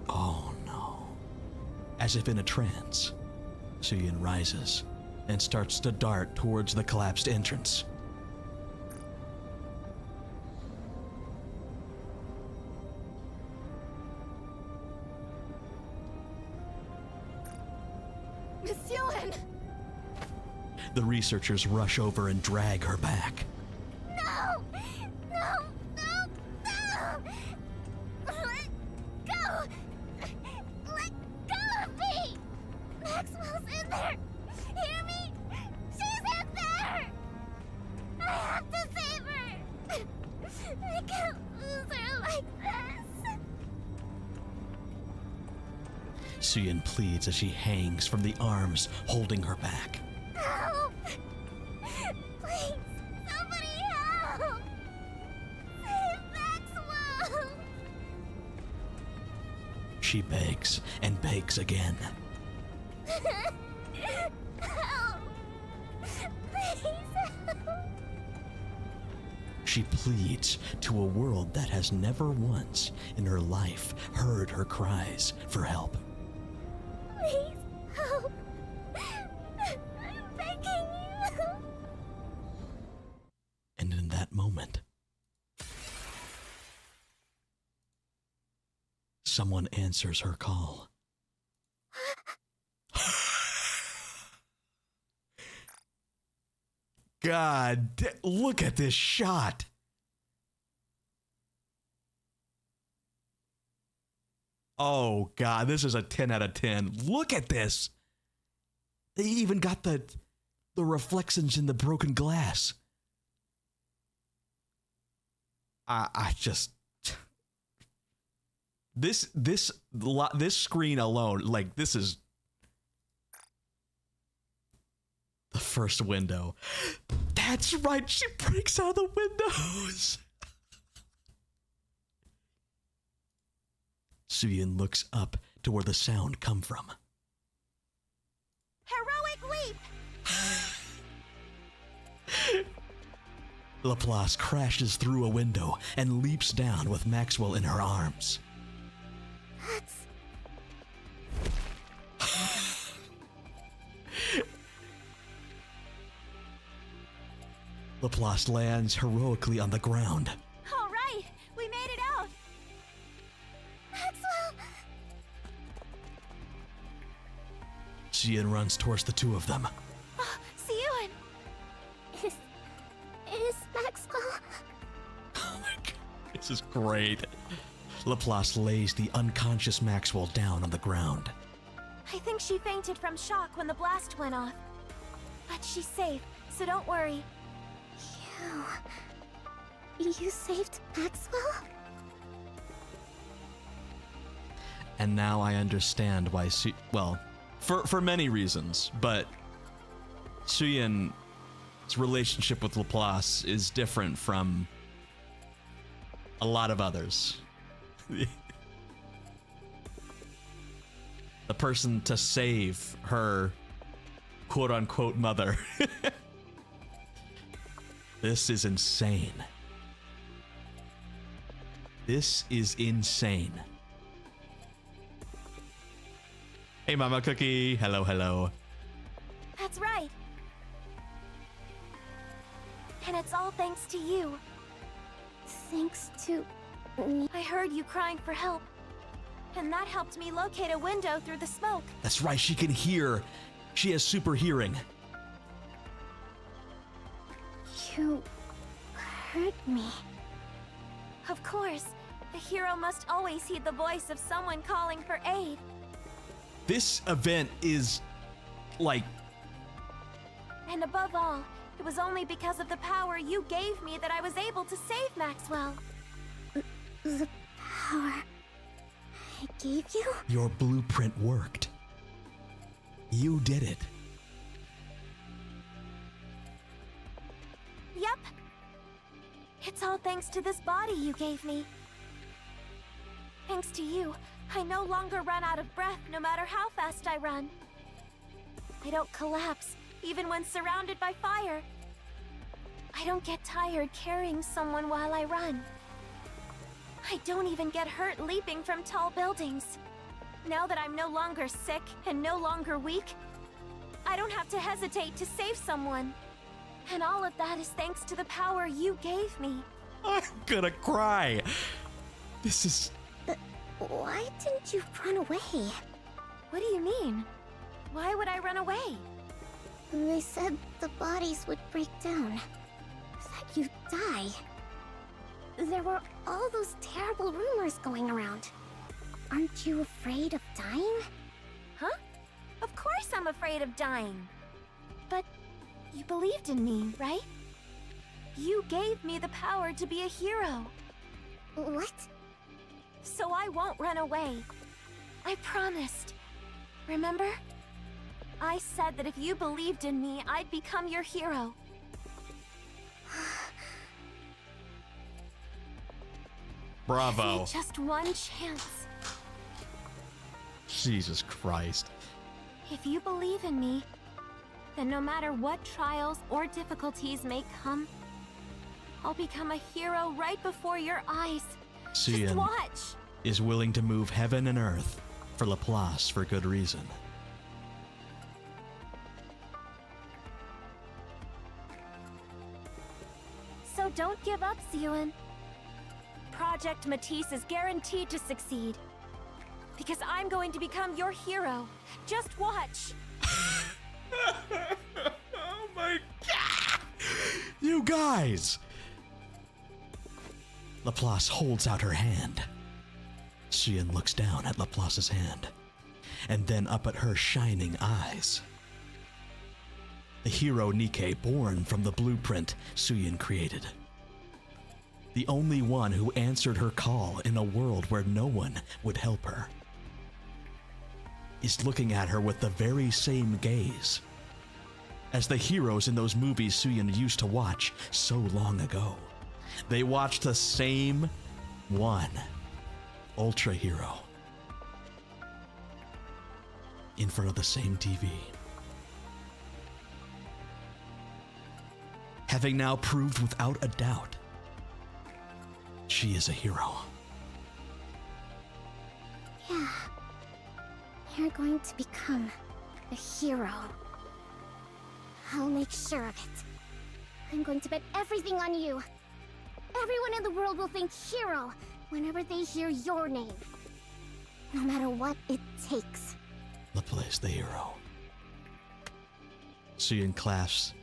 Speaker 2: Oh no. As if in a trance, Suyin rises and starts to dart towards the collapsed entrance.
Speaker 10: Miss Yuan!
Speaker 2: The researchers rush over and drag her back.
Speaker 3: No! No! No! No! Let go! Let go of me! Maxwell's in there! Hear me? She's in there! I have to save her! I can't lose her like this!
Speaker 2: Suyin pleads as she hangs from the arms holding her back.
Speaker 3: Help! Please, somebody help! Save Maxwell!
Speaker 2: She begs and begs again.
Speaker 3: Help! Please help!
Speaker 2: She pleads to a world that has never once in her life heard her cries for help.
Speaker 3: Please help! I'm begging you!
Speaker 2: And in that moment, someone answers her call. God, look at this shot. Oh God, this is a 10 out of 10. Look at this. They even got the reflections in the broken glass. I just this screen alone, like, this is the first window. That's right, she breaks out the windows. Suyin looks up to where the sound come from.
Speaker 6: Heroic leap!
Speaker 2: Laplace crashes through a window and leaps down with Maxwell in her arms. Laplace lands heroically on the ground.
Speaker 6: All right, we made it out!
Speaker 3: Maxwell!
Speaker 2: Suyin runs towards the two of them.
Speaker 6: Oh, Siyun!
Speaker 3: Is Maxwell?
Speaker 2: Oh my God, this is great. Laplace lays the unconscious Maxwell down on the ground.
Speaker 6: I think she fainted from shock when the blast went off. But she's safe, so don't worry.
Speaker 3: You saved Maxwell?
Speaker 2: And now I understand why well, for many reasons, but Suyin's relationship with Laplace is different from a lot of others. The person to save her quote-unquote mother. This is insane. This is insane. Hey, Mama Cookie. Hello, hello.
Speaker 6: That's right. And it's all thanks to you.
Speaker 3: Thanks to me.
Speaker 6: I heard you crying for help. And that helped me locate a window through the smoke.
Speaker 2: That's right, she can hear. She has super hearing.
Speaker 3: You hurt me.
Speaker 6: Of course. A hero must always heed the voice of someone calling for aid.
Speaker 2: This event is like...
Speaker 6: And above all, it was only because of the power you gave me that I was able to save Maxwell.
Speaker 3: The power I gave you?
Speaker 2: Your blueprint worked. You did it.
Speaker 6: Yep. It's all thanks to this body you gave me. Thanks to you, I no longer run out of breath no matter how fast I run. I don't collapse, even when surrounded by fire. I don't get tired carrying someone while I run. I don't even get hurt leaping from tall buildings. Now that I'm no longer sick and no longer weak, I don't have to hesitate to save someone. And all of that is thanks to the power you gave me.
Speaker 2: I'm gonna cry. This is...
Speaker 3: Why didn't you run away?
Speaker 6: What do you mean? Why would I run away?
Speaker 3: They said the bodies would break down. That you'd die. There were all those terrible rumors going around. Aren't you afraid of dying?
Speaker 6: Huh? Of course I'm afraid of dying. But you believed in me, right? You gave me the power to be a hero.
Speaker 3: What?
Speaker 6: So I won't run away. I promised. Remember? I said that if you believed in me, I'd become your hero.
Speaker 2: Bravo.
Speaker 6: Just one chance.
Speaker 2: Jesus Christ.
Speaker 6: If you believe in me, then no matter what trials or difficulties may come, I'll become a hero right before your eyes. Just
Speaker 2: Cian
Speaker 6: watch.
Speaker 2: is willing to move heaven and earth for Laplace for good reason.
Speaker 6: So don't give up, Cian. Project Matisse is guaranteed to succeed. Because I'm going to become your hero. Just watch.
Speaker 2: Oh my god! You guys! Laplace holds out her hand. Cian looks down at Laplace's hand, and then up at her shining eyes. The hero Nikke, born from the blueprint Cian created. The only one who answered her call in a world where no one would help her, is looking at her with the very same gaze as the heroes in those movies Cian used to watch so long ago. They watched the same one, Ultra Hero, in front of the same TV. Having now proved without a doubt, she is a hero.
Speaker 3: Yeah. You're going to become a hero. I'll make sure of it. I'm going to bet everything on you. Everyone in the world will think hero whenever they hear your name. No matter what it takes.
Speaker 2: Laplace the hero. Cian clasps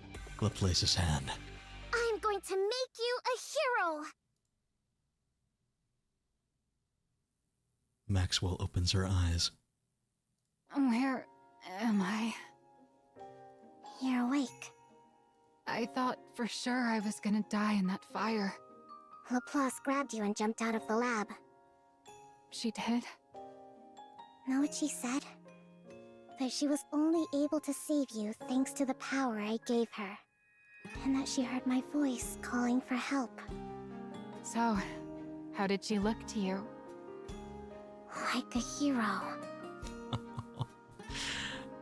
Speaker 2: Laplace's hand.
Speaker 3: I'm going to make you a hero!
Speaker 2: Maxwell opens her eyes.
Speaker 7: Where am I?
Speaker 3: You're awake.
Speaker 7: I thought for sure I was gonna die in that fire.
Speaker 3: Laplace grabbed you and jumped out of the lab.
Speaker 7: She did?
Speaker 3: Know what she said? That she was only able to save you thanks to the power I gave her. And that she heard my voice calling for help.
Speaker 7: So, how did she look to you?
Speaker 3: Like a hero.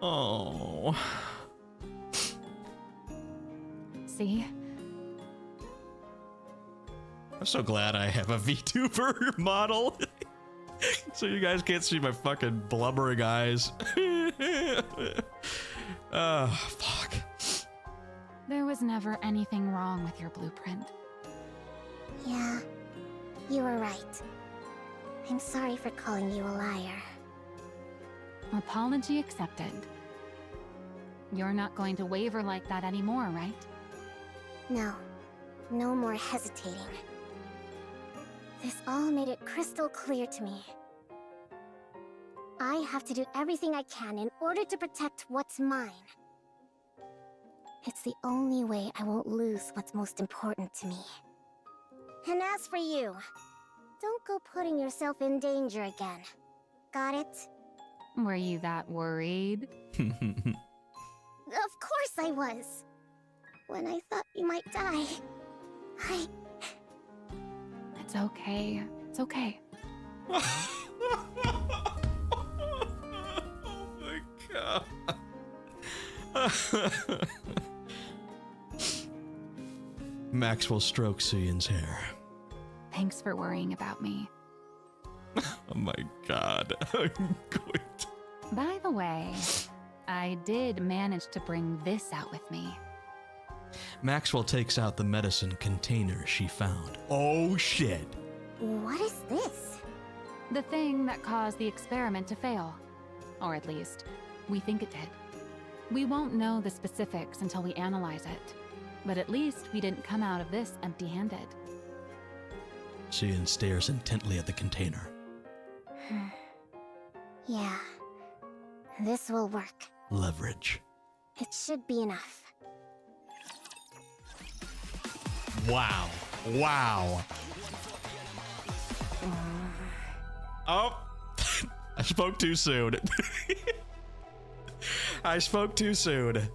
Speaker 2: Oh.
Speaker 7: See?
Speaker 2: I'm so glad I have a VTuber model. So you guys can't see my fucking blubbering eyes. Oh, fuck.
Speaker 7: There was never anything wrong with your blueprint.
Speaker 3: Yeah, you were right. I'm sorry for calling you a liar.
Speaker 7: Apology accepted. You're not going to waver like that anymore, right?
Speaker 3: No, no more hesitating. This all made it crystal clear to me. I have to do everything I can in order to protect what's mine. It's the only way I won't lose what's most important to me. And as for you, don't go putting yourself in danger again. Got it?
Speaker 7: Were you that worried?
Speaker 3: Of course I was. When I thought you might die,
Speaker 7: It's okay. It's okay.
Speaker 2: Oh my god. Maxwell strokes Suyen's hair.
Speaker 7: Thanks for worrying about me.
Speaker 2: Oh my god. I'm going to...
Speaker 7: By the way, I did manage to bring this out with me.
Speaker 2: Maxwell takes out the medicine container she found. Oh shit.
Speaker 3: What is this?
Speaker 7: The thing that caused the experiment to fail. Or at least, we think it did. We won't know the specifics until we analyze it. But at least we didn't come out of this empty-handed.
Speaker 2: Suyen stares intently at the container.
Speaker 3: Yeah, this will work.
Speaker 2: Leverage.
Speaker 3: It should be enough.
Speaker 2: Wow. Wow. Oh, I spoke too soon. I spoke too soon.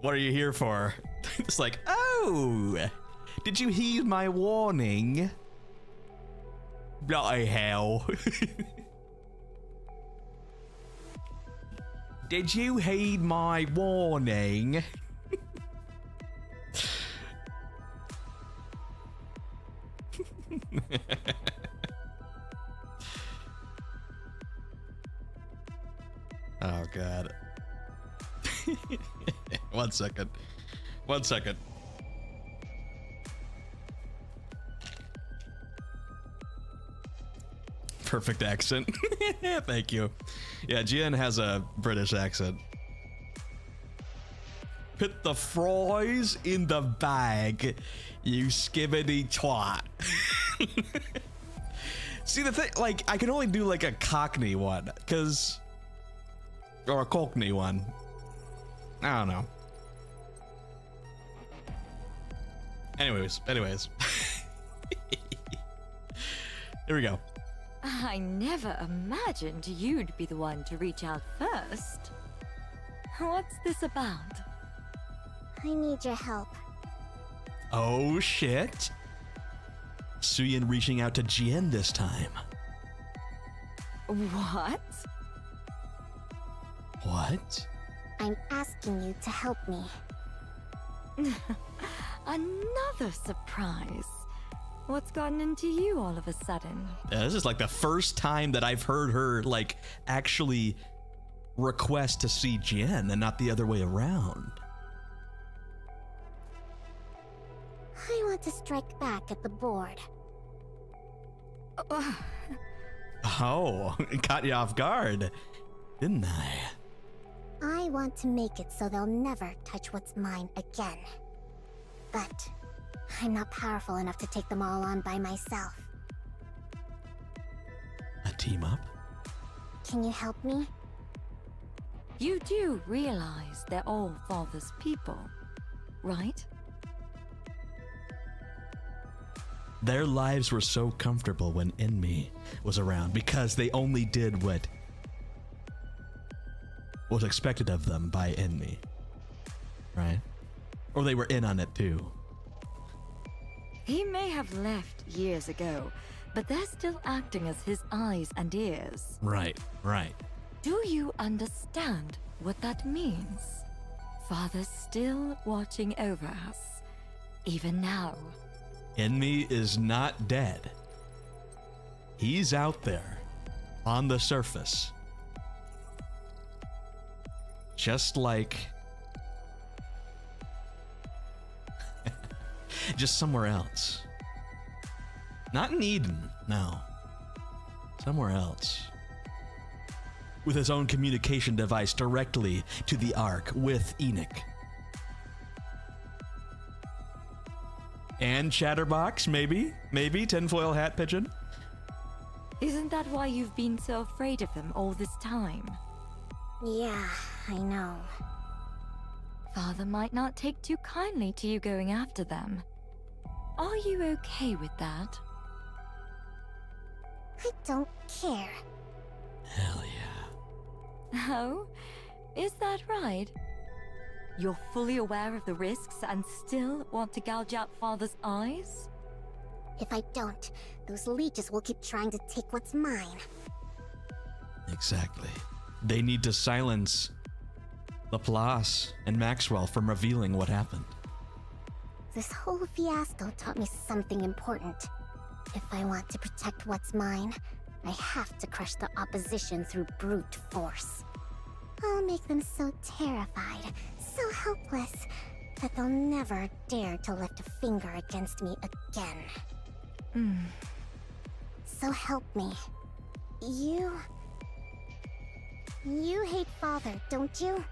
Speaker 2: What are you here for? It's like, oh, did you heed my warning? Bloody hell. Did you heed my warning? Oh god. 1 second. 1 second. Perfect accent. Thank you. Yeah, Jian has a British accent. Put the fries in the bag, you skibbity twat. See, the thing, like, I can only do like a Cockney one, cause, or a Cockney one. I don't know. Anyways. Here we go.
Speaker 11: I never imagined you'd be the one to reach out first. What's this about?
Speaker 3: I need your help.
Speaker 2: Oh shit. Suyen reaching out to Jian this time.
Speaker 11: What?
Speaker 2: What?
Speaker 3: I'm asking you to help me.
Speaker 11: Another surprise. What's gotten into you all of a sudden?
Speaker 2: Yeah, this is like the first time that I've heard her like actually request to see Jian and not the other way around.
Speaker 3: I want to strike back at the board.
Speaker 2: Oh, it caught you off guard, didn't I?
Speaker 3: I want to make it so they'll never touch what's mine again. But I'm not powerful enough to take them all on by myself.
Speaker 2: A team up?
Speaker 3: Can you help me?
Speaker 11: You do realize they're all Father's people, right?
Speaker 2: Their lives were so comfortable when Enmi was around because they only did what was expected of them by Enmi, right? Or they were in on it too.
Speaker 11: He may have left years ago, but they're still acting as his eyes and ears.
Speaker 2: Right.
Speaker 11: Do you understand what that means? Father's still watching over us, even now.
Speaker 2: Enmi is not dead. He's out there, on the surface. Just like... just somewhere else. Not in Eden, no. Somewhere else. With his own communication device directly to the Ark with Enoch. And Chatterbox, maybe? Maybe tinfoil hat pigeon?
Speaker 11: Isn't that why you've been so afraid of them all this time?
Speaker 3: Yeah, I know.
Speaker 11: Father might not take too kindly to you going after them. Are you okay with that?
Speaker 3: I don't care.
Speaker 2: Hell yeah.
Speaker 11: Oh? Is that right? You're fully aware of the risks and still want to gouge out Father's eyes?
Speaker 3: If I don't, those leeches will keep trying to take what's mine.
Speaker 2: Exactly. They need to silence Laplace and Maxwell from revealing what happened.
Speaker 3: This whole fiasco taught me something important. If I want to protect what's mine, I have to crush the opposition through brute force. I'll make them so terrified, so helpless, that they'll never dare to lift a finger against me again. So help me. You hate Father, don't you?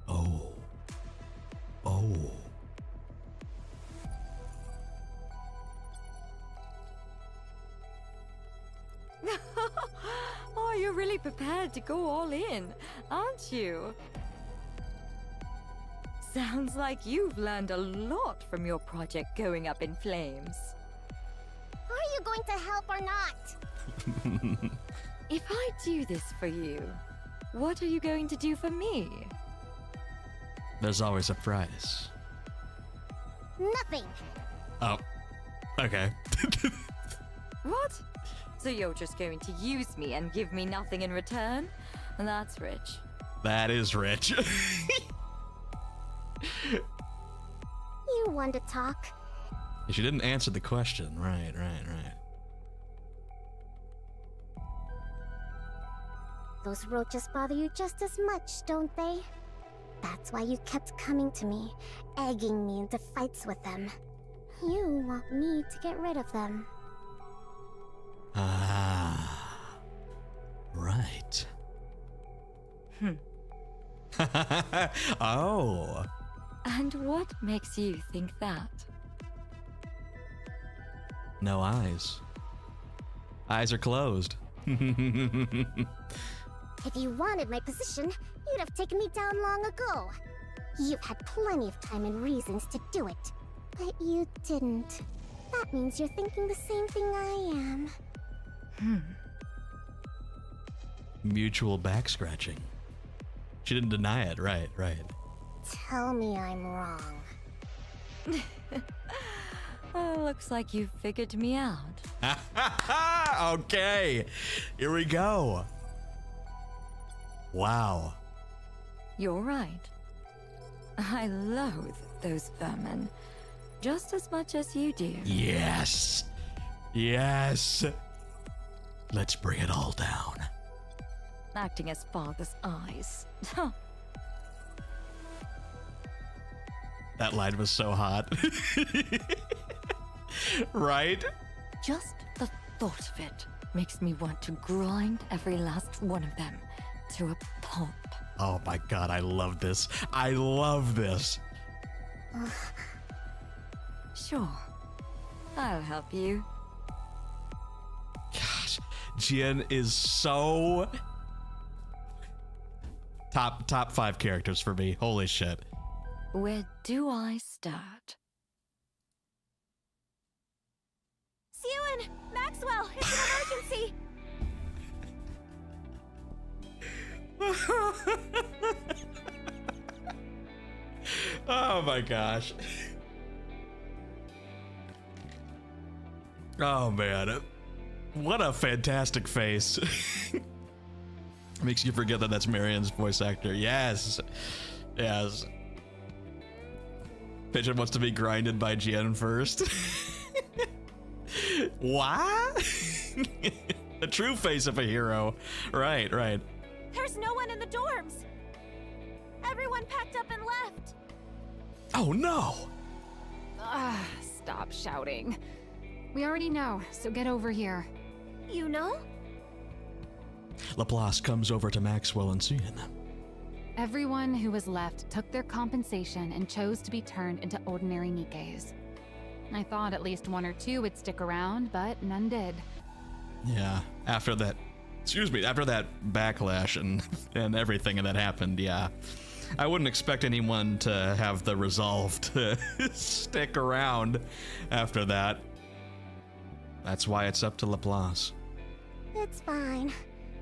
Speaker 2: Oh.
Speaker 11: Oh, you're really prepared to go all in, aren't you? Sounds like you've learned a lot from your project going up in flames.
Speaker 3: Are you going to help or not?
Speaker 11: If I do this for you, what are you going to do for me?
Speaker 2: There's always a price.
Speaker 3: Nothing.
Speaker 2: Oh. Okay.
Speaker 11: What? So you're just going to use me and give me nothing in return? That's rich.
Speaker 2: That is rich.
Speaker 3: You want to talk?
Speaker 2: She didn't answer the question. Right.
Speaker 3: Those roaches bother you just as much, don't they? That's why you kept coming to me, egging me into fights with them. You want me to get rid of them.
Speaker 2: Ah. Right. Oh.
Speaker 11: And what makes you think that?
Speaker 2: No eyes. Eyes are closed.
Speaker 3: If you wanted my position, you'd have taken me down long ago. You've had plenty of time and reasons to do it. But you didn't. That means you're thinking the same thing I am.
Speaker 2: Mutual back scratching. She didn't deny it. Right.
Speaker 3: Tell me I'm wrong.
Speaker 11: Oh, looks like you've figured me out.
Speaker 2: Okay. Here we go. Wow.
Speaker 11: You're right. I loathe those vermin just as much as you do.
Speaker 2: Yes. Let's bring it all down.
Speaker 11: Acting as father's eyes.
Speaker 2: That line was so hot. Right?
Speaker 11: Just the thought of it makes me want to grind every last one of them to a pulp.
Speaker 2: Oh my god, I love this.
Speaker 11: Sure. I'll help you.
Speaker 2: Gosh, Jian is so... Top 5 characters for me. Holy shit.
Speaker 11: Where do I start?
Speaker 6: Sewan! Maxwell! It's an emergency!
Speaker 2: Oh my gosh. Oh man. What a fantastic face. Makes you forget that that's Marion's voice actor. Yes. Pigeon wants to be grinded by Jian first. What? The true face of a hero. Right.
Speaker 6: There's no one in the dorms! Everyone packed up and left!
Speaker 2: Oh no!
Speaker 7: Stop shouting. We already know, so get over here.
Speaker 6: You know?
Speaker 2: Laplace comes over to Maxwell and Cian.
Speaker 7: Everyone who was left took their compensation and chose to be turned into ordinary Nikkes. I thought at least 1 or 2 would stick around, but none did.
Speaker 2: Yeah, after that backlash and everything that happened, yeah. I wouldn't expect anyone to have the resolve to stick around after that. That's why it's up to Laplace.
Speaker 3: It's fine.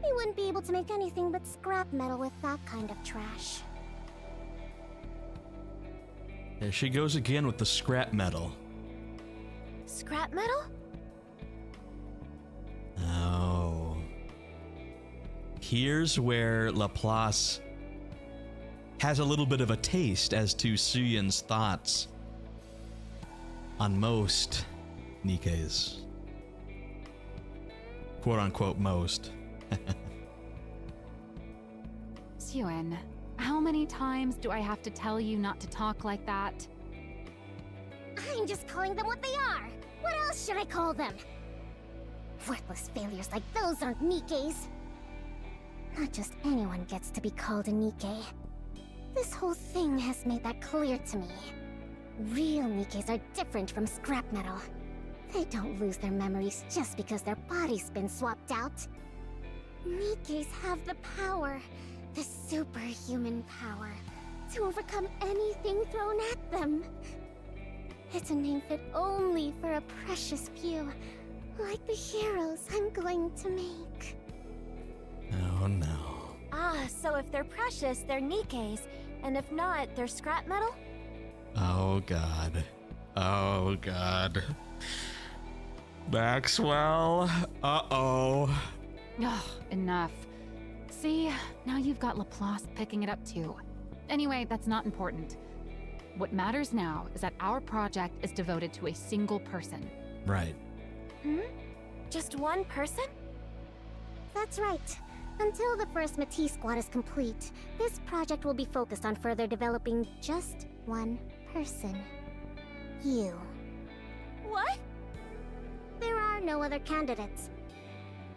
Speaker 3: We wouldn't be able to make anything but scrap metal with that kind of trash.
Speaker 2: There she goes again with the scrap metal.
Speaker 6: Scrap metal?
Speaker 2: Oh. Here's where Laplace has a little bit of a taste as to Suyen's thoughts on most Nikke's. Quote unquote most.
Speaker 7: Suyen, how many times do I have to tell you not to talk like that?
Speaker 3: I'm just calling them what they are. What else should I call them? Worthless failures like those aren't Nikke's. Not just anyone gets to be called a Nikke. This whole thing has made that clear to me. Real Nikkes are different from scrap metal. They don't lose their memories just because their body's been swapped out. Nikkes have the power, the superhuman power, to overcome anything thrown at them. It's a name fit only for a precious few, like the heroes I'm going to make.
Speaker 2: Oh no.
Speaker 6: Ah, so if they're precious, they're Nikkes, and if not, they're scrap metal?
Speaker 2: Oh god. Oh god. Maxwell. Uh-oh.
Speaker 7: Ugh, enough. See, now you've got Laplace picking it up too. Anyway, that's not important. What matters now is that our project is devoted to a single person.
Speaker 2: Right.
Speaker 6: Just one person?
Speaker 3: That's right. Until the first Matisse squad is complete, this project will be focused on further developing just one person. You.
Speaker 6: What?
Speaker 3: There are no other candidates.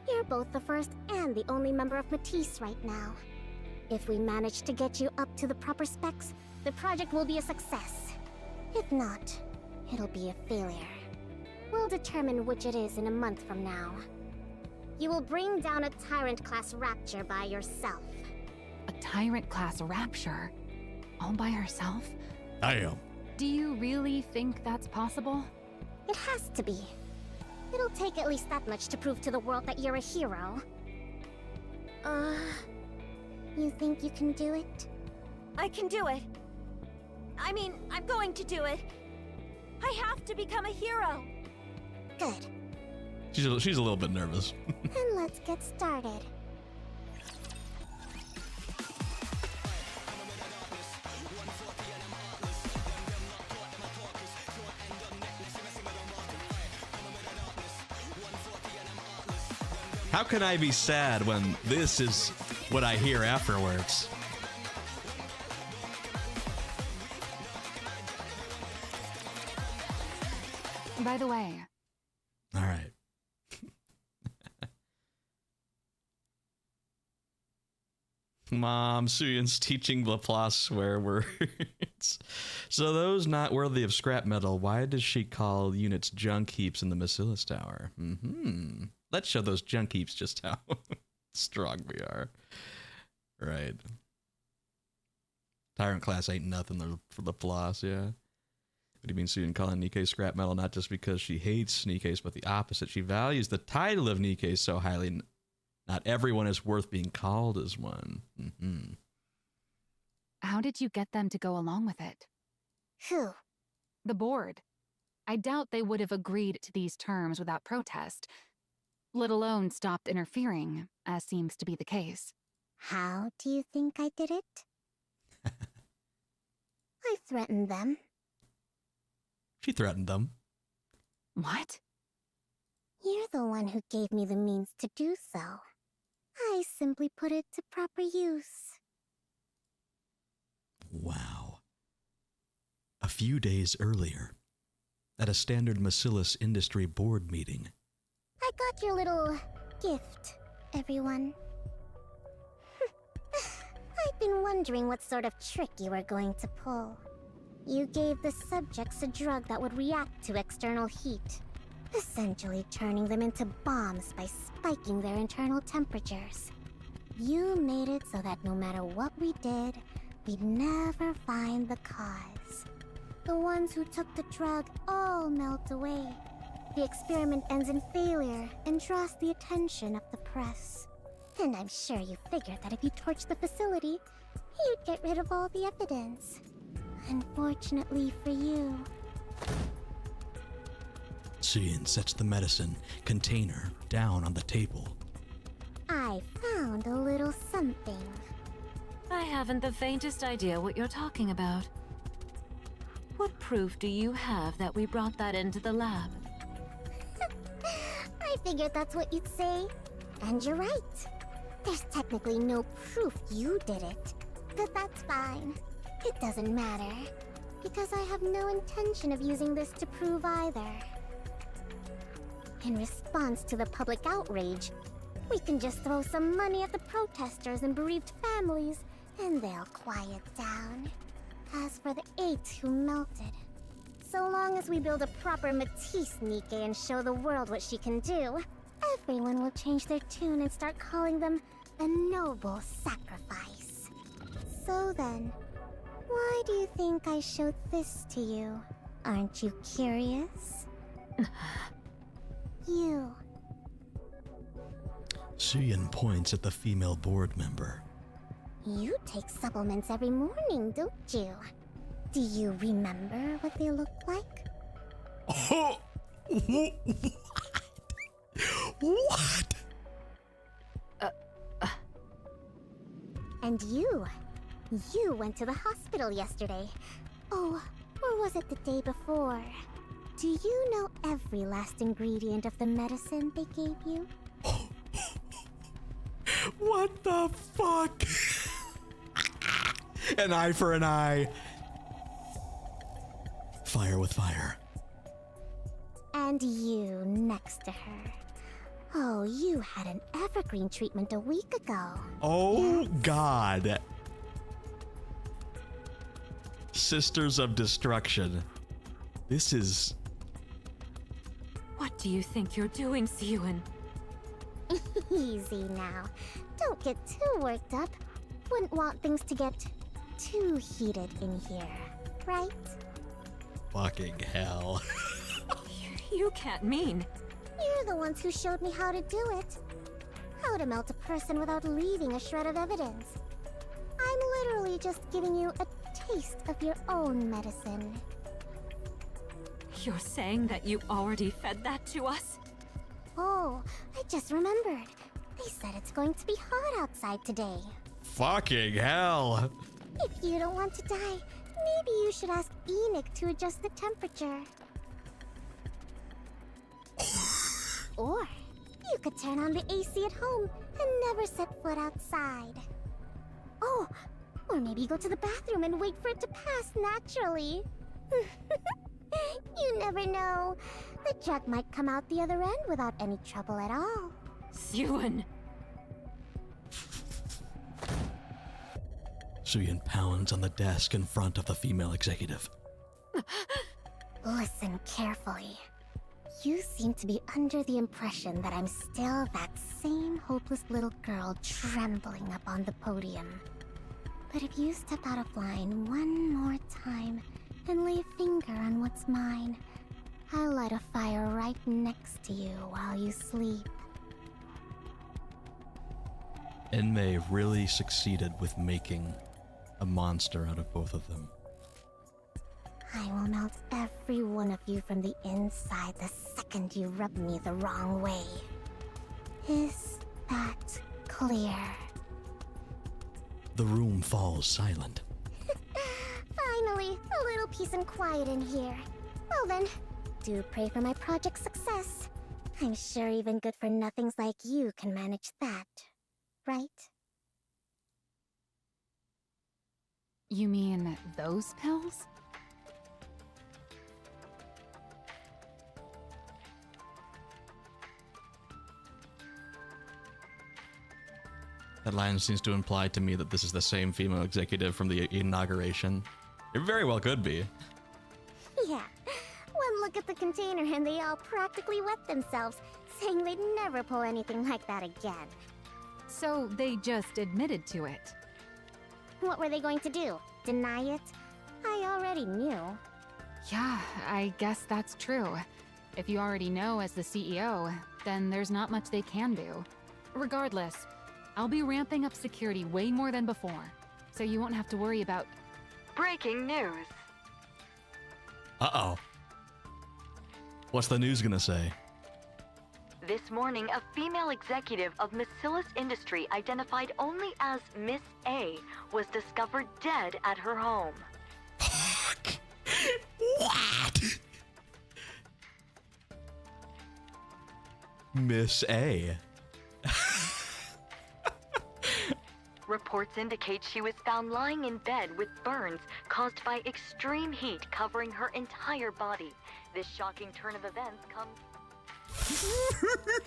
Speaker 3: You're both the first and the only member of Matisse right now. If we manage to get you up to the proper specs, the project will be a success. If not, it'll be a failure. We'll determine which it is in a month from now. You will bring down a Tyrant-class Rapture by yourself.
Speaker 7: A Tyrant-class Rapture? All by herself?
Speaker 2: I am.
Speaker 7: Do you really think that's possible?
Speaker 3: It has to be. It'll take at least that much to prove to the world that you're a hero. You think you can do it?
Speaker 6: I can do it. I mean, I'm going to do it. I have to become a hero.
Speaker 3: Good.
Speaker 2: She's a little bit nervous.
Speaker 3: Then let's get started.
Speaker 2: How can I be sad when this is what I hear afterwards?
Speaker 7: By the way...
Speaker 2: All right. Mom, Suyen's teaching Laplace swear words. So those not worthy of scrap metal, why does she call units junk heaps in the Bacillus Tower? Let's show those junk heaps just how strong we are. Right. Tyrant class ain't nothing for Laplace, yeah. What do you mean Suyen calling Nikke scrap metal? Not just because she hates Nikkes, but the opposite. She values the title of Nikke so highly. Not everyone is worth being called as one.
Speaker 7: How did you get them to go along with it?
Speaker 3: Who?
Speaker 7: The board. I doubt they would have agreed to these terms without protest, let alone stopped interfering, as seems to be the case.
Speaker 3: How do you think I did it? I threatened them.
Speaker 2: She threatened them.
Speaker 7: What?
Speaker 3: You're the one who gave me the means to do so. I simply put it to proper use.
Speaker 2: Wow. A few days earlier, at a standard Bacillus industry board meeting.
Speaker 3: I got your little gift, everyone. I've been wondering what sort of trick you were going to pull. You gave the subjects a drug that would react to external heat, essentially turning them into bombs by spiking their internal temperatures. You made it so that no matter what we did, we'd never find the cause. The ones who took the drug all melt away. The experiment ends in failure and draws the attention of the press. And I'm sure you figured that if you torched the facility, you'd get rid of all the evidence. Unfortunately for you.
Speaker 2: Suyin sets the medicine container down on the table.
Speaker 3: I found a little something.
Speaker 11: I haven't the faintest idea what you're talking about. What proof do you have that we brought that into the lab?
Speaker 3: I figured that's what you'd say. And you're right. There's technically no proof you did it. But that's fine. It doesn't matter. Because I have no intention of using this to prove either. In response to the public outrage, we can just throw some money at the protesters and bereaved families, and they'll quiet down. As for the 8 who melted, so long as we build a proper Matisse Nikke and show the world what she can do, everyone will change their tune and start calling them a noble sacrifice. So then, why do you think I showed this to you? Aren't you curious? You.
Speaker 2: Suyin points at the female board member.
Speaker 3: You take supplements every morning, don't you? Do you remember what they look like?
Speaker 2: Oh! What?
Speaker 3: And you went to the hospital yesterday. Oh, or was it the day before? Do you know every last ingredient of the medicine they gave you?
Speaker 2: What the fuck? An eye for an eye. Fire with fire.
Speaker 3: And you next to her. Oh, you had an evergreen treatment a week ago.
Speaker 2: Oh,
Speaker 3: yes.
Speaker 2: God. Sisters of Destruction. This is...
Speaker 11: What do you think you're doing, Suyin?
Speaker 3: Easy now. Don't get too worked up. Wouldn't want things to get too heated in here, right?
Speaker 2: Fucking hell.
Speaker 11: You can't mean...
Speaker 3: You're the ones who showed me how to do it. How to melt a person without leaving a shred of evidence. I'm literally just giving you a taste of your own medicine.
Speaker 11: You're saying that you already fed that to us?
Speaker 3: Oh, I just remembered. They said it's going to be hot outside today.
Speaker 2: Fucking hell.
Speaker 3: If you don't want to die, maybe you should ask Enoch to adjust the temperature. Or you could turn on the AC at home and never set foot outside. Oh, or maybe go to the bathroom and wait for it to pass naturally. You never know. The drug might come out the other end without any trouble at all.
Speaker 11: Suyin!
Speaker 2: Suyin pounds on the desk in front of the female executive.
Speaker 3: Listen carefully. You seem to be under the impression that I'm still that same hopeless little girl trembling up on the podium. But if you step out of line one more time and lay a finger on what's mine, I'll light a fire right next to you while you sleep.
Speaker 2: Enmei really succeeded with making a monster out of both of them.
Speaker 3: I will melt every one of you from the inside the second you rub me the wrong way. Is that clear?
Speaker 2: The room falls silent.
Speaker 3: Finally, a little peace and quiet in here. Well then, do pray for my project's success. I'm sure even good-for-nothings like you can manage that, right?
Speaker 7: You mean those pills?
Speaker 2: That line seems to imply to me that this is the same female executive from the inauguration. It very well could be.
Speaker 3: Yeah. One look at the container and they all practically wet themselves, saying they'd never pull anything like that again.
Speaker 7: So they just admitted to it.
Speaker 3: What were they going to do? Deny it? I already knew.
Speaker 7: Yeah, I guess that's true. If you already know as the CEO, then there's not much they can do. Regardless, I'll be ramping up security way more than before, so you won't have to worry about...
Speaker 4: Breaking news.
Speaker 2: Uh-oh. What's the news gonna say?
Speaker 4: This morning, a female executive of Macillus Industry identified only as Miss A was discovered dead at her home.
Speaker 2: Fuck. What? Miss A.
Speaker 4: Reports indicate she was found lying in bed with burns caused by extreme heat covering her entire body. This shocking turn of events comes...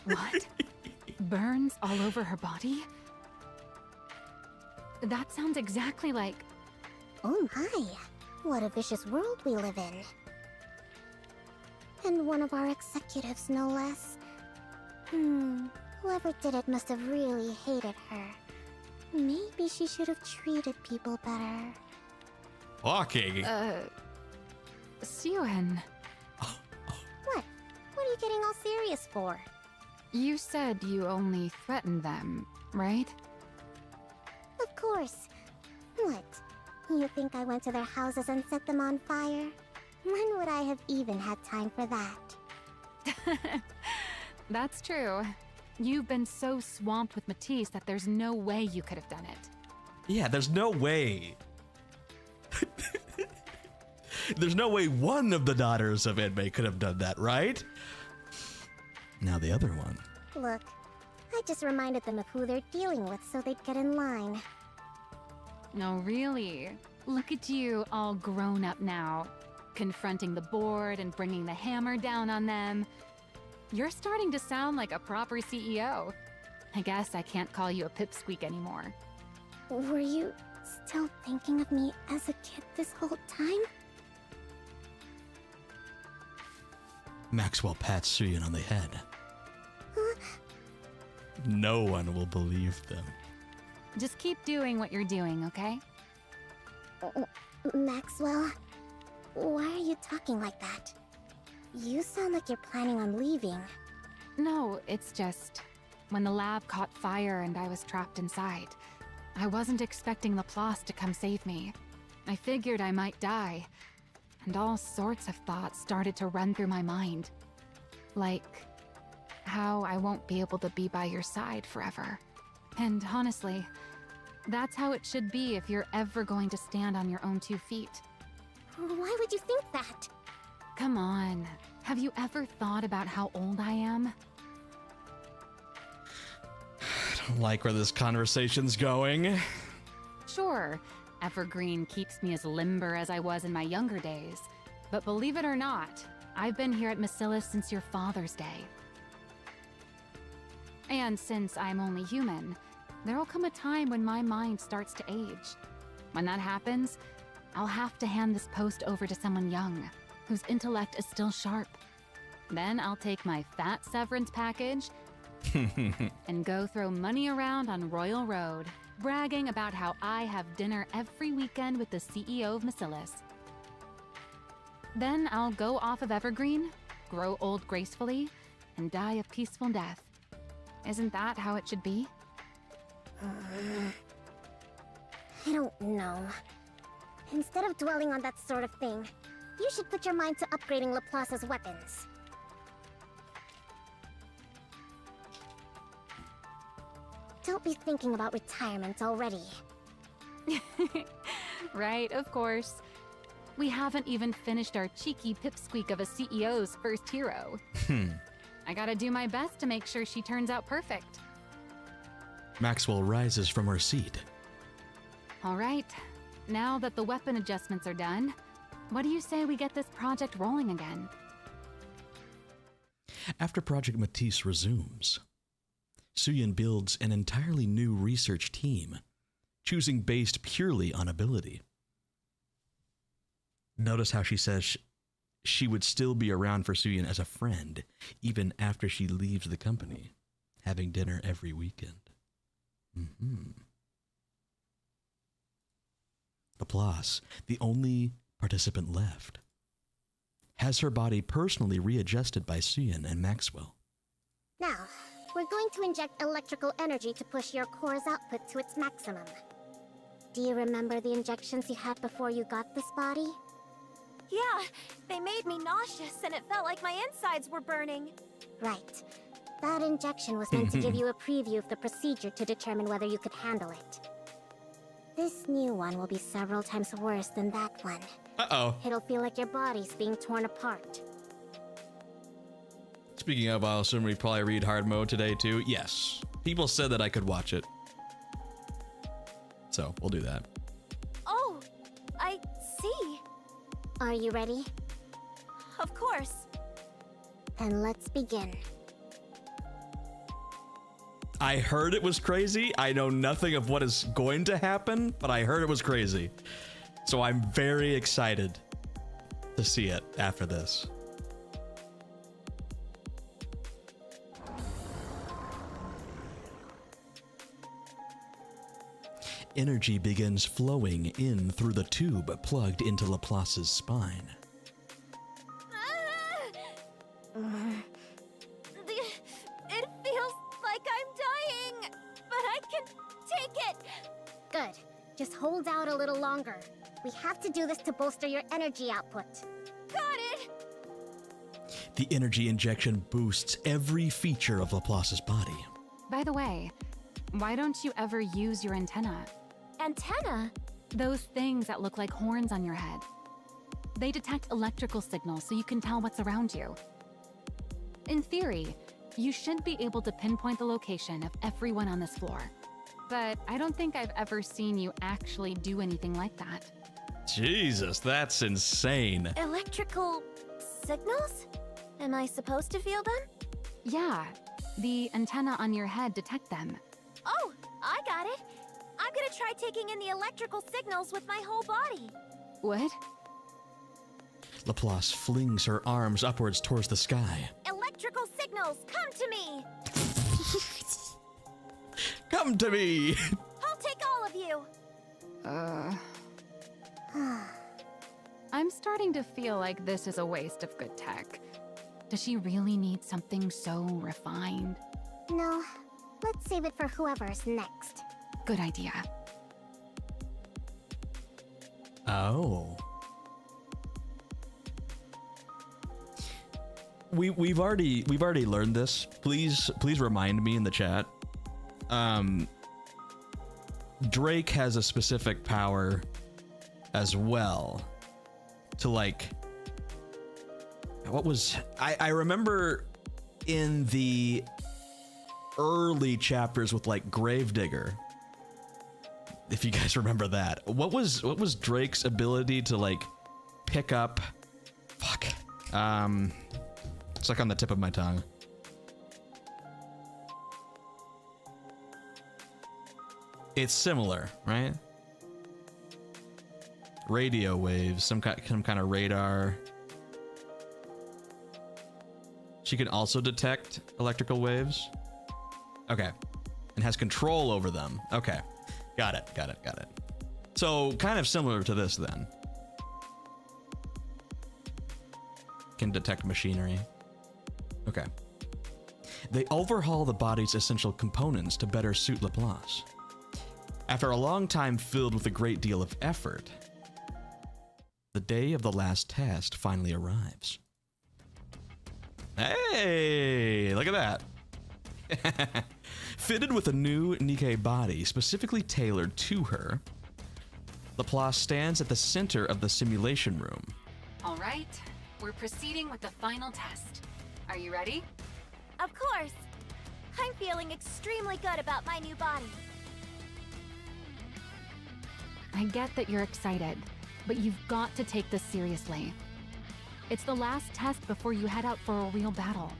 Speaker 7: What? Burns all over her body? That sounds exactly like...
Speaker 3: Oh my, what a vicious world we live in. And one of our executives, no less. Whoever did it must have really hated her. Maybe she should have treated people better.
Speaker 2: Walking.
Speaker 7: Suen,
Speaker 3: What? What are you getting all serious for?
Speaker 7: you said you only threatened them, right?
Speaker 3: Of course. What? You think I went to their houses and set them on fire? When would I have even had time for that?
Speaker 7: That's true. You've been so swamped with Matisse that there's no way you could have done it.
Speaker 2: Yeah, there's no way. There's no way one of the daughters of Enmei could have done that, right? Now the other one.
Speaker 3: Look, I just reminded them of who they're dealing with so they'd get in line.
Speaker 7: No, really. Look at you, all grown up now. Confronting the board and bringing the hammer down on them. You're starting to sound like a proper CEO. I guess I can't call you a pipsqueak anymore.
Speaker 3: Were you still thinking of me as a kid this whole time?
Speaker 2: Maxwell pats Suyin on the head. No one will believe them.
Speaker 7: Just keep doing what you're doing, okay?
Speaker 3: Maxwell, why are you talking like that? You sound like you're planning on leaving.
Speaker 7: No, it's just... when the lab caught fire and I was trapped inside, I wasn't expecting Laplace to come save me. I figured I might die, and all sorts of thoughts started to run through my mind. Like, how I won't be able to be by your side forever. And honestly, that's how it should be if you're ever going to stand on your own 2 feet.
Speaker 3: Why would you think that?
Speaker 7: Come on, have you ever thought about how old I am?
Speaker 2: I don't like where this conversation's going.
Speaker 7: Sure, Evergreen keeps me as limber as I was in my younger days. But believe it or not, I've been here at Macillus since your father's day. And since I'm only human, there'll come a time when my mind starts to age. When that happens, I'll have to hand this post over to someone young, whose intellect is still sharp. Then I'll take my fat severance package and go throw money around on Royal Road, bragging about how I have dinner every weekend with the CEO of Macillus. Then I'll go off of Evergreen, grow old gracefully, and die a peaceful death. Isn't that how it should be?
Speaker 3: I don't know. Instead of dwelling on that sort of thing, you should put your mind to upgrading Laplace's weapons. Don't be thinking about retirement already.
Speaker 7: Right, of course. We haven't even finished our cheeky pipsqueak of a CEO's first hero. I gotta do my best to make sure she turns out perfect.
Speaker 2: Maxwell rises from her seat.
Speaker 7: All right, now that the weapon adjustments are done, what do you say we get this project rolling again?
Speaker 2: After Project Matisse resumes, Suyin builds an entirely new research team, choosing based purely on ability. Notice how she says she would still be around for Suyin as a friend, even after she leaves the company, having dinner every weekend. Laplace, the only participant left, has her body personally readjusted by Suyin and Maxwell.
Speaker 3: Now, we're going to inject electrical energy to push your core's output to its maximum. Do you remember the injections you had before you got this body?
Speaker 6: Yeah, they made me nauseous and it felt like my insides were burning.
Speaker 3: Right. That injection was meant to give you a preview of the procedure to determine whether you could handle it. This new one will be several times worse than that one.
Speaker 2: Uh-oh.
Speaker 3: It'll feel like your body's being torn apart.
Speaker 2: Speaking of, I'll assume we probably read hard mode today too. Yes. People said that I could watch it. So, we'll do that.
Speaker 6: Oh, I see.
Speaker 3: Are you ready?
Speaker 6: Of course.
Speaker 3: Then let's begin.
Speaker 2: I heard it was crazy. I know nothing of what is going to happen, but I heard it was crazy. So I'm very excited to see it after this. Energy begins flowing in through the tube plugged into Laplace's spine.
Speaker 6: It feels like I'm dying, but I can take it.
Speaker 3: Good. Just hold out a little longer. We have to do this to bolster your energy output.
Speaker 6: Got it.
Speaker 2: The energy injection boosts every feature of Laplace's body.
Speaker 7: By the way, why don't you ever use your antenna?
Speaker 6: Antenna?
Speaker 7: Those things that look like horns on your head. They detect electrical signals so you can tell what's around you. In theory, you should be able to pinpoint the location of everyone on this floor. But I don't think I've ever seen you actually do anything like that.
Speaker 2: Jesus, that's insane.
Speaker 6: Electrical signals? Am I supposed to feel them?
Speaker 7: Yeah, the antenna on your head detect them.
Speaker 6: Oh, I got it. I'm gonna try taking in the electrical signals with my whole body.
Speaker 7: What?
Speaker 2: Laplace flings her arms upwards towards the sky.
Speaker 6: Electrical signals, come to me!
Speaker 2: Come to me!
Speaker 6: I'll take all of you!
Speaker 7: I'm starting to feel like this is a waste of good tech. Does she really need something so refined?
Speaker 3: No, let's save it for whoever's next.
Speaker 7: Good idea.
Speaker 2: Oh. We've already learned this. Please remind me in the chat. Drake has a specific power as well to like what was I remember in the early chapters with like Gravedigger, if you guys remember that. What was Drake's ability to like pick up it's like on the tip of my tongue. It's similar, right? Radio waves, some kind of radar. She can also detect electrical waves. Okay. And has control over them. Okay. Got it. So kind of similar to this then. Can detect machinery. Okay. They overhaul the body's essential components to better suit Laplace. After a long time filled with a great deal of effort, the day of the last test finally arrives. Hey, look at that. Fitted with a new Nikke body specifically tailored to her, Laplace stands at the center of the simulation room.
Speaker 7: All right, we're proceeding with the final test. Are you ready?
Speaker 6: Of course. I'm feeling extremely good about my new body.
Speaker 7: I get that you're excited, but you've got to take this seriously. It's the last test before you head out for a real battle.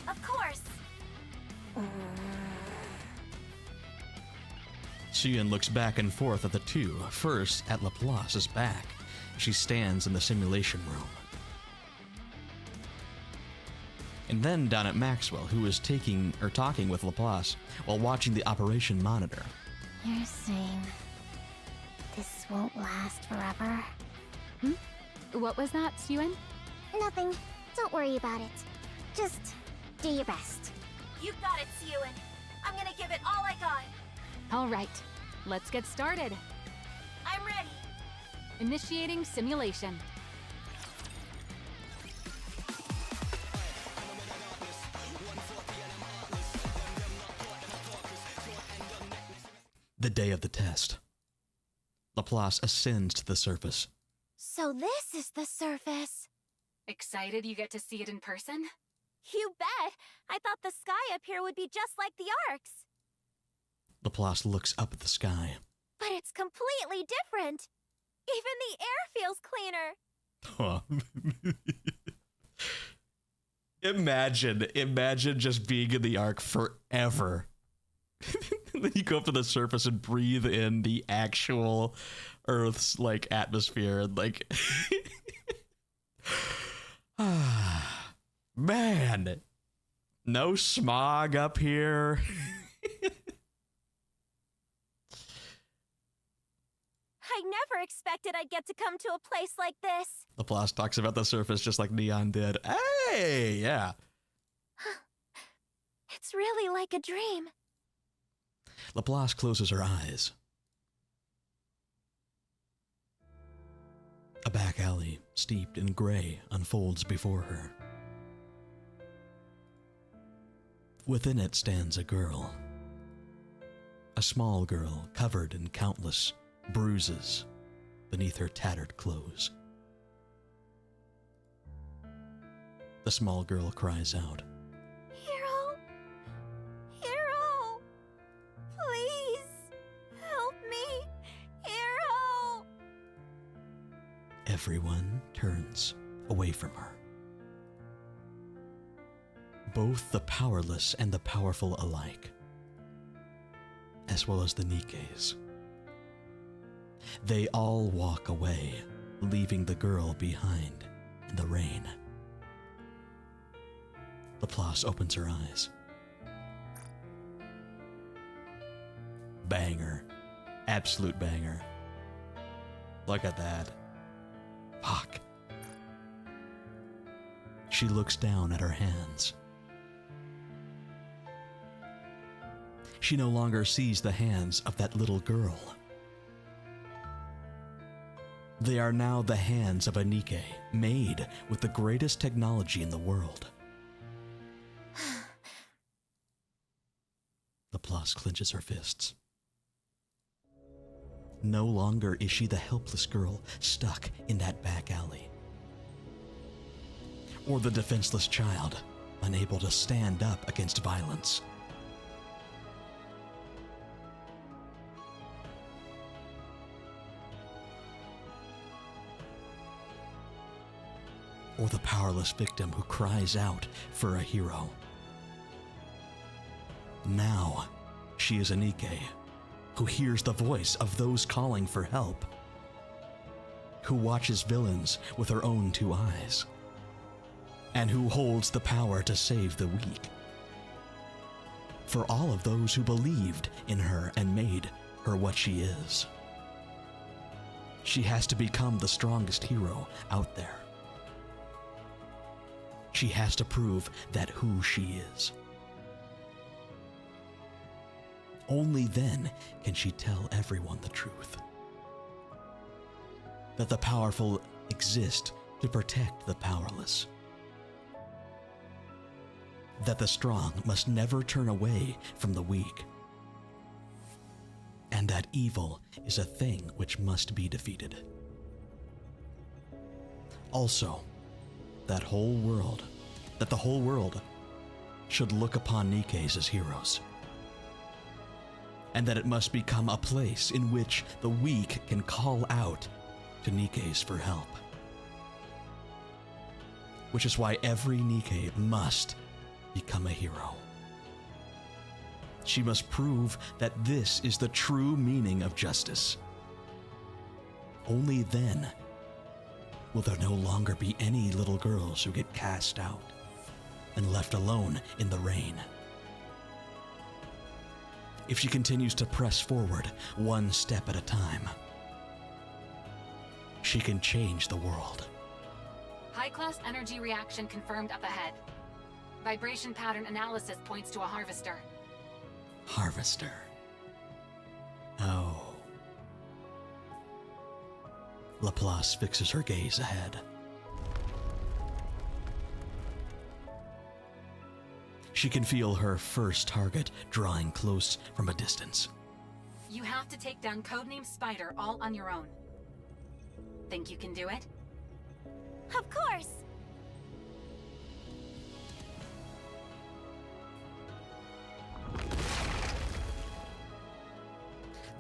Speaker 6: Of course.
Speaker 2: Xian looks back and forth at the two, first at Laplace's back. She stands in the simulation room. And then down at Maxwell, who is talking with Laplace while watching the operation monitor.
Speaker 3: You're saying this won't last forever?
Speaker 7: What was that, Xian?
Speaker 3: Nothing. Don't worry about it. Just do your best.
Speaker 6: You've got it, Xian. I'm gonna give it all I got.
Speaker 7: All right, let's get started.
Speaker 6: I'm ready.
Speaker 7: Initiating simulation.
Speaker 2: The day of the test. Laplace ascends to the surface.
Speaker 6: So this is the surface.
Speaker 7: Excited you get to see it in person?
Speaker 6: You bet! I thought the sky up here would be just like the Arks.
Speaker 2: Laplace looks up at the sky.
Speaker 6: But it's completely different. Even the air feels cleaner.
Speaker 2: Imagine just being in the Ark forever. Then you go up to the surface and breathe in the actual Earth's like atmosphere and like man, no smog up here.
Speaker 6: I never expected I'd get to come to a place like this.
Speaker 2: Laplace talks about the surface just like Neon did. Hey, yeah.
Speaker 6: It's really like a dream.
Speaker 2: Laplace closes her eyes. A back alley, steeped in gray, unfolds before her. Within it stands a girl. A small girl covered in countless bruises beneath her tattered clothes. The small girl cries out,
Speaker 6: Hero! Hero! Please! Help me! Hero!
Speaker 2: Everyone turns away from her. Both the powerless and the powerful alike, as well as the Nikkes. They all walk away, leaving the girl behind in the rain. Laplace opens her eyes. Banger. Absolute banger. Look at that. Fuck. She looks down at her hands. She no longer sees the hands of that little girl. They are now the hands of a Nikke, made with the greatest technology in the world. Laplace clenches her fists. No longer is she the helpless girl stuck in that back alley, or the defenseless child unable to stand up against violence. Or the powerless victim who cries out for a hero. Now, she is a Nikke who hears the voice of those calling for help, who watches villains with her own two eyes, and who holds the power to save the weak. For all of those who believed in her and made her what she is. She has to become the strongest hero out there. She has to prove that who she is. Only then can she tell everyone the truth. That the powerful exist to protect the powerless. That the strong must never turn away from the weak. And that evil is a thing which must be defeated. Also, that the whole world should look upon Nikkes as heroes. And that it must become a place in which the weak can call out to Nikkes for help. Which is why every Nikke must become a hero. She must prove that this is the true meaning of justice. Only then will there no longer be any little girls who get cast out and left alone in the rain. If she continues to press forward one step at a time, she can change the world.
Speaker 7: High-class energy reaction confirmed up ahead. Vibration pattern analysis points to a harvester.
Speaker 2: Harvester. Oh. Laplace fixes her gaze ahead. She can feel her first target drawing close from a distance.
Speaker 7: You have to take down Codename Spider all on your own. Think you can do it?
Speaker 6: Of course!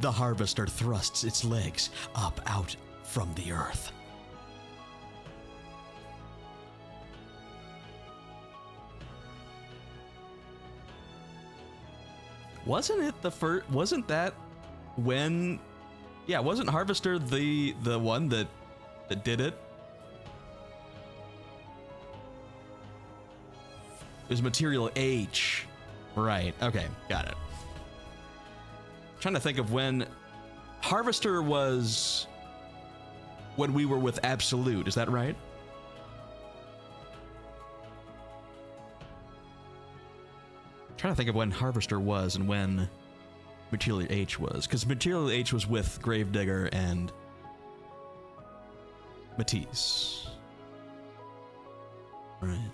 Speaker 2: The harvester thrusts its legs up out from the earth. Wasn't it the first? Wasn't that when? Yeah, wasn't Harvester the one that did it? It was Material H. Right. Okay, got it. Trying to think of when Harvester was when we were with Absolute. Is that right? Trying to think of when Harvester was and when Material H was, because Material H was with Gravedigger and Matisse. Right.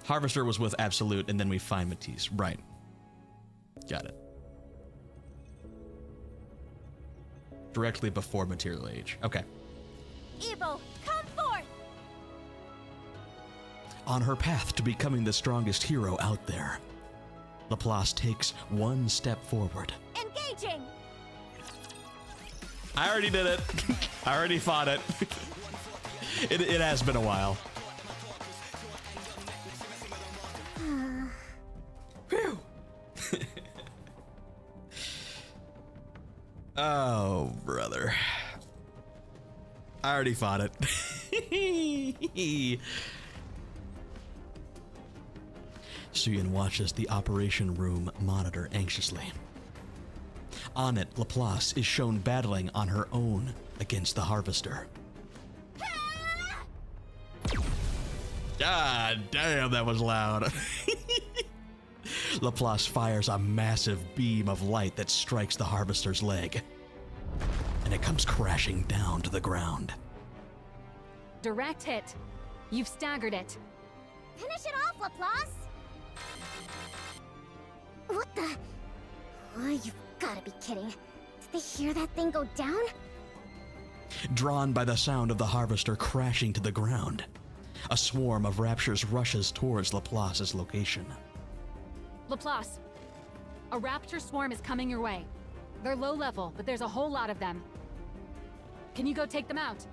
Speaker 2: Harvester was with Absolute, and then we find Matisse. Right. Got it. Directly before Material Age. Okay.
Speaker 6: Evo, come forth!
Speaker 2: On her path to becoming the strongest hero out there, Laplace takes one step forward.
Speaker 6: Engaging!
Speaker 2: I already did it. I already fought it. It has been a while. Whew. Oh, brother. I already fought it. Suyin watches the operation room monitor anxiously. On it, Laplace is shown battling on her own against the Harvester. God damn, that was loud. Laplace fires a massive beam of light that strikes the Harvester's leg, and it comes crashing down to the ground.
Speaker 7: Direct hit. You've staggered it.
Speaker 3: Finish it off, Laplace! What the? Oh, you've gotta be kidding. Did they hear that thing go down?
Speaker 2: Drawn by the sound of the Harvester crashing to the ground, a swarm of raptures rushes towards Laplace's location.
Speaker 7: Laplace, a raptor swarm is coming your way. They're low level, but there's a whole lot of them. Can you go take them out?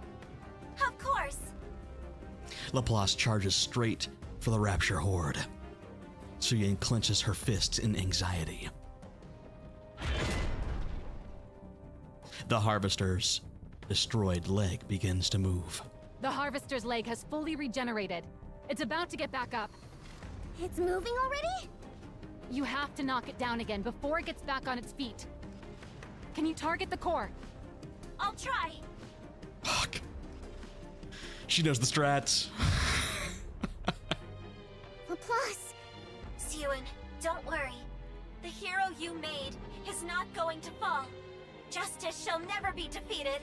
Speaker 6: Of course!
Speaker 2: Laplace charges straight for the rapture horde. Suyin clenches her fists in anxiety. The Harvester's destroyed leg begins to move.
Speaker 7: The Harvester's leg has fully regenerated. It's about to get back up.
Speaker 3: It's moving already?
Speaker 7: You have to knock it down again before it gets back on its feet. Can you target the core?
Speaker 6: I'll try.
Speaker 2: Fuck. She knows the strats.
Speaker 3: Laplace!
Speaker 6: Suyin, don't worry. The hero you made is not going to fall. Justice shall never be defeated.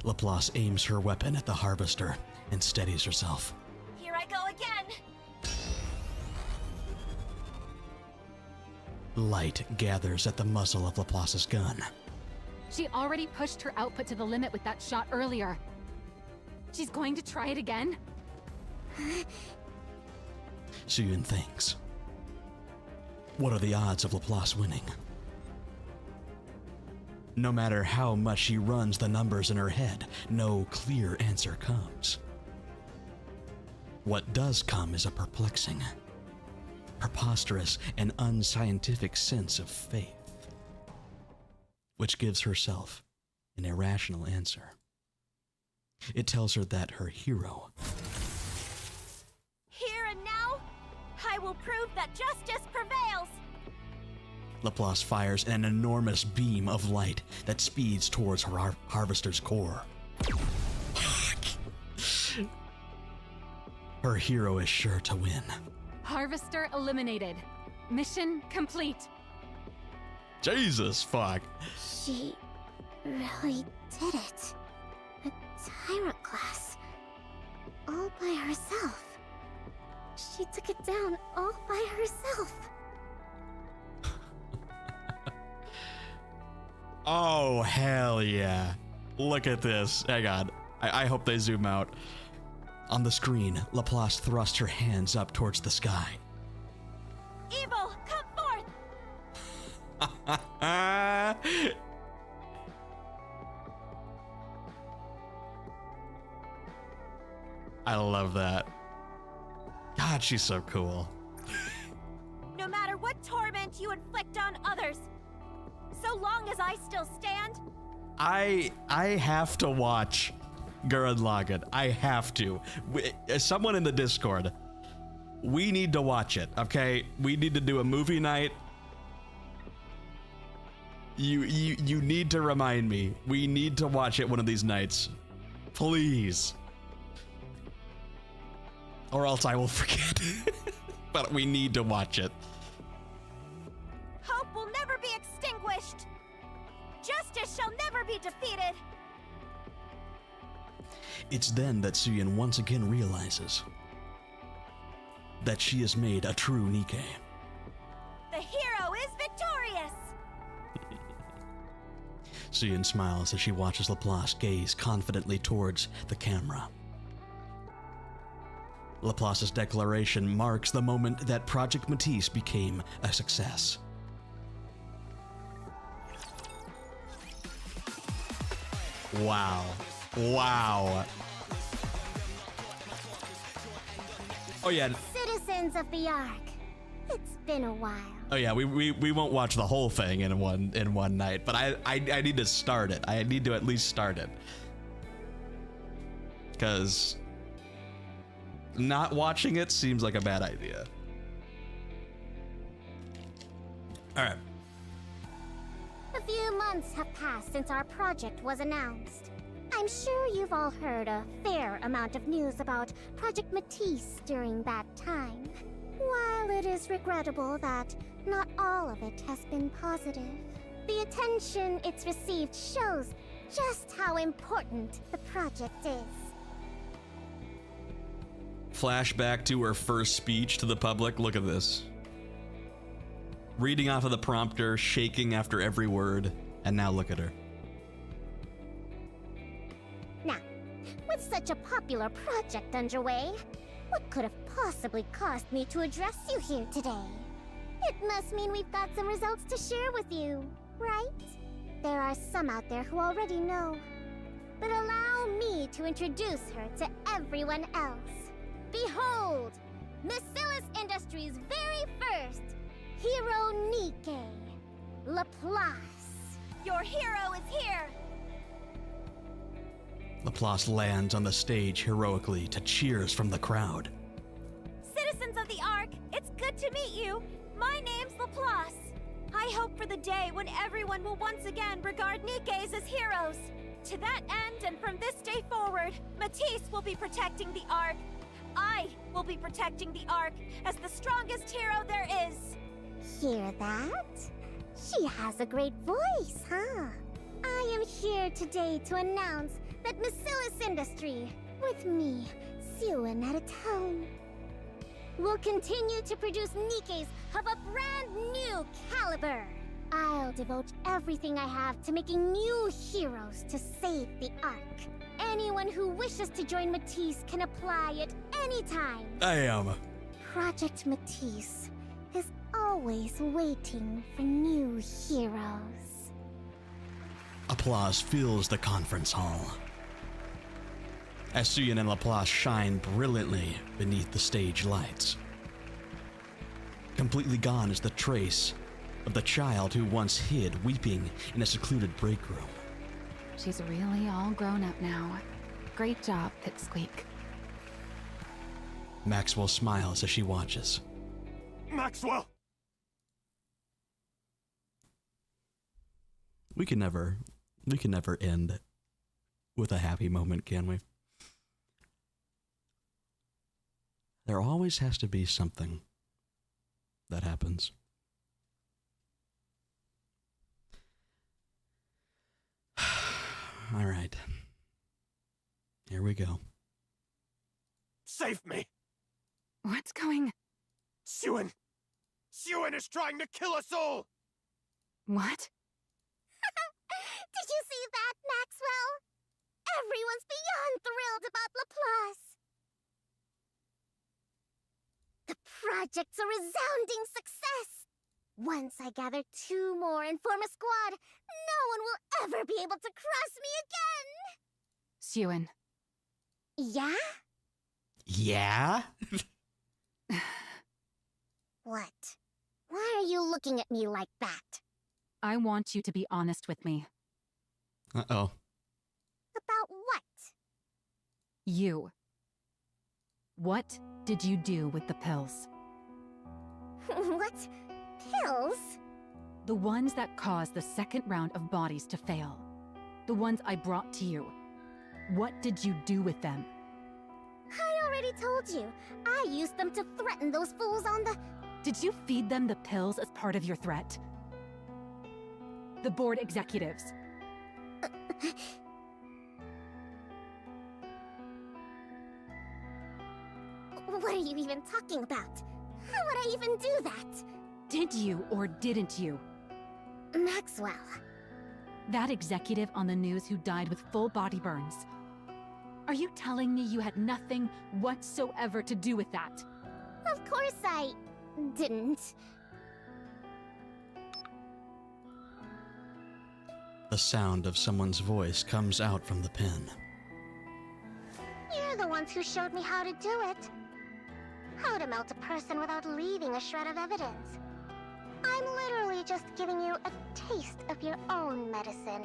Speaker 2: Laplace aims her weapon at the Harvester and steadies herself.
Speaker 6: Here I go again!
Speaker 2: Light gathers at the muzzle of Laplace's gun.
Speaker 7: She already pushed her output to the limit with that shot earlier. She's going to try it again?
Speaker 2: Suyin thinks. What are the odds of Laplace winning? No matter how much she runs the numbers in her head, no clear answer comes. What does come is a perplexing, preposterous, and unscientific sense of faith, which gives herself an irrational answer. It tells her that her hero,
Speaker 6: Here and now, I will prove that justice prevails!
Speaker 2: Laplace fires an enormous beam of light that speeds towards her Harvester's core. Her hero is sure to win.
Speaker 7: Harvester eliminated. Mission complete.
Speaker 2: Jesus fuck.
Speaker 3: She really did it. A tyrant class. All by herself. took it down all by herself.
Speaker 2: Oh, hell yeah. Look at this. Hang on. I hope they zoom out. On the screen, Laplace thrust her hands up towards the sky.
Speaker 6: Evil, come forth!
Speaker 2: I love that. God, she's so cool.
Speaker 6: No matter what torment you inflict on others, so long as I still stand,
Speaker 2: I have to watch Gurren Lagann. I have to. As someone in the Discord, we need to watch it, okay? We need to do a movie night. You need to remind me. We need to watch it one of these nights. Please. Or else I will forget. But we need to watch it.
Speaker 6: hope will never be extinguished. Justice shall never be defeated.
Speaker 2: It's then that Suyin once again realizes that she has made a true Nikke.
Speaker 6: The hero is victorious.
Speaker 2: Suyin smiles as she watches Laplace gaze confidently towards the camera. Laplace's declaration marks the moment that Project Matisse became a success. Wow. Wow. Oh yeah.
Speaker 3: Citizens of the Ark, it's been a while.
Speaker 2: Oh yeah, we won't watch the whole thing in one night, but I need to start it. I need to at least start it. Cause not watching it seems like a bad idea. Alright.
Speaker 3: A few months have passed since our project was announced. I'm sure you've all heard a fair amount of news about Project Matisse during that time. While it is regrettable that not all of it has been positive, the attention it's received shows just how important the project is.
Speaker 2: Flashback to her first speech to the public. Look at this. Reading off of the prompter, shaking after every word, and now look at her.
Speaker 3: Now, with such a popular project underway, what could have possibly caused me to address you here today? It must mean we've got some results to share with you, right? There are some out there who already know. But allow me to introduce her to everyone else. Behold, Miscellaneous Industries' very first hero Nikke, Laplace.
Speaker 6: Your hero is here.
Speaker 2: Laplace lands on the stage heroically to cheers from the crowd.
Speaker 6: Citizens of the Ark, it's good to meet you. My name's Laplace. I hope for the day when everyone will once again regard Nikkes as heroes. To that end, and from this day forward, Matisse will be protecting the Ark. I will be protecting the Ark as the strongest hero there is.
Speaker 3: Hear that? She has a great voice, huh? I am here today to announce that Miscellaneous Industry, with me, Suyin at its helm, will continue to produce Nikkes of a brand new caliber. I'll devote everything I have to making new heroes to save the Ark. Anyone who wishes to join Matisse can apply at any time.
Speaker 2: I am.
Speaker 3: Project Matisse is always waiting for new heroes.
Speaker 2: Applause fills the conference hall as Suyin and Laplace shine brilliantly beneath the stage lights. Completely gone is the trace of the child who once hid weeping in a secluded break room.
Speaker 7: She's really all grown up now. Great job, Pipsqueak.
Speaker 2: Maxwell smiles as she watches.
Speaker 9: Maxwell!
Speaker 2: We can never end with a happy moment, can we? There always has to be something that happens. All right. Here we go.
Speaker 9: Save me!
Speaker 7: What's going...
Speaker 9: Suen! Suen is trying to kill us all!
Speaker 7: What?
Speaker 3: Did you see that, Maxwell? Everyone's beyond thrilled about Laplace. The project's a resounding success. Once I gather 2 more and form a squad, no one will ever be able to cross me again.
Speaker 7: Suen.
Speaker 3: Yeah?
Speaker 2: Yeah?
Speaker 3: What? Why are you looking at me like that?
Speaker 7: I want you to be honest with me.
Speaker 2: Uh-oh.
Speaker 3: About what?
Speaker 7: You. What did you do with the pills?
Speaker 3: What? Pills?
Speaker 7: The ones that caused the second round of bodies to fail. The ones I brought to you. What did you do with them?
Speaker 3: I already told you. I used them to threaten those fools on the...
Speaker 7: Did you feed them the pills as part of your threat? The board executives.
Speaker 3: What are you even talking about? How would I even do that?
Speaker 7: Did you or didn't you?
Speaker 3: Maxwell.
Speaker 7: That executive on the news who died with full body burns. Are you telling me you had nothing whatsoever to do with that?
Speaker 3: Of course I... didn't.
Speaker 2: The sound of someone's voice comes out from the pen.
Speaker 3: You're the ones who showed me how to do it. How to melt a person without leaving a shred of evidence. I'm literally just giving you a taste of your own medicine.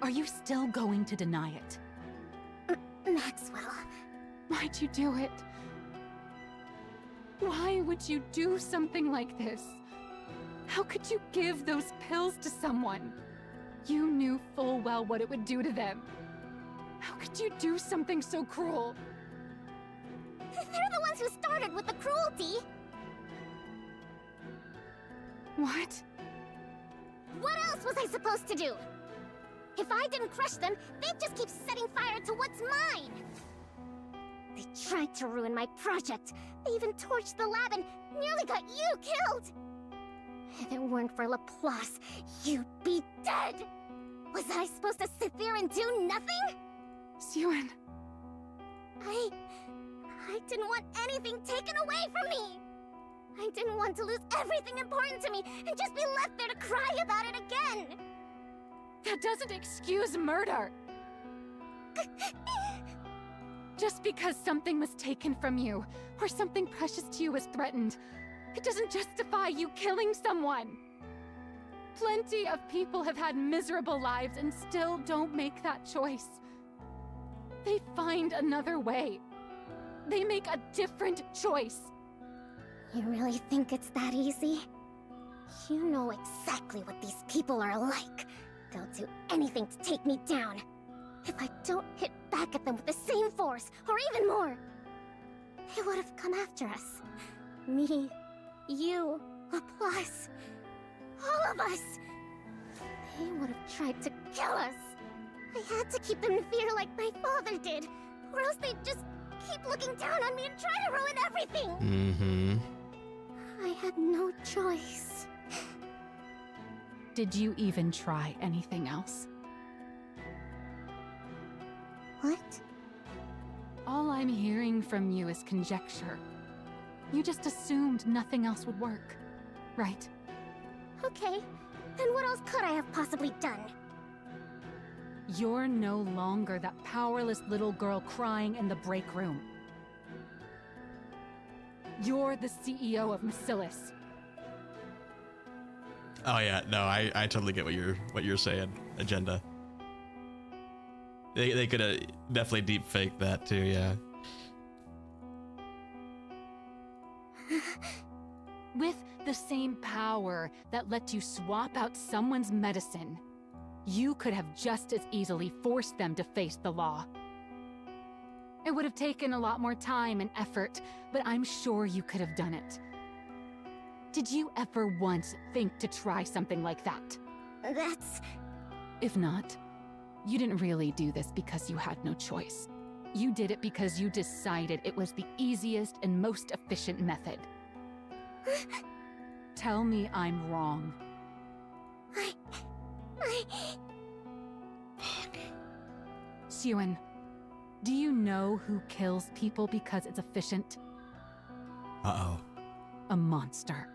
Speaker 7: Are you still going to deny it?
Speaker 3: Maxwell.
Speaker 7: Why'd you do it? Why would you do something like this? How could you give those pills to someone? You knew full well what it would do to them. How could you do something so cruel?
Speaker 3: They're the ones who started with the cruelty.
Speaker 7: What?
Speaker 3: What else was I supposed to do? If I didn't crush them, they'd just keep setting fire to what's mine. They tried to ruin my project. They even torched the lab and nearly got you killed. If it weren't for Laplace, you'd be dead. Was I supposed to sit there and do nothing?
Speaker 7: Suen.
Speaker 3: I didn't want anything taken away from me. I didn't want to lose everything important to me and just be left there to cry about it again.
Speaker 7: That doesn't excuse murder. Just because something was taken from you, or something precious to you was threatened, it doesn't justify you killing someone. Plenty of people have had miserable lives and still don't make that choice. They find another way. They make a different choice.
Speaker 3: You really think it's that easy? You know exactly what these people are like. They'll do anything to take me down. If I don't hit back at them with the same force, or even more, they would have come after us. Me, you, Laplace, all of us. They would have tried to kill us. I had to keep them in fear like my father did, or else they'd just keep looking down on me and try to ruin everything.
Speaker 2: Mm-hmm.
Speaker 3: I had no choice.
Speaker 7: Did you even try anything else?
Speaker 3: What?
Speaker 7: All I'm hearing from you is conjecture. You just assumed nothing else would work, right?
Speaker 3: Okay, then what else could I have possibly done?
Speaker 7: You're no longer that powerless little girl crying in the break room. You're the CEO of Macillus.
Speaker 2: Oh yeah, no, I totally get what you're saying. Agenda. They could have definitely deep faked that too, yeah.
Speaker 7: With the same power that let you swap out someone's medicine, you could have just as easily forced them to face the law. It would have taken a lot more time and effort, but I'm sure you could have done it. Did you ever once think to try something like that?
Speaker 3: That's...
Speaker 7: If not, you didn't really do this because you had no choice. You did it because you decided it was the easiest and most efficient method. Tell me I'm wrong.
Speaker 2: Fuck.
Speaker 7: Suen, do you know who kills people because it's efficient?
Speaker 2: Uh-oh.
Speaker 7: A monster.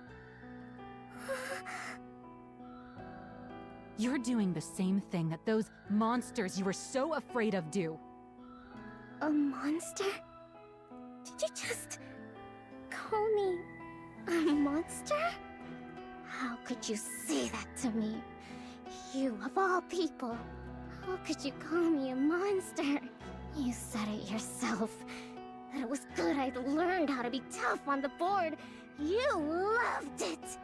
Speaker 7: You're doing the same thing that those monsters you were so afraid of do.
Speaker 3: A monster? Did you just call me a monster? How could you say that to me? You, of all people. How could you call me a monster? You said it yourself. That it was good I'd learned how to be tough on the board. You loved it!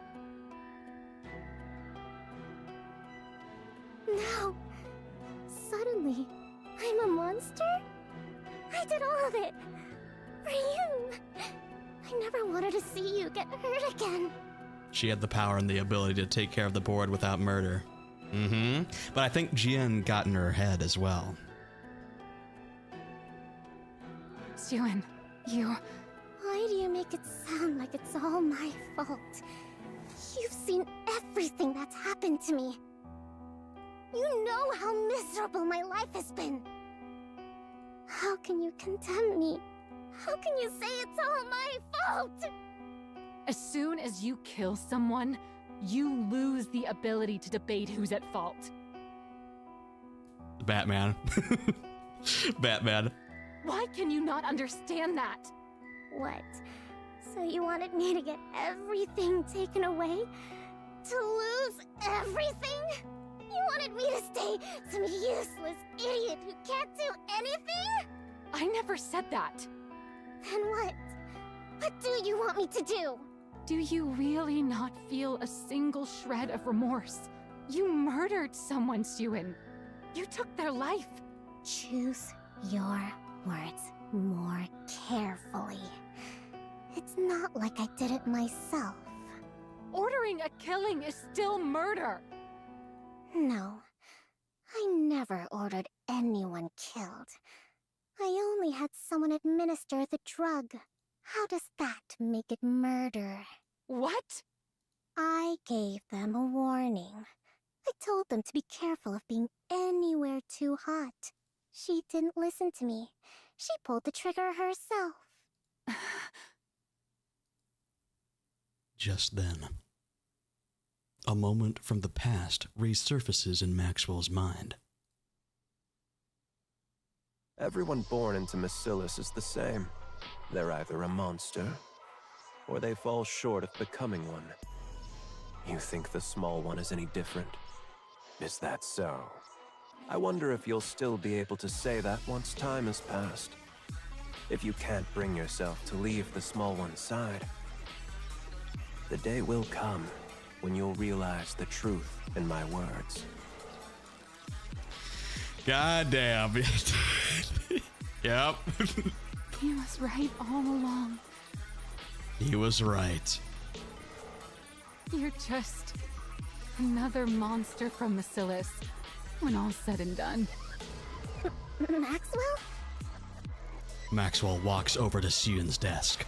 Speaker 3: Now, suddenly, I'm a monster? I did all of it! For you! I never wanted to see you get hurt again.
Speaker 2: She had the power and the ability to take care of the board without murder. Mm-hmm. But I think Jian got in her head as well.
Speaker 7: Suen, you...
Speaker 3: Why do you make it sound like it's all my fault? You've seen everything that's happened to me. You know how miserable my life has been. How can you condemn me? How can you say it's all my fault?
Speaker 7: As soon as you kill someone, you lose the ability to debate who's at fault.
Speaker 2: Batman. Batman.
Speaker 3: Why can you not understand that? What? So you wanted me to get everything taken away? To lose everything? You wanted me to stay some useless idiot who can't do anything?
Speaker 7: I never said that.
Speaker 3: Then what? What do you want me to do?
Speaker 7: Do you really not feel a single shred of remorse? You murdered someone, Suen. You took their life.
Speaker 3: Choose your words more carefully. It's not like I did it myself.
Speaker 7: Ordering a killing is still murder.
Speaker 3: No, I never ordered anyone killed. I only had someone administer the drug. How does that make it murder?
Speaker 7: What?
Speaker 3: I gave them a warning. I told them to be careful of being anywhere too hot. She didn't listen to me. She pulled the trigger herself.
Speaker 2: Just then, a moment from the past resurfaces in Maxwell's mind.
Speaker 9: Everyone born into Macillus is the same. They're either a monster, or they fall short of becoming one. You think the small one is any different? Is that so? I wonder if you'll still be able to say that once time has passed. If you can't bring yourself to leave the small one's side. The day will come when you'll realize the truth in my words.
Speaker 2: God damn. Yep.
Speaker 7: He was right all along.
Speaker 2: He was right.
Speaker 7: You're just another monster from Macillus, when all's said and done.
Speaker 3: Maxwell?
Speaker 2: Maxwell walks over to Suen's desk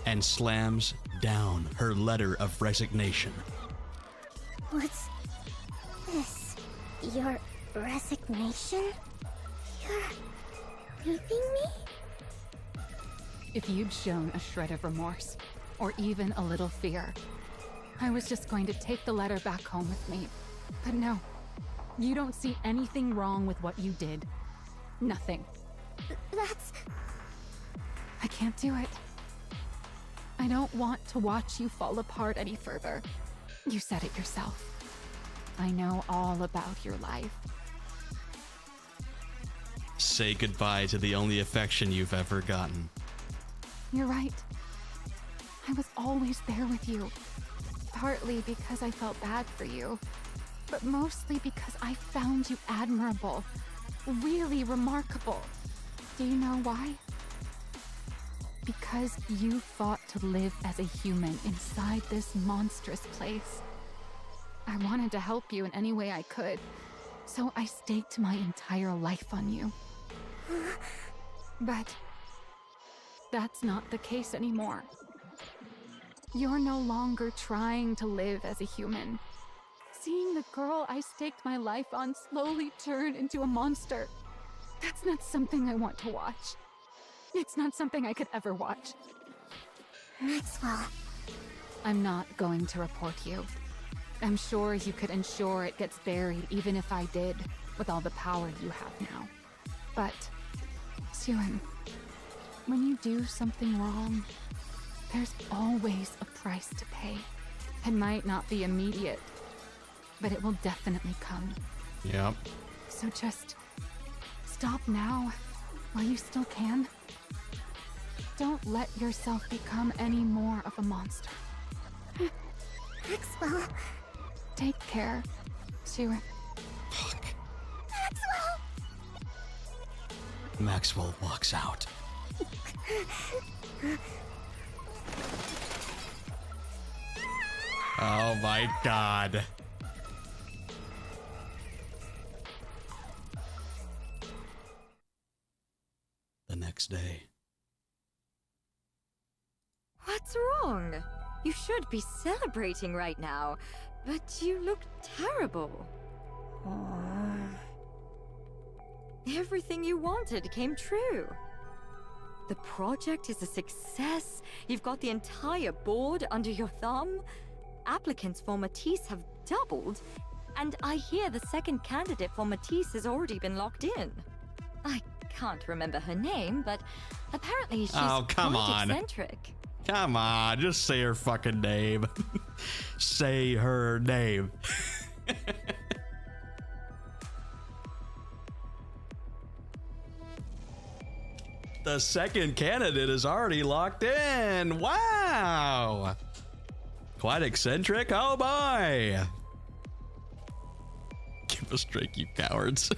Speaker 2: and slams down her letter of resignation.
Speaker 3: What's this? Your resignation? You're leaving me?
Speaker 7: If you'd shown a shred of remorse, or even a little fear, I was just going to take the letter back home with me. But no, you don't see anything wrong with what you did. Nothing.
Speaker 3: That's...
Speaker 7: I can't do it. I don't want to watch you fall apart any further. You said it yourself. I know all about your life.
Speaker 2: Say goodbye to the only affection you've ever gotten.
Speaker 7: You're right. I was always there with you. Partly because I felt bad for you, but mostly because I found you admirable. Really remarkable. Do you know why? Because you fought to live as a human inside this monstrous place. I wanted to help you in any way I could, so I staked my entire life on you. But that's not the case anymore. You're no longer trying to live as a human. Seeing the girl I staked my life on slowly turn into a monster, that's not something I want to watch. It's not something I could ever watch.
Speaker 8: Maxwell.
Speaker 7: I'm not going to report you. I'm sure you could ensure it gets buried even if I did, with all the power you have now. But, Suan, when you do something wrong, there's always a price to pay. It might not be immediate, but it will definitely come.
Speaker 2: Yep.
Speaker 7: So just stop now, while you still can. Don't let yourself become any more of a monster.
Speaker 8: Maxwell.
Speaker 7: Take care, Suan.
Speaker 2: Fuck.
Speaker 8: Maxwell!
Speaker 2: Maxwell walks out. Oh my god. The next day.
Speaker 11: What's wrong? You should be celebrating right now, but you look terrible. Everything you wanted came true. The project is a success. You've got the entire board under your thumb. Applicants for Matisse have doubled, and I hear the second candidate for Matisse has already been locked in. I can't remember her name, but apparently she's quite eccentric.
Speaker 2: Come on, just say her fucking name. Say her name. The second candidate is already locked in. Wow. Quite eccentric. Oh boy. Give us drink, you cowards.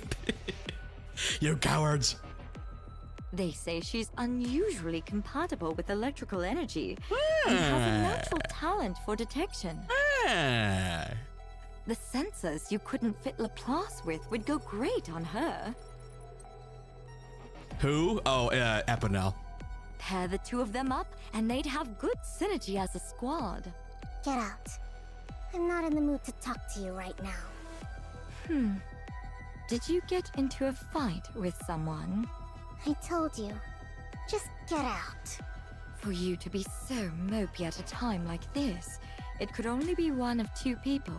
Speaker 2: You cowards.
Speaker 11: They say she's unusually compatible with electrical energy and has a natural talent for detection. The sensors you couldn't fit Laplace with would go great on her.
Speaker 2: Who? Oh, Epinel.
Speaker 11: Pair the two of them up and they'd have good synergy as a squad.
Speaker 3: Get out. I'm not in the mood to talk to you right now.
Speaker 11: Did you get into a fight with someone?
Speaker 3: I told you. Just get out.
Speaker 11: For you to be so mopey at a time like this, it could only be one of two people.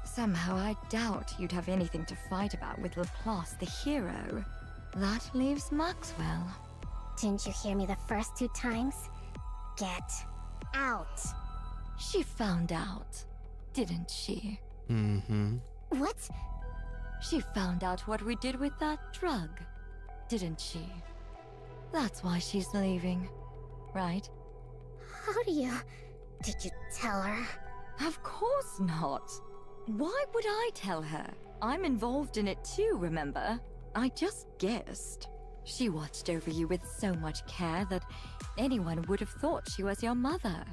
Speaker 11: Somehow I doubt you'd have anything to fight about with Laplace the hero. That leaves Maxwell.
Speaker 3: Didn't you hear me the first 2 times? Get out.
Speaker 11: She found out, didn't she?
Speaker 3: What?
Speaker 11: She found out what we did with that drug, didn't she? That's why she's leaving, right?
Speaker 3: How do you... Did you tell her?
Speaker 11: Of course not. Why would I tell her? I'm involved in it too, remember? I just guessed. She watched over you with so much care that anyone would have thought she was your mother.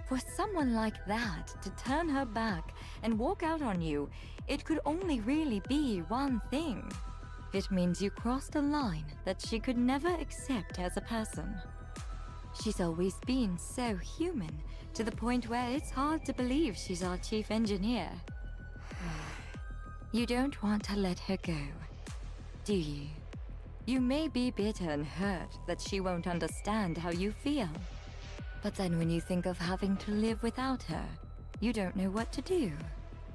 Speaker 11: For someone like that to turn her back and walk out on you, it could only really be one thing. It means you crossed a line that she could never accept as a person. She's always been so human, to the point where it's hard to believe she's our chief engineer. You don't want to let her go, do you? You may be bitter and hurt that she won't understand how you feel. But then when you think of having to live without her, you don't know what to do.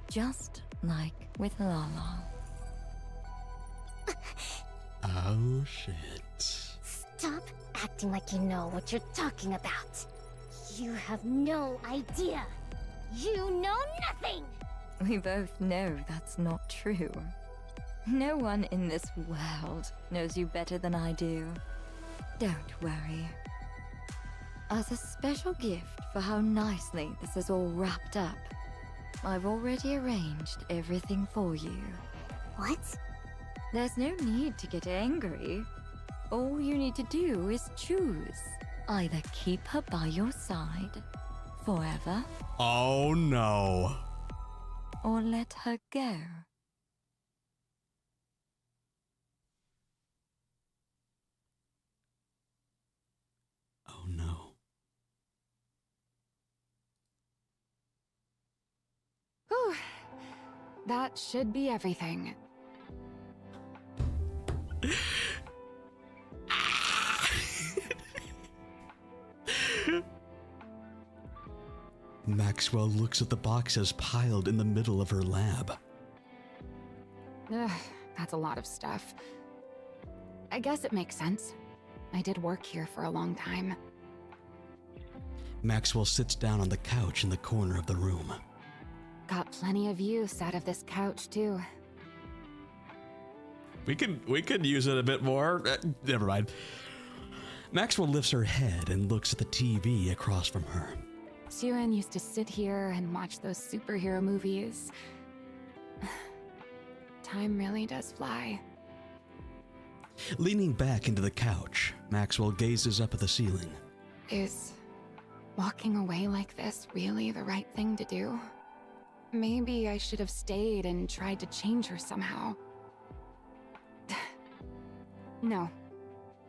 Speaker 11: Just like with Lala.
Speaker 2: Oh shit.
Speaker 3: Stop acting like you know what you're talking about. You have no idea. You know nothing!
Speaker 11: We both know that's not true. No one in this world knows you better than I do. Don't worry. As a special gift for how nicely this is all wrapped up, I've already arranged everything for you.
Speaker 3: What?
Speaker 11: There's no need to get angry. All you need to do is choose. Either keep her by your side forever,
Speaker 2: Oh no.
Speaker 11: or let her go.
Speaker 7: That should be everything.
Speaker 2: Maxwell looks at the boxes piled in the middle of her lab.
Speaker 7: Ugh, that's a lot of stuff. I guess it makes sense. I did work here for a long time.
Speaker 2: Maxwell sits down on the couch in the corner of the room.
Speaker 7: Got plenty of use out of this couch, too.
Speaker 2: We could use it a bit more. Never mind. Maxwell lifts her head and looks at the TV across from her.
Speaker 7: Suen used to sit here and watch those superhero movies. Time really does fly.
Speaker 2: Leaning back into the couch, Maxwell gazes up at the ceiling.
Speaker 7: Is walking away like this really the right thing to do? Maybe I should have stayed and tried to change her somehow. No,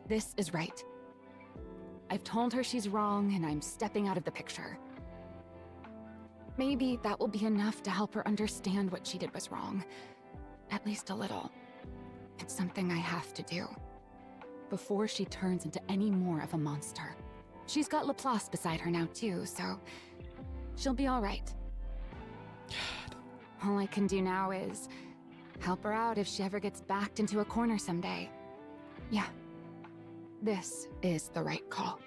Speaker 7: this is right. I've told her she's wrong and I'm stepping out of the picture. Maybe that will be enough to help her understand what she did was wrong. At least a little. It's something I have to do. Before she turns into any more of a monster. She's got Laplace beside her now too, so she'll be all right.
Speaker 2: God.
Speaker 7: All I can do now is help her out if she ever gets backed into a corner someday. Yeah, this is the right call.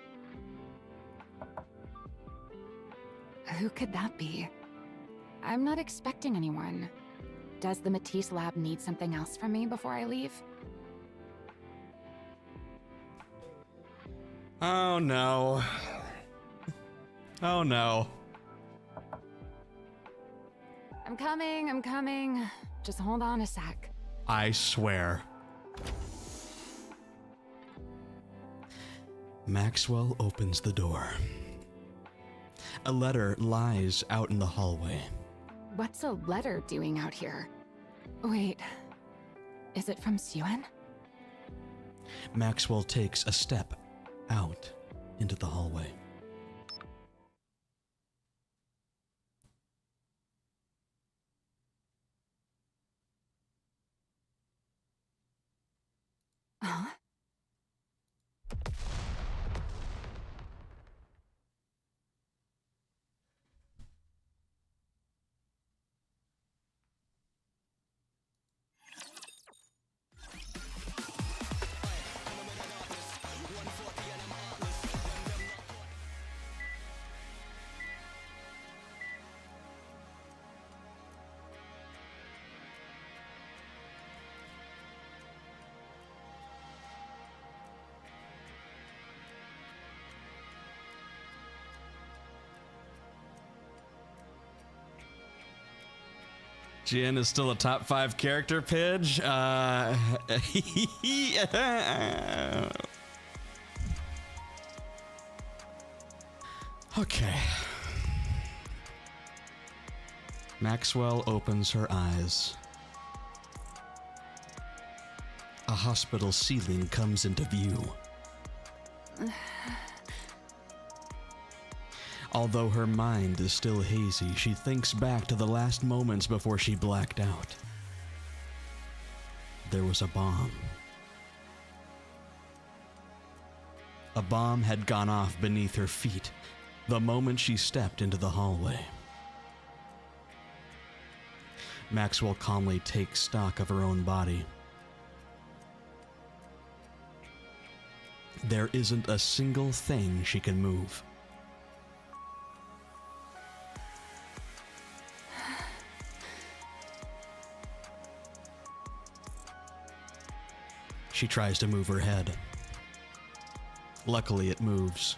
Speaker 7: Who could that be? I'm not expecting anyone. Does the Matisse lab need something else from me before I leave?
Speaker 2: Oh no. Oh no.
Speaker 7: I'm coming. Just hold on a sec.
Speaker 2: I swear. Maxwell opens the door. A letter lies out in the hallway.
Speaker 7: What's a letter doing out here? Wait, is it from Suen?
Speaker 2: Maxwell takes a step out into the hallway.
Speaker 7: Huh?
Speaker 2: Jin is still a top 5 character, Pidge. Okay. Maxwell opens her eyes. A hospital ceiling comes into view. Although her mind is still hazy, she thinks back to the last moments before she blacked out. There was a bomb. A bomb had gone off beneath her feet the moment she stepped into the hallway. Maxwell calmly takes stock of her own body. There isn't a single thing she can move. She tries to move her head. Luckily, it moves.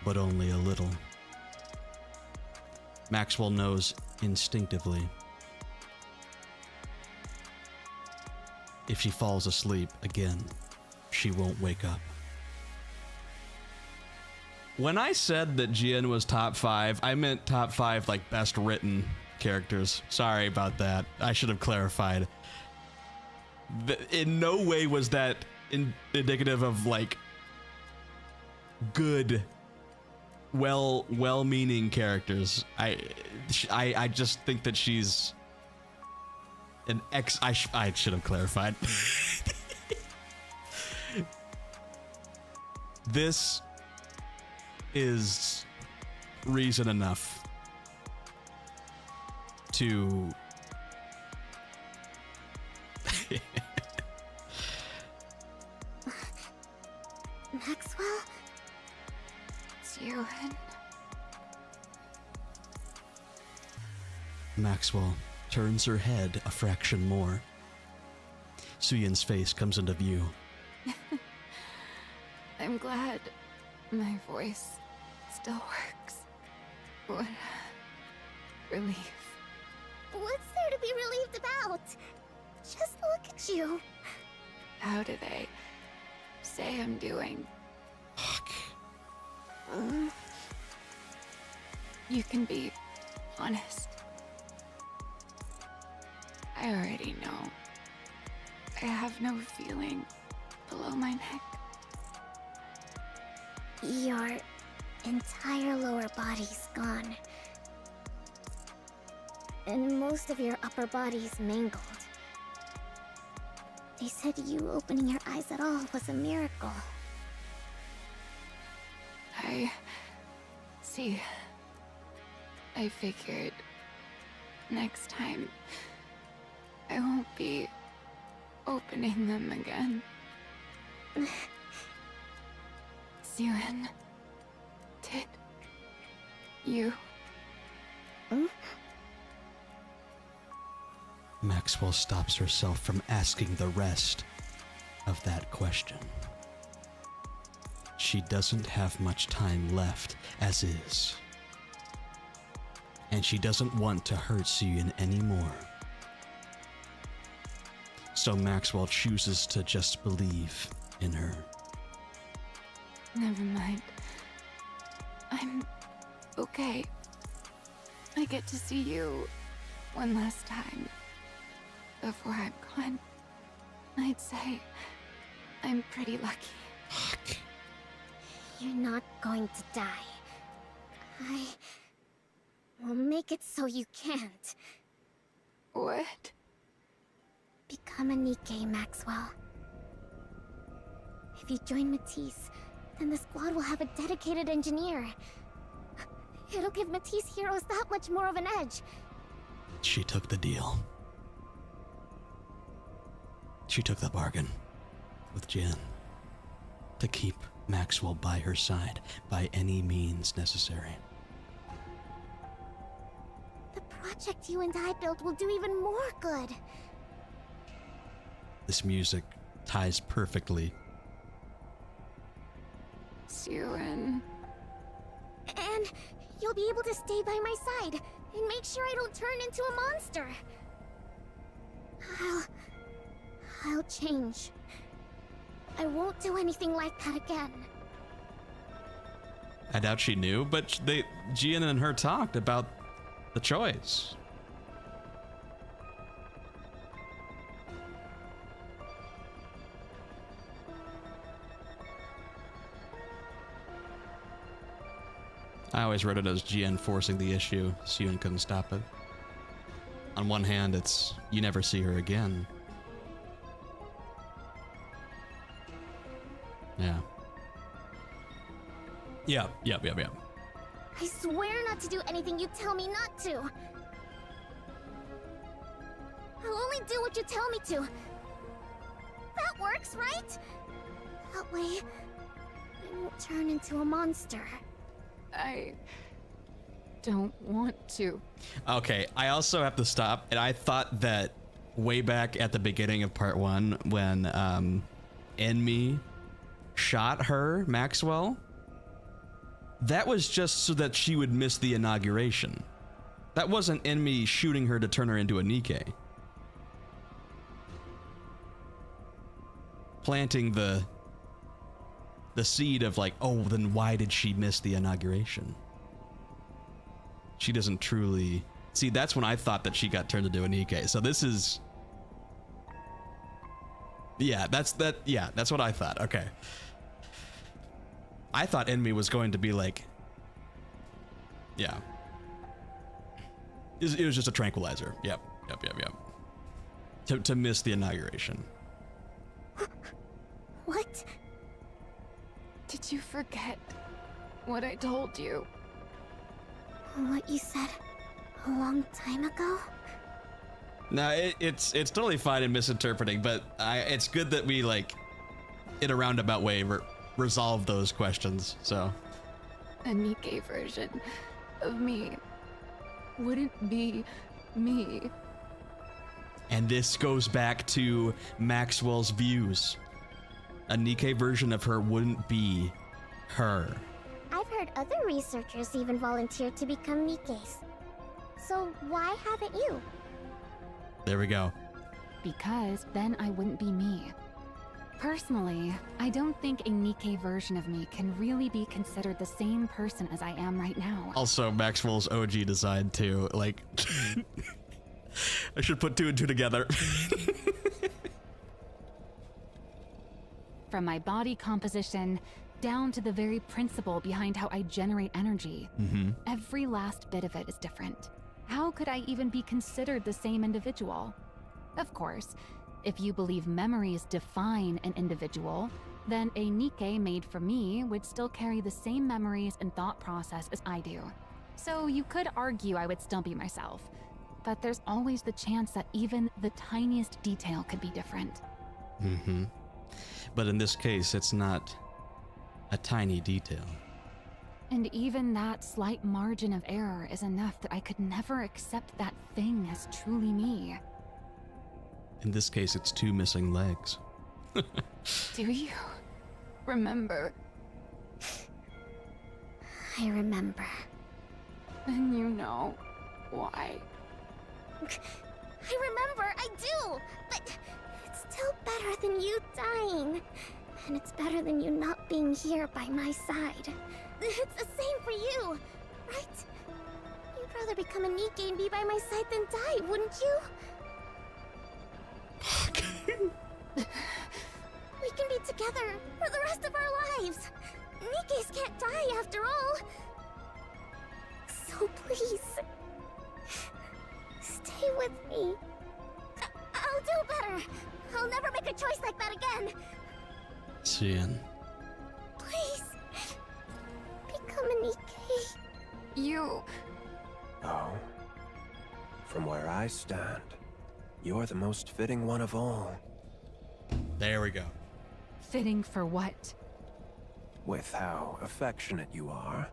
Speaker 2: But only a little. Maxwell knows instinctively. If she falls asleep again, she won't wake up. When I said that Jian was top 5, I meant top 5 like best written characters. Sorry about that. I should have clarified. In no way was that indicative of like good well-meaning characters. I just think that she's an I should have clarified. This is reason enough to
Speaker 6: Maxwell?
Speaker 7: Jiren.
Speaker 2: Maxwell turns her head a fraction more. Suyin's face comes into view.
Speaker 7: I'm glad my voice still works. What relief.
Speaker 3: What's there to be relieved about? Just look at you.
Speaker 7: How do they say I'm doing?
Speaker 2: Fuck.
Speaker 7: You can be honest. I already know. I have no feeling below my neck.
Speaker 3: Your entire lower body's gone. And most of your upper body's mangled. They said you opening your eyes at all was a miracle.
Speaker 7: I see. I figured next time I won't be opening them again. Jiren, did you?
Speaker 2: Maxwell stops herself from asking the rest of that question. She doesn't have much time left as is. And she doesn't want to hurt Suyin anymore. So Maxwell chooses to just believe in her.
Speaker 7: Never mind. I'm okay. I get to see you one last time before I'm gone. I'd say I'm pretty lucky.
Speaker 2: Fuck.
Speaker 3: You're not going to die. I will make it so you can't.
Speaker 7: What?
Speaker 3: Become a Nikke, Maxwell. If you join Matisse, then the squad will have a dedicated engineer. It'll give Matisse heroes that much more of an edge.
Speaker 2: She took the deal. She took the bargain with Jin to keep Maxwell by her side by any means necessary.
Speaker 3: The project you and I built will do even more good.
Speaker 2: This music ties perfectly.
Speaker 7: Jiren.
Speaker 3: And you'll be able to stay by my side and make sure I don't turn into a monster. I'll change. I won't do anything like that again.
Speaker 2: I doubt she knew, but Jian and her talked about the choice. I always wrote it as Jian forcing the issue. Suyun couldn't stop it. On one hand, it's you never see her again. Yeah. Yep.
Speaker 3: I swear not to do anything you tell me not to. I'll only do what you tell me to. That works, right? That way, I won't turn into a monster.
Speaker 7: I don't want to.
Speaker 2: Okay, I also have to stop, and I thought that way back at the beginning of part 1 when Enmi shot her, Maxwell, that was just so that she would miss the inauguration. That wasn't Enmi shooting her to turn her into a Nikke. Planting the seed of like, oh, then why did she miss the inauguration? She doesn't truly... See, that's when I thought that she got turned into a Nikke. So this is... Yeah, that's what I thought. Okay. I thought Enmi was going to be like Yeah. It was just a tranquilizer. Yep. To miss the inauguration.
Speaker 3: What?
Speaker 7: Did you forget what I told you?
Speaker 3: What you said a long time ago?
Speaker 2: No, it's totally fine in misinterpreting, but it's good that we, like, in a roundabout way, resolve those questions, so.
Speaker 7: A Nikke version of me wouldn't be me.
Speaker 2: And this goes back to Maxwell's views. A Nikke version of her wouldn't be her.
Speaker 3: I've heard other researchers even volunteer to become Nikkes. So why haven't you?
Speaker 2: There we go.
Speaker 7: Because then I wouldn't be me. Personally, I don't think a Nikke version of me can really be considered the same person as I am right now.
Speaker 2: Also, Maxwell's OG design too. Like, I should put 2 and 2 together.
Speaker 7: From my body composition down to the very principle behind how I generate energy, every last bit of it is different. How could I even be considered the same individual? Of course, if you believe memories define an individual, then a Nikke made for me would still carry the same memories and thought process as I do. So you could argue I would still be myself, but there's always the chance that even the tiniest detail could be different.
Speaker 2: But in this case, it's not a tiny detail.
Speaker 7: And even that slight margin of error is enough that I could never accept that thing as truly me.
Speaker 2: In this case, it's 2 missing legs.
Speaker 7: Do you remember?
Speaker 3: I remember.
Speaker 7: And you know why.
Speaker 3: I remember, I do! But it's still better than you dying. And it's better than you not being here by my side. It's the same for you, right? You'd rather become a Nikke and be by my side than die, wouldn't you? We can be together for the rest of our lives. Nikkes can't die after all. So please, stay with me. I'll do better. I'll never make a choice like that again.
Speaker 2: Cian.
Speaker 3: Please, become a Nikke.
Speaker 7: You...
Speaker 9: Oh. From where I stand, you're the most fitting one of all.
Speaker 2: There we go.
Speaker 7: Fitting for what?
Speaker 9: With how affectionate you are,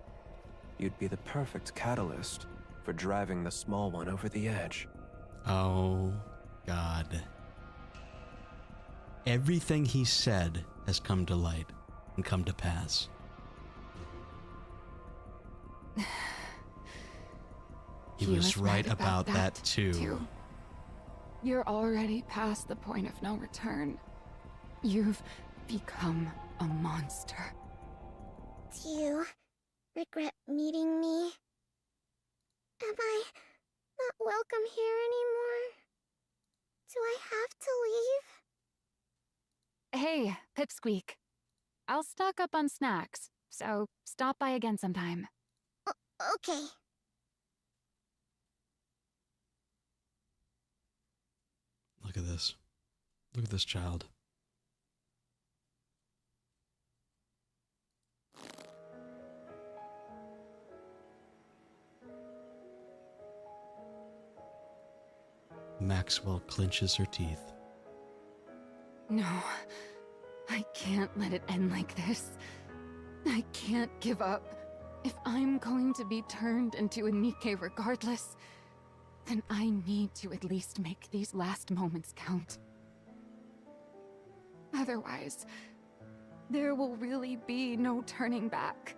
Speaker 9: you'd be the perfect catalyst for driving the small one over the edge.
Speaker 2: Oh, God. Everything he said has come to light and come to pass. He was right about that too.
Speaker 7: You're already past the point of no return. You've become a monster.
Speaker 3: Do you regret meeting me? Am I not welcome here anymore? Do I have to leave?
Speaker 7: Hey, Pipsqueak. I'll stock up on snacks, so stop by again sometime.
Speaker 3: Okay.
Speaker 2: Look at this. Look at this child. Maxwell clenches her teeth.
Speaker 7: No, I can't let it end like this. I can't give up. If I'm going to be turned into a Nikke regardless, then I need to at least make these last moments count. Otherwise, there will really be no turning back.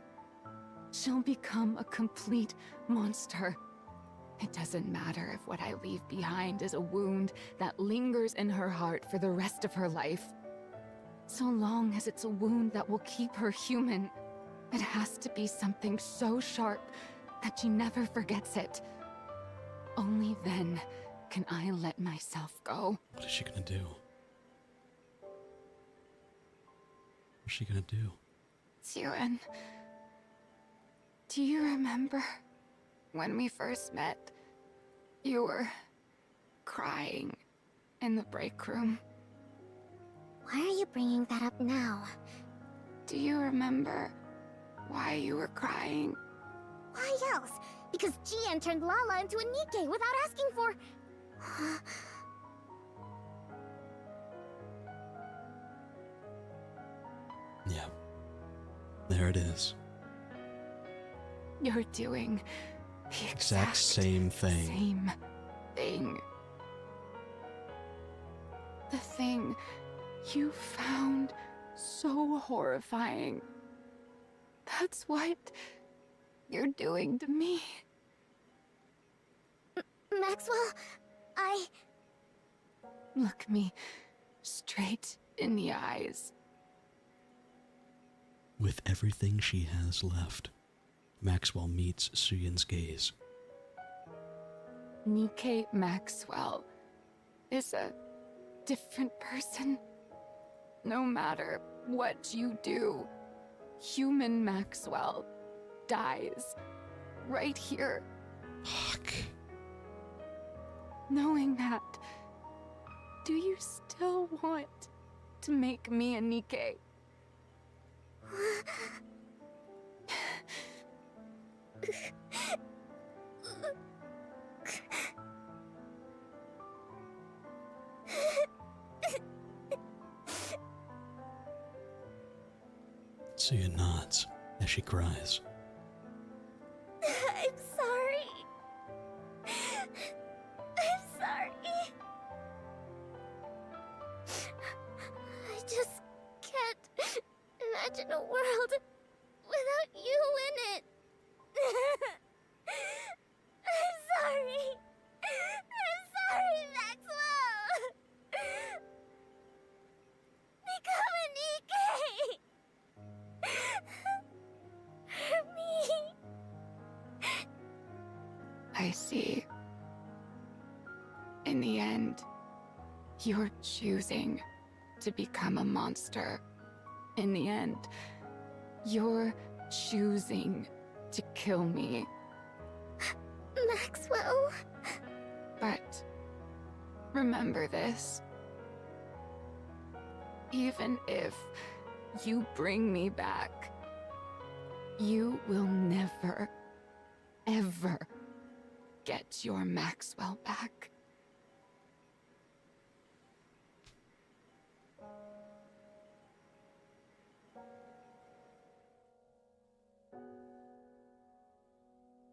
Speaker 7: She'll become a complete monster. It doesn't matter if what I leave behind is a wound that lingers in her heart for the rest of her life. So long as it's a wound that will keep her human, it has to be something so sharp that she never forgets it. Only then can I let myself go.
Speaker 2: What is she gonna do? What's she gonna do?
Speaker 7: Siren, do you remember when we first met, you were crying in the break room.
Speaker 3: Why are you bringing that up now?
Speaker 7: Do you remember why you were crying?
Speaker 3: Why else? Because Gian turned Lala into a Nikke without asking for...
Speaker 2: Yeah. There it is.
Speaker 7: You're doing the
Speaker 2: Exact same thing.
Speaker 7: Same thing. The thing you found so horrifying. That's what you're doing to me.
Speaker 3: Maxwell, I...
Speaker 7: Look me straight in the eyes.
Speaker 2: With everything she has left, Maxwell meets Suyin's gaze.
Speaker 7: Nikke Maxwell is a different person. No matter what you do, human Maxwell dies right here.
Speaker 2: Fuck.
Speaker 7: Knowing that, do you still want to make me a Nikke?
Speaker 2: Suyin nods as she cries.
Speaker 3: I'm sorry. I'm sorry. I just can't imagine a world without you in it. I'm sorry. I'm sorry, Maxwell. Become a Nikke. For me.
Speaker 7: I see. In the end, you're choosing to become a monster. In the end, you're choosing to kill me.
Speaker 3: Maxwell.
Speaker 7: But remember this. Even if you bring me back, you will never, ever get your Maxwell back.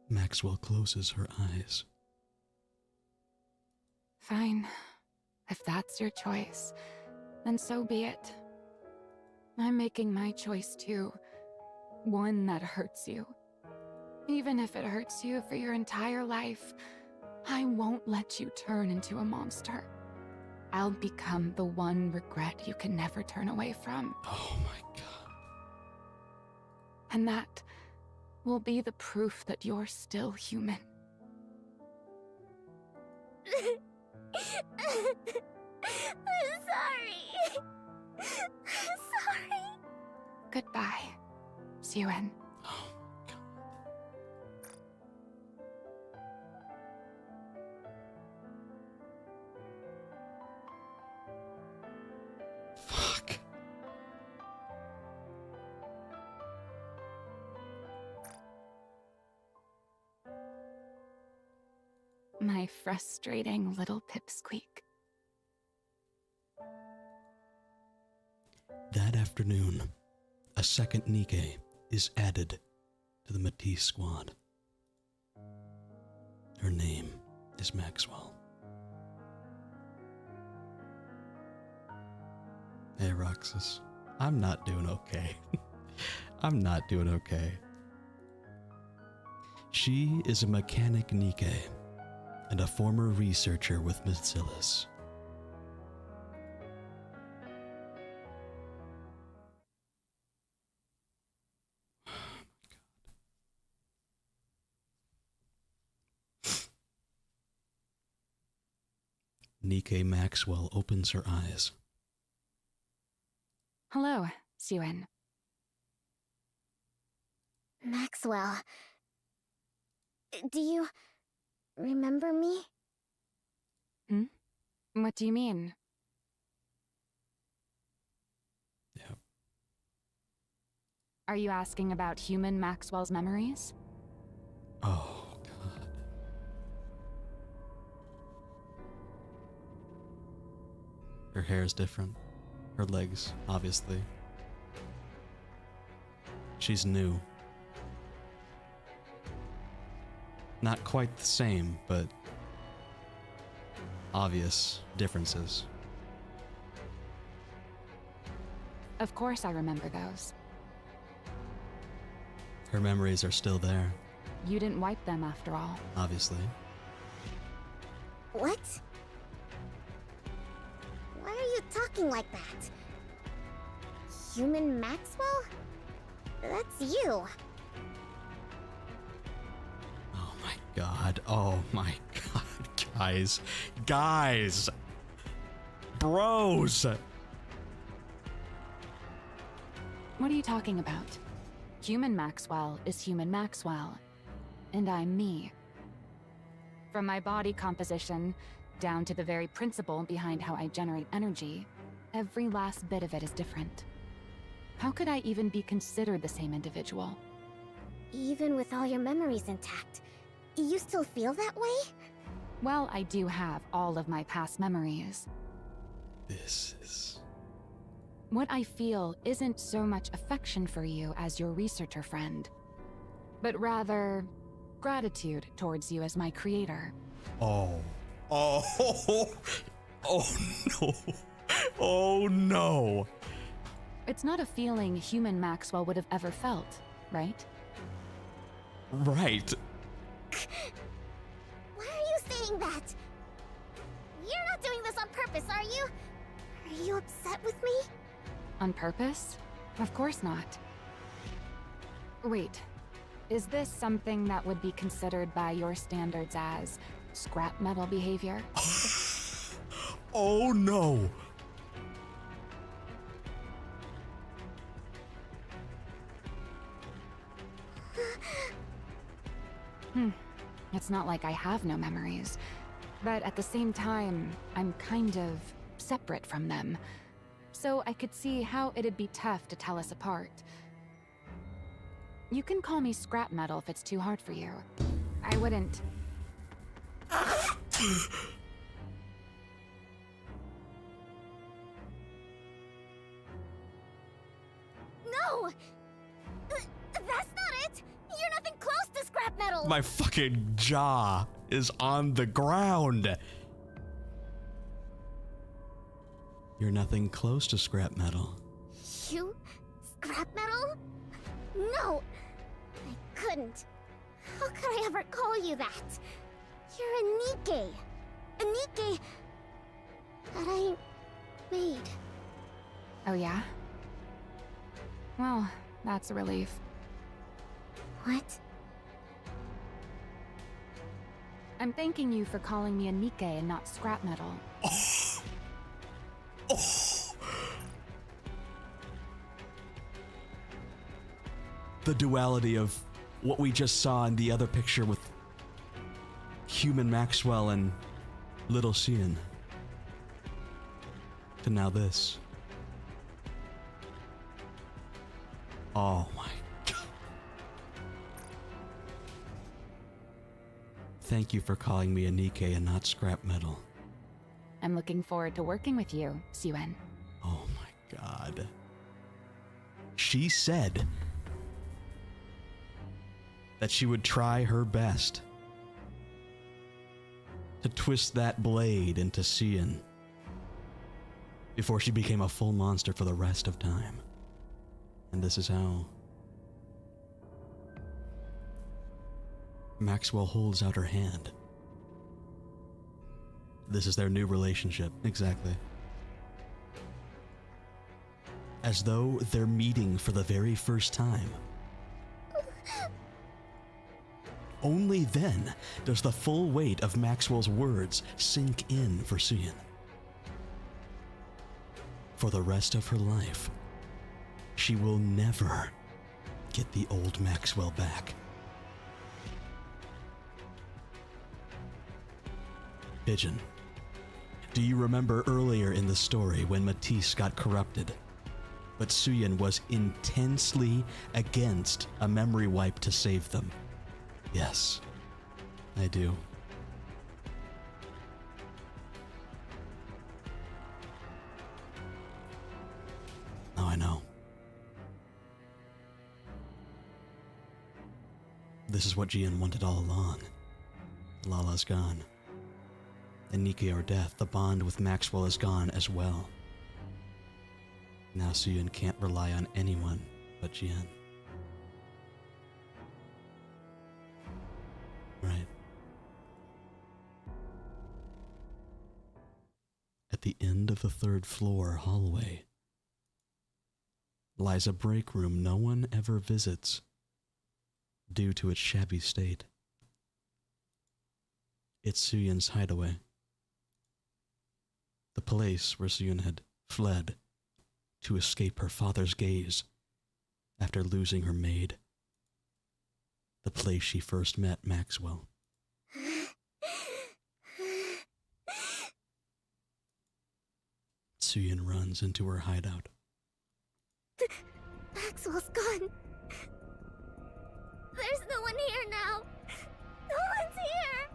Speaker 2: Maxwell closes her eyes.
Speaker 7: Fine. If that's your choice, then so be it. I'm making my choice too. One that hurts you. Even if it hurts you for your entire life, I won't let you turn into a monster. I'll become the one regret you can never turn away from.
Speaker 2: Oh my god.
Speaker 7: And that will be the proof that you're still human.
Speaker 3: I'm sorry. I'm sorry.
Speaker 7: Goodbye, Suen.
Speaker 2: Oh my god. Fuck.
Speaker 7: My frustrating little pipsqueak.
Speaker 2: That afternoon, a second Nikke is added to the Matisse squad. Her name is Maxwell. Hey, Roxas. I'm not doing okay. I'm not doing okay. She is a mechanic Nikke and a former researcher with Bacillus. Nikke Maxwell opens her eyes.
Speaker 7: Hello, Suen.
Speaker 3: Maxwell. Do you remember me?
Speaker 7: What do you mean?
Speaker 2: Yeah.
Speaker 7: Are you asking about human Maxwell's memories?
Speaker 2: Oh, God. Her hair is different. Her legs, obviously. She's new. Not quite the same, but obvious differences.
Speaker 7: Of course I remember those.
Speaker 2: Her memories are still there,
Speaker 7: You didn't wipe them after all.
Speaker 2: obviously.
Speaker 3: What? Why are you talking like that? Human Maxwell? That's you.
Speaker 2: Oh my God. Oh my God. Guys. Guys. Bros.
Speaker 7: What are you talking about? Human Maxwell is human Maxwell, and I'm me. From my body composition, down to the very principle behind how I generate energy, every last bit of it is different. How could I even be considered the same individual?
Speaker 3: Even with all your memories intact, you still feel that way?
Speaker 7: Well, I do have all of my past memories.
Speaker 2: This is...
Speaker 7: What I feel isn't so much affection for you as your researcher friend, but rather gratitude towards you as my creator.
Speaker 2: Oh. Oh. Oh no. Oh no.
Speaker 7: It's not a feeling human Maxwell would have ever felt, right?
Speaker 2: Right.
Speaker 3: Why are you saying that? You're not doing this on purpose, are you? Are you upset with me?
Speaker 7: On purpose? Of course not. Wait, is this something that would be considered by your standards as scrap metal behavior?
Speaker 2: Oh no.
Speaker 7: It's not like I have no memories, but at the same time, I'm kind of separate from them. So I could see how it'd be tough to tell us apart. You can call me scrap metal if it's too hard for you. I wouldn't...
Speaker 3: No! That's not it! You're nothing close to scrap metal!
Speaker 2: My fucking jaw is on the ground. You're nothing close to scrap metal.
Speaker 3: You? Scrap metal? No! I couldn't. How could I ever call you that? You're a Nikke. A Nikke that I made.
Speaker 7: Oh yeah? Well, that's a relief.
Speaker 3: What?
Speaker 7: I'm thanking you for calling me a Nikke and not scrap metal.
Speaker 2: The duality of what we just saw in the other picture with human Maxwell and little Cian, to now this. Oh my God. Thank you for calling me a Nikke and not scrap metal.
Speaker 7: I'm looking forward to working with you, Suen.
Speaker 2: Oh my God. She said that she would try her best to twist that blade into Cian before she became a full monster for the rest of time. And this is how Maxwell holds out her hand. This is their new relationship, exactly. As though they're meeting for the very first time. Only then does the full weight of Maxwell's words sink in for Cian. For the rest of her life, she will never get the old Maxwell back. Pigeon, do you remember earlier in the story when Matisse got corrupted, but Suyin was intensely against a memory wipe to save them? Yes, I do. Oh, I know. This is what Jian wanted all along. Lala's gone. And Nikke or death, the bond with Maxwell is gone as well. Now Suyin can't rely on anyone but Jian. Right. At the end of the 3rd floor hallway lies a break room no one ever visits due to its shabby state. It's Suyin's hideaway. The place where Suyin had fled to escape her father's gaze after losing her maid. The place she first met Maxwell. Suyin runs into her hideout.
Speaker 3: Maxwell's gone. There's no one here now. No one's here.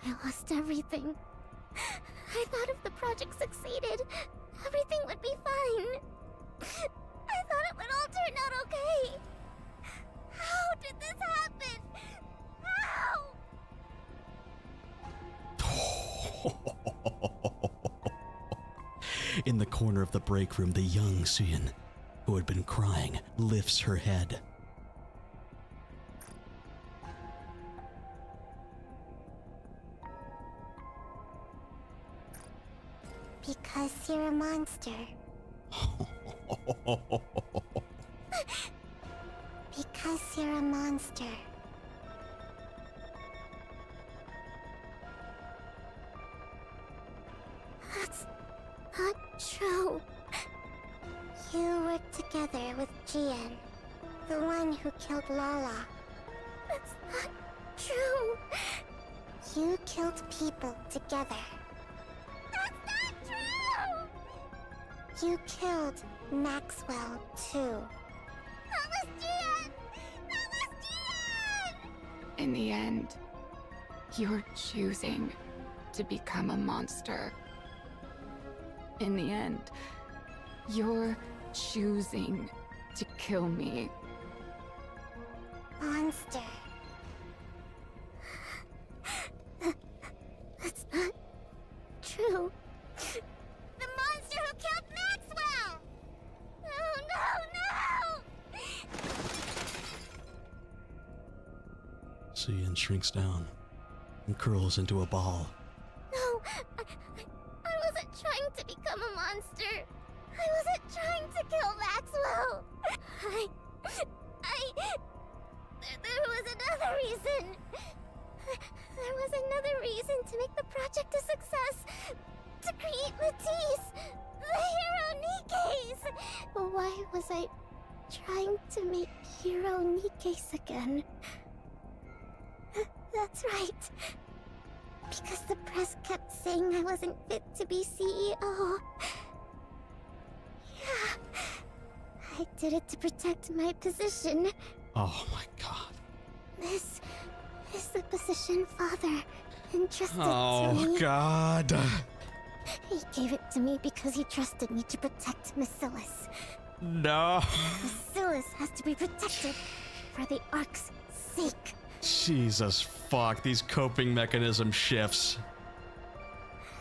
Speaker 3: I lost everything. I thought if the project succeeded, everything would be fine. I thought it would all turn out okay. How did this happen? How?
Speaker 2: In the corner of the break room, the young Suyin, who had been crying, lifts her head.
Speaker 3: Because you're a monster. Because you're a monster. That's not true. You worked together with Jian, the one who killed Lala. That's not true. You killed people together. You killed Maxwell, too. That was Jian! That was Jian!
Speaker 7: In the end, you're choosing to become a monster. In the end, you're choosing to kill me.
Speaker 3: Monster. That's not true. The monster who killed Maxwell! No!
Speaker 2: Suyin shrinks down and curls into a ball.
Speaker 3: No, I wasn't trying to become a monster. I wasn't trying to kill Maxwell. There was another reason. There was another reason to make the project a success. To create Matisse, the hero Nikke's. Why was I trying to make hero Nikke's again? That's right. Because the press kept saying I wasn't fit to be CEO. Yeah. I did it to protect my position.
Speaker 2: Oh my god.
Speaker 3: This is the position Father entrusted to me.
Speaker 2: Oh god.
Speaker 3: He gave it to me because he trusted me to protect Marcellus.
Speaker 2: No.
Speaker 3: Marcellus has to be protected for the Ark's sake.
Speaker 2: Jesus fuck, these coping mechanism shifts.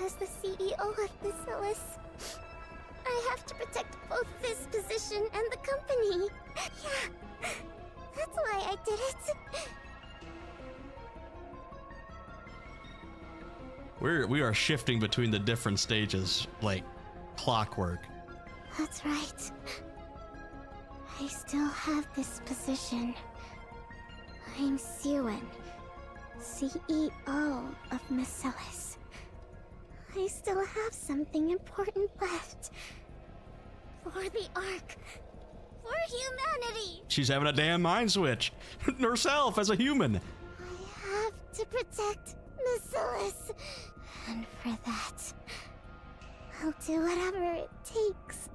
Speaker 3: As the CEO of Marcellus, I have to protect both this position and the company. Yeah, that's why I did it.
Speaker 2: We are shifting between the different stages like clockwork.
Speaker 3: That's right. I still have this position. I'm Suyin, CEO of Marcellus. I still have something important left. For the Ark. For humanity.
Speaker 2: She's having a damn mind switch. Herself as a human.
Speaker 3: I have to protect Merciless. And for that, I'll do whatever it takes.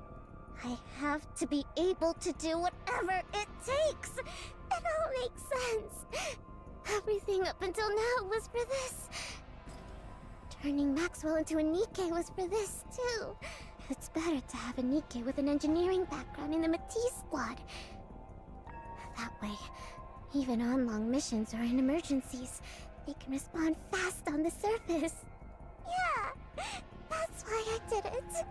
Speaker 3: I have to be able to do whatever it takes. It all makes sense. Everything up until now was for this. Turning Maxwell into a Nikke was for this, too. It's better to have a Nikke with an engineering background in the Matisse squad. That way, even on long missions or in emergencies, they can respond fast on the surface. Yeah, that's why I did it.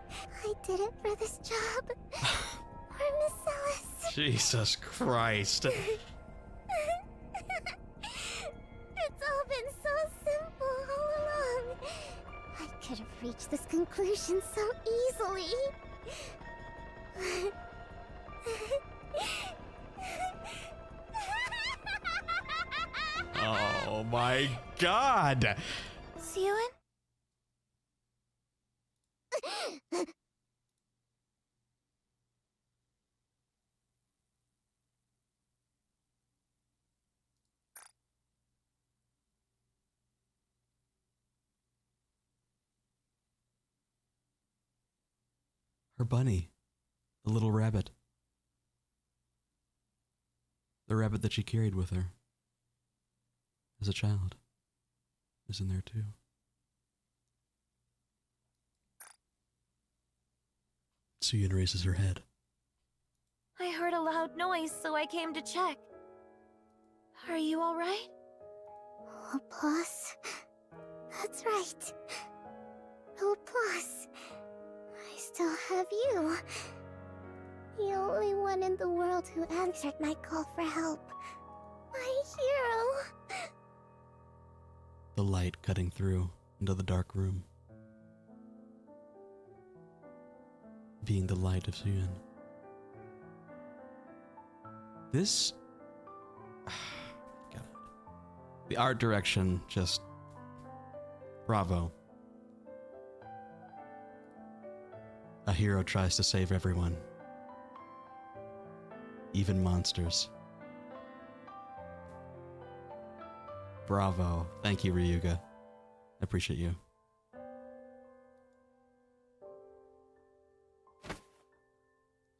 Speaker 3: I did it for this job. For Miss Ellis.
Speaker 2: Jesus Christ.
Speaker 3: It's all been so simple all along. I could have reached this conclusion so easily.
Speaker 2: Oh my god!
Speaker 6: Sewin?
Speaker 2: Her bunny. The little rabbit. The rabbit that she carried with her as a child is in there too. Suyun raises her head.
Speaker 6: I heard a loud noise, so I came to check. Are you alright?
Speaker 3: Laplace. That's right. Laplace. I still have you. The only one in the world who answered my call for help. My hero.
Speaker 2: The light cutting through into the dark room. Being the light of Suyun. This... God. The art direction, just... bravo. A hero tries to save everyone. Even monsters. Bravo. Thank you, Ryuga. I appreciate you.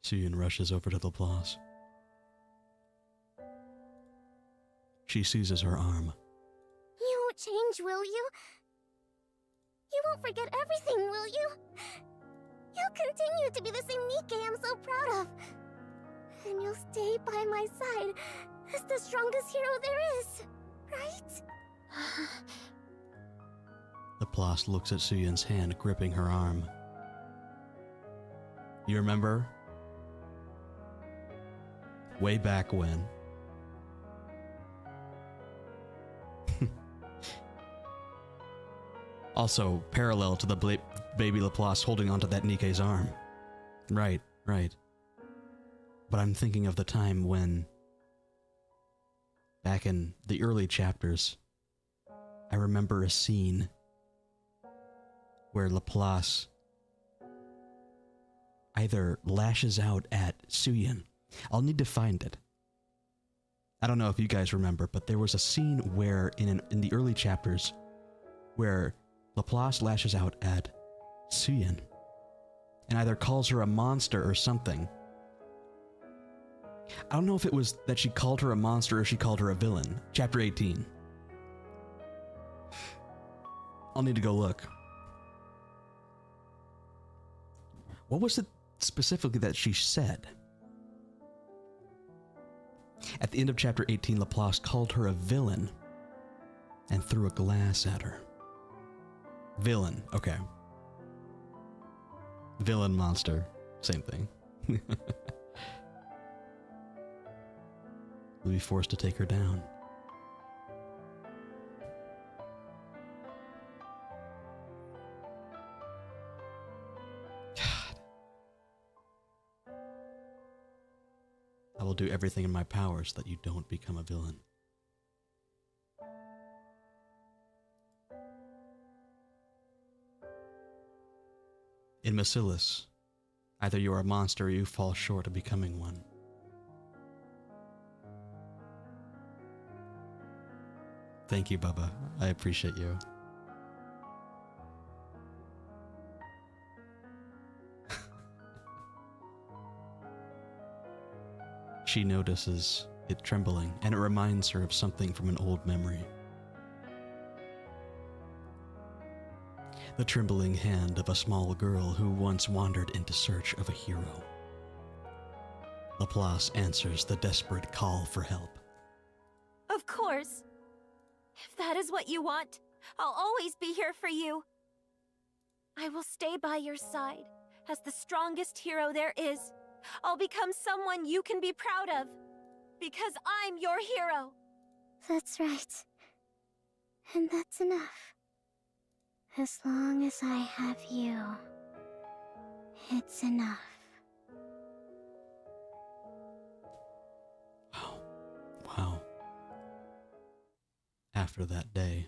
Speaker 2: Suyun rushes over to the Laplace. She seizes her arm.
Speaker 3: You won't change, will you? You won't forget everything, will you? You'll continue to be the same Nikke I'm so proud of. And you'll stay by my side as the strongest hero there is, right?
Speaker 2: Laplace looks at Suyun's hand gripping her arm. You remember? Way back when. Also, parallel to the baby Laplace holding onto that Nikke's arm. Right, right. But I'm thinking of the time when, back in the early chapters, I remember a scene where Laplace either lashes out at Suyun. I'll need to find it. I don't know if you guys remember, but there was a scene where in the early chapters where Laplace lashes out at Suyun and either calls her a monster or something. I don't know if it was that she called her a monster or she called her a villain. Chapter 18. I'll need to go look. What was it specifically that she said? At the end of chapter 18, Laplace called her a villain and threw a glass at her. Villain, okay. Villain, monster, same thing. We'll be forced to take her down. God. I will do everything in my power so that you don't become a villain. In Bacillus, either you are a monster or you fall short of becoming one. Thank you, Bubba. I appreciate you. She notices it trembling, and it reminds her of something from an old memory. The trembling hand of a small girl who once wandered into search of a hero. Laplace answers the desperate call for help.
Speaker 6: Of course. If that is what you want, I'll always be here for you. I will stay by your side as the strongest hero there is. I'll become someone you can be proud of, because I'm your hero.
Speaker 3: That's right. And that's enough. As long as I have you, it's enough.
Speaker 2: Wow. After that day,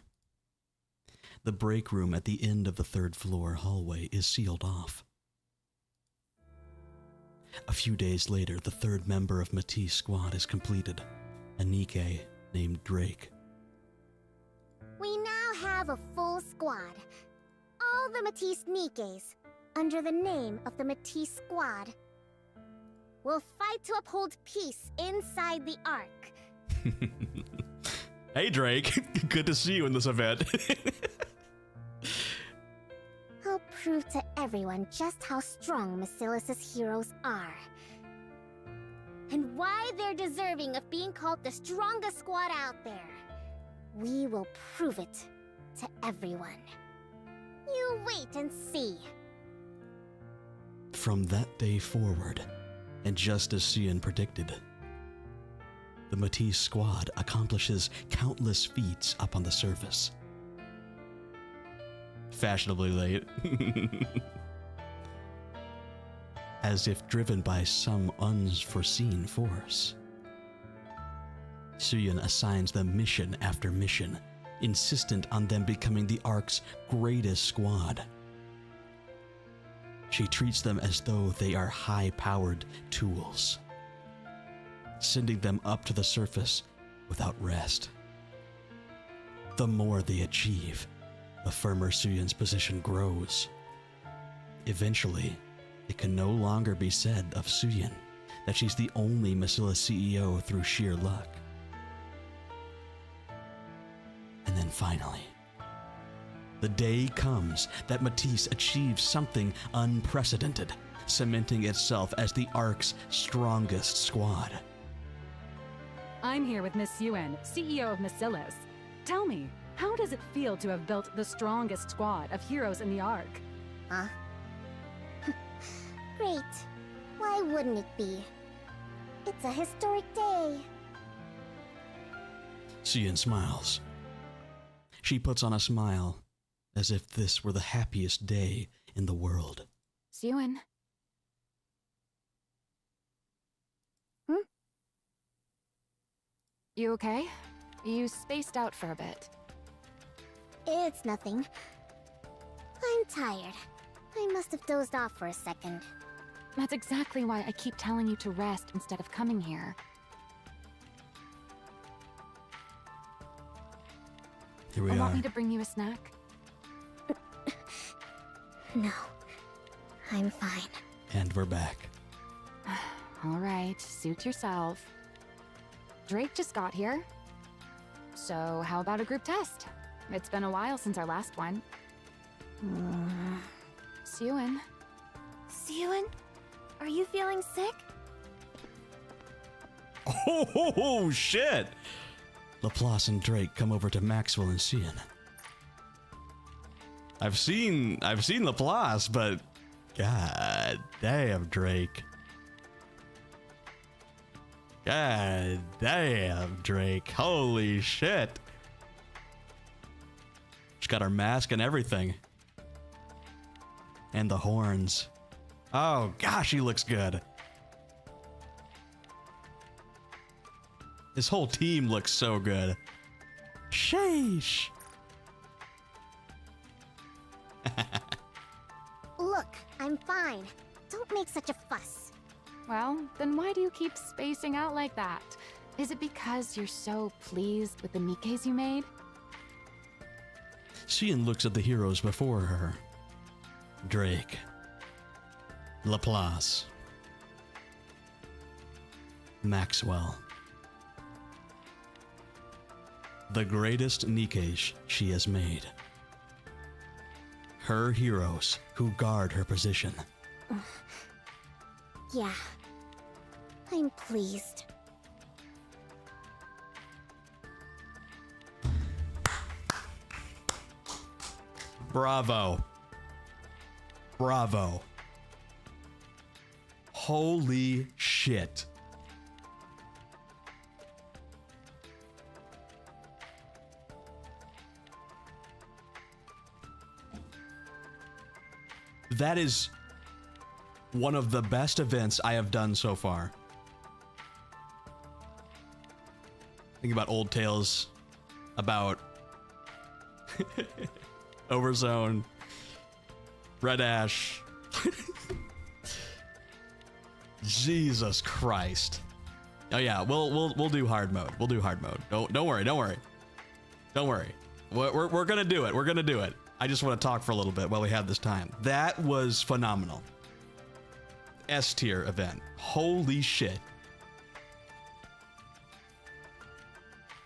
Speaker 2: the break room at the end of the third floor hallway is sealed off. A few days later, the third member of Matisse' squad is completed, a Nikke named Drake.
Speaker 3: We now have a full squad. All the Matisse Nikkes, under the name of the Matisse Squad. We'll fight to uphold peace inside the Ark.
Speaker 2: Hey Drake, good to see you in this event.
Speaker 3: I'll prove to everyone just how strong Basilis's heroes are. And why they're deserving of being called the strongest squad out there. We will prove it to everyone. You wait and see.
Speaker 2: From that day forward, and just as Cian predicted, the Matisse squad accomplishes countless feats up on the surface. Fashionably late. As if driven by some unforeseen force. Cian assigns them mission after mission, insistent on them becoming the Ark's greatest squad. She treats them as though they are high-powered tools, sending them up to the surface without rest. The more they achieve, the firmer Cian's position grows. Eventually, it can no longer be said of Cian that she's the only Basilis CEO through sheer luck. And then finally, the day comes that Matisse achieves something unprecedented, cementing itself as the Ark's strongest squad.
Speaker 7: I'm here with Miss Yuen, CEO of Basilis. Tell me, how does it feel to have built the strongest squad of heroes in the Ark?
Speaker 3: Huh? Great. Why wouldn't it be? It's a historic day.
Speaker 2: Cian smiles. She puts on a smile, as if this were the happiest day in the world.
Speaker 7: Yuen. You okay? You spaced out for a bit.
Speaker 3: It's nothing. I'm tired. I must have dozed off for a second.
Speaker 7: That's exactly why I keep telling you to rest instead of coming here.
Speaker 2: Here we
Speaker 7: Want
Speaker 2: are.
Speaker 7: me to bring you a snack?
Speaker 3: No. I'm fine.
Speaker 2: And we're back.
Speaker 7: All right, suit yourself. Drake just got here. So how about a group test? It's been a while since our last one. Yuen.
Speaker 6: Yuen, are you feeling sick?
Speaker 2: Oh, shit! Laplace and Drake come over to Maxwell and Cian. I've seen Laplace, but god damn, Drake. God damn, Drake. Holy shit. She's got her mask and everything. And the horns. Oh gosh, he looks good. This whole team looks so good. Sheesh.
Speaker 3: Look, I'm fine. Don't make such a fuss.
Speaker 7: Well, then why do you keep spacing out like that? Is it because you're so pleased with the Nikkes you made?
Speaker 2: Cian looks at the heroes before her. Drake. Laplace. Maxwell. The greatest Nikke she has made. Her heroes who guard her position.
Speaker 3: Yeah. I'm pleased.
Speaker 2: Bravo. Bravo. Holy shit. That is one of the best events I have done so far. Think about old tales about Overzone, Red Ash. Jesus Christ. Oh yeah, we'll do hard mode. We'll do hard mode. Don't worry. Don't worry. We're gonna do it. We're gonna do it. I just want to talk for a little bit while we have this time. That was phenomenal. S tier event. Holy shit.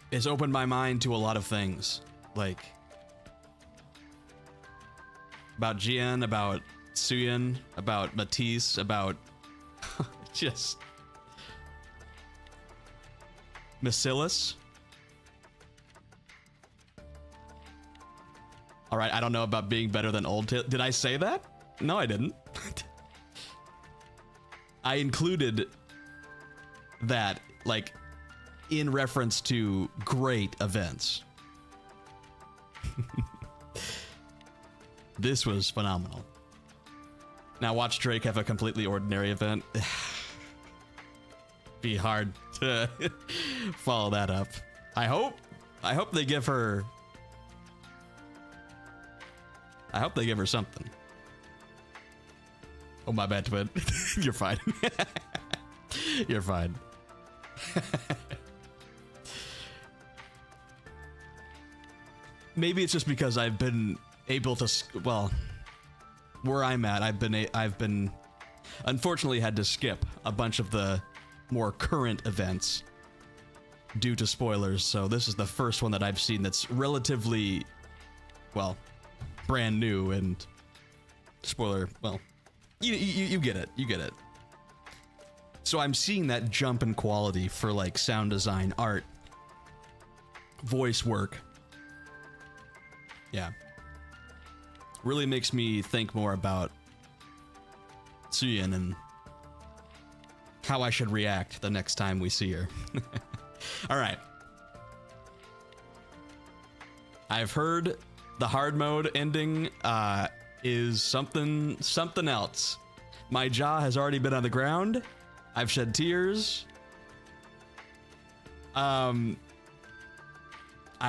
Speaker 2: It's opened my mind to a lot of things. Like about Jian, about Suyin, about Matisse, about just Masillas. All right, I don't know about being better than old. Did I say that? No, I didn't. I included that, like, in reference to great events. This was phenomenal. Now watch Drake have a completely ordinary event. Be hard to follow that up. I hope they give her something. Oh, my bad, twin. You're fine. You're fine. Maybe it's just because I've been able to, well, where I'm at, I've been unfortunately had to skip a bunch of the more current events due to spoilers. So this is the first one that I've seen that's relatively, well, brand new, and spoiler, well, you get it. You get it. So I'm seeing that jump in quality for like sound design, art, voice work. Yeah. Really makes me think more about Suyin and how I should react the next time we see her. All right. I've heard the hard mode ending is something else. My jaw has already been on the ground. I've shed tears. I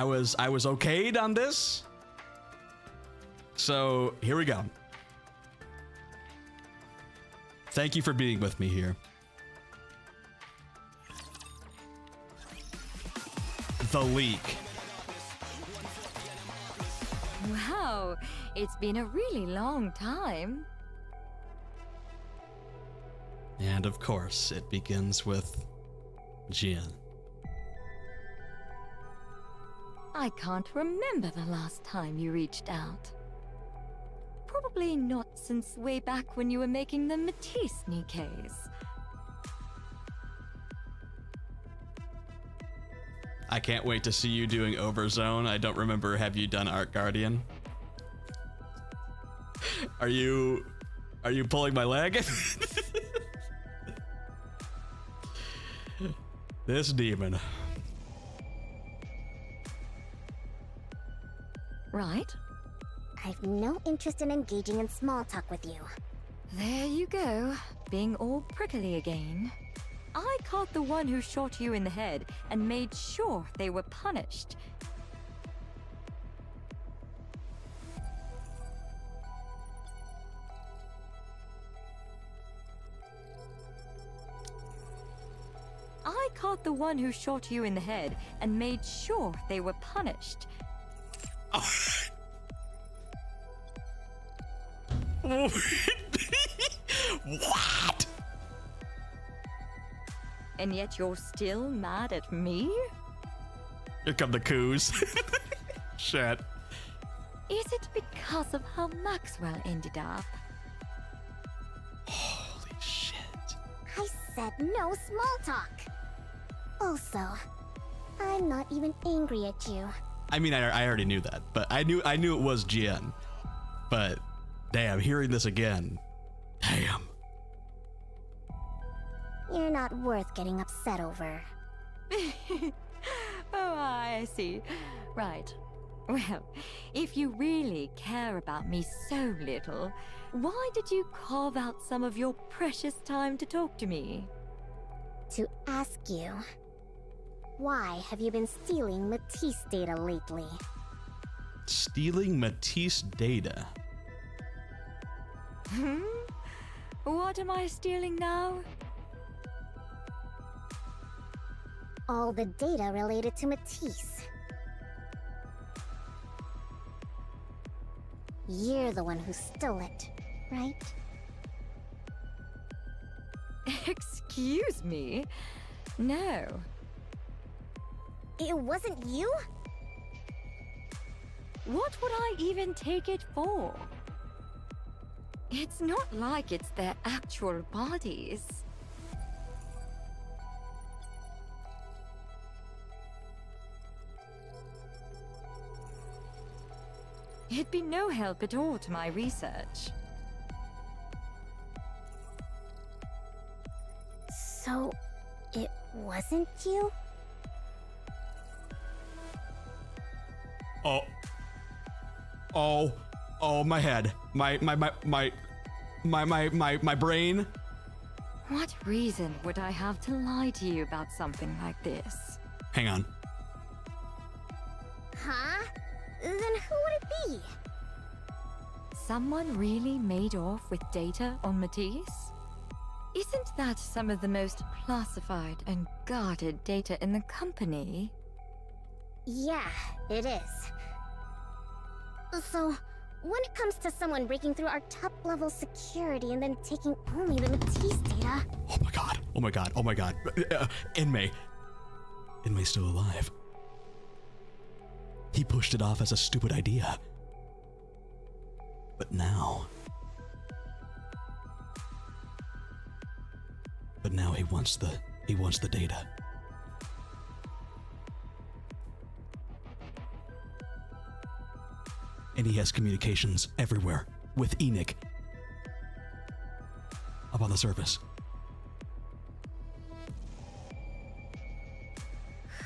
Speaker 2: was okayed on this. So here we go. Thank you for being with me here. The leak.
Speaker 11: Wow, it's been a really long time.
Speaker 2: And of course, it begins with Jian.
Speaker 11: I can't remember the last time you reached out. Probably not since way back when you were making the Matisse Nikkes.
Speaker 2: I can't wait to see you doing Overzone. I don't remember, have you done Art Guardian? Are you pulling my leg? This demon.
Speaker 11: Right?
Speaker 3: I've no interest in engaging in small talk with you.
Speaker 11: There you go, being all prickly again. I caught the one who shot you in the head and made sure they were punished. I caught the one who shot you in the head and made sure they were punished.
Speaker 2: What?
Speaker 11: And yet you're still mad at me?
Speaker 2: Here come the coos. Shit.
Speaker 11: Is it because of how Maxwell ended up?
Speaker 2: Holy shit.
Speaker 3: I said no small talk. Also, I'm not even angry at you.
Speaker 2: I mean, I already knew that, but I knew it was Jian. But damn, hearing this again, damn.
Speaker 3: You're not worth getting upset over.
Speaker 11: Oh, I see. Right. Well, if you really care about me so little, why did you carve out some of your precious time to talk to me?
Speaker 3: To ask you, why have you been stealing Matisse data lately?
Speaker 2: Stealing Matisse data?
Speaker 11: What am I stealing now?
Speaker 3: All the data related to Matisse. You're the one who stole it, right?
Speaker 11: Excuse me? No.
Speaker 3: It wasn't you?
Speaker 11: What would I even take it for? It's not like it's their actual bodies. It'd be no help at all to my research.
Speaker 3: So, it wasn't you?
Speaker 2: Oh, my head. My brain.
Speaker 11: What reason would I have to lie to you about something like this?
Speaker 2: Hang on.
Speaker 3: Huh? Then who would it be?
Speaker 11: Someone really made off with data on Matisse? Isn't that some of the most classified and guarded data in the company?
Speaker 3: Yeah, it is. So, when it comes to someone breaking through our top-level security and then taking only the Matisse data...
Speaker 2: Oh my god. Oh my god. Oh my god. Inmei. Inmei's still alive. He pushed it off as a stupid idea. But now... he wants the data. And he has communications everywhere with Enoch up on the surface.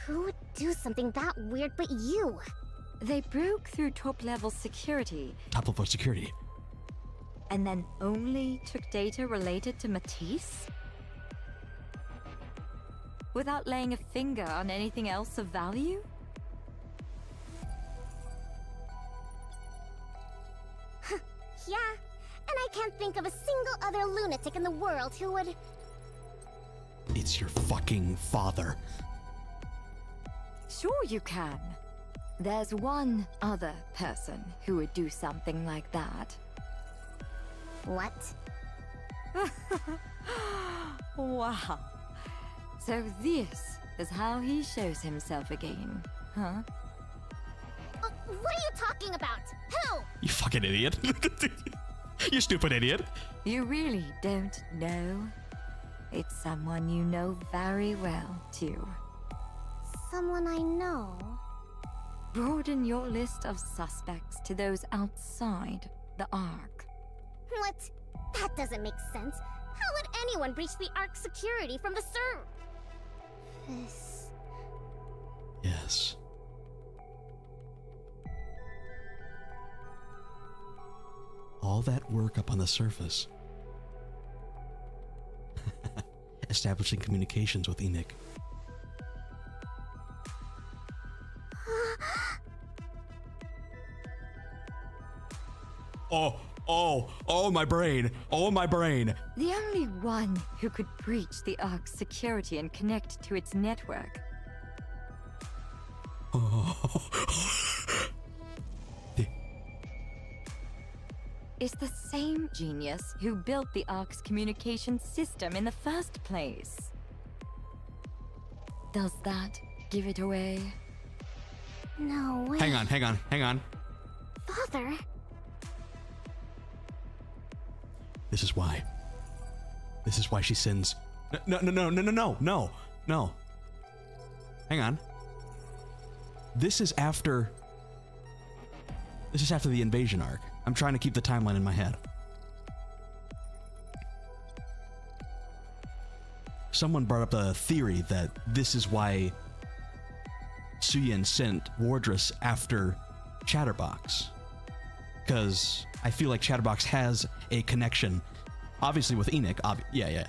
Speaker 3: Who would do something that weird but you?
Speaker 11: They broke through top-level security.
Speaker 2: Top-level security?
Speaker 11: And then only took data related to Matisse? Without laying a finger on anything else of value?
Speaker 3: Yeah, and I can't think of a single other lunatic in the world who would...
Speaker 2: It's your fucking father.
Speaker 11: Sure you can. There's one other person who would do something like that.
Speaker 3: What?
Speaker 11: Wow. So this is how he shows himself again, huh?
Speaker 3: What are you talking about? Who?
Speaker 2: You fucking idiot. You stupid idiot.
Speaker 11: You really don't know? It's someone you know very well, too.
Speaker 3: Someone I know?
Speaker 11: Broaden your list of suspects to those outside the Ark.
Speaker 3: What? That doesn't make sense. How would anyone breach the Ark security from the surface?
Speaker 2: Yes. All that work up on the surface. Establishing communications with Enoch. Oh, my brain. Oh, my brain.
Speaker 11: The only one who could breach the Ark's security and connect to its network. is the same genius who built the Ark's communication system in the first place. Does that give it away?
Speaker 8: No way.
Speaker 2: Hang on.
Speaker 8: Father?
Speaker 2: This is why. This is why she sends. No. Hang on. This is after the invasion arc. I'm trying to keep the timeline in my head. Someone brought up the theory that this is why Suyin sent Wardress after Chatterbox. Because I feel like Chatterbox has a connection, obviously with Enoch. Yeah.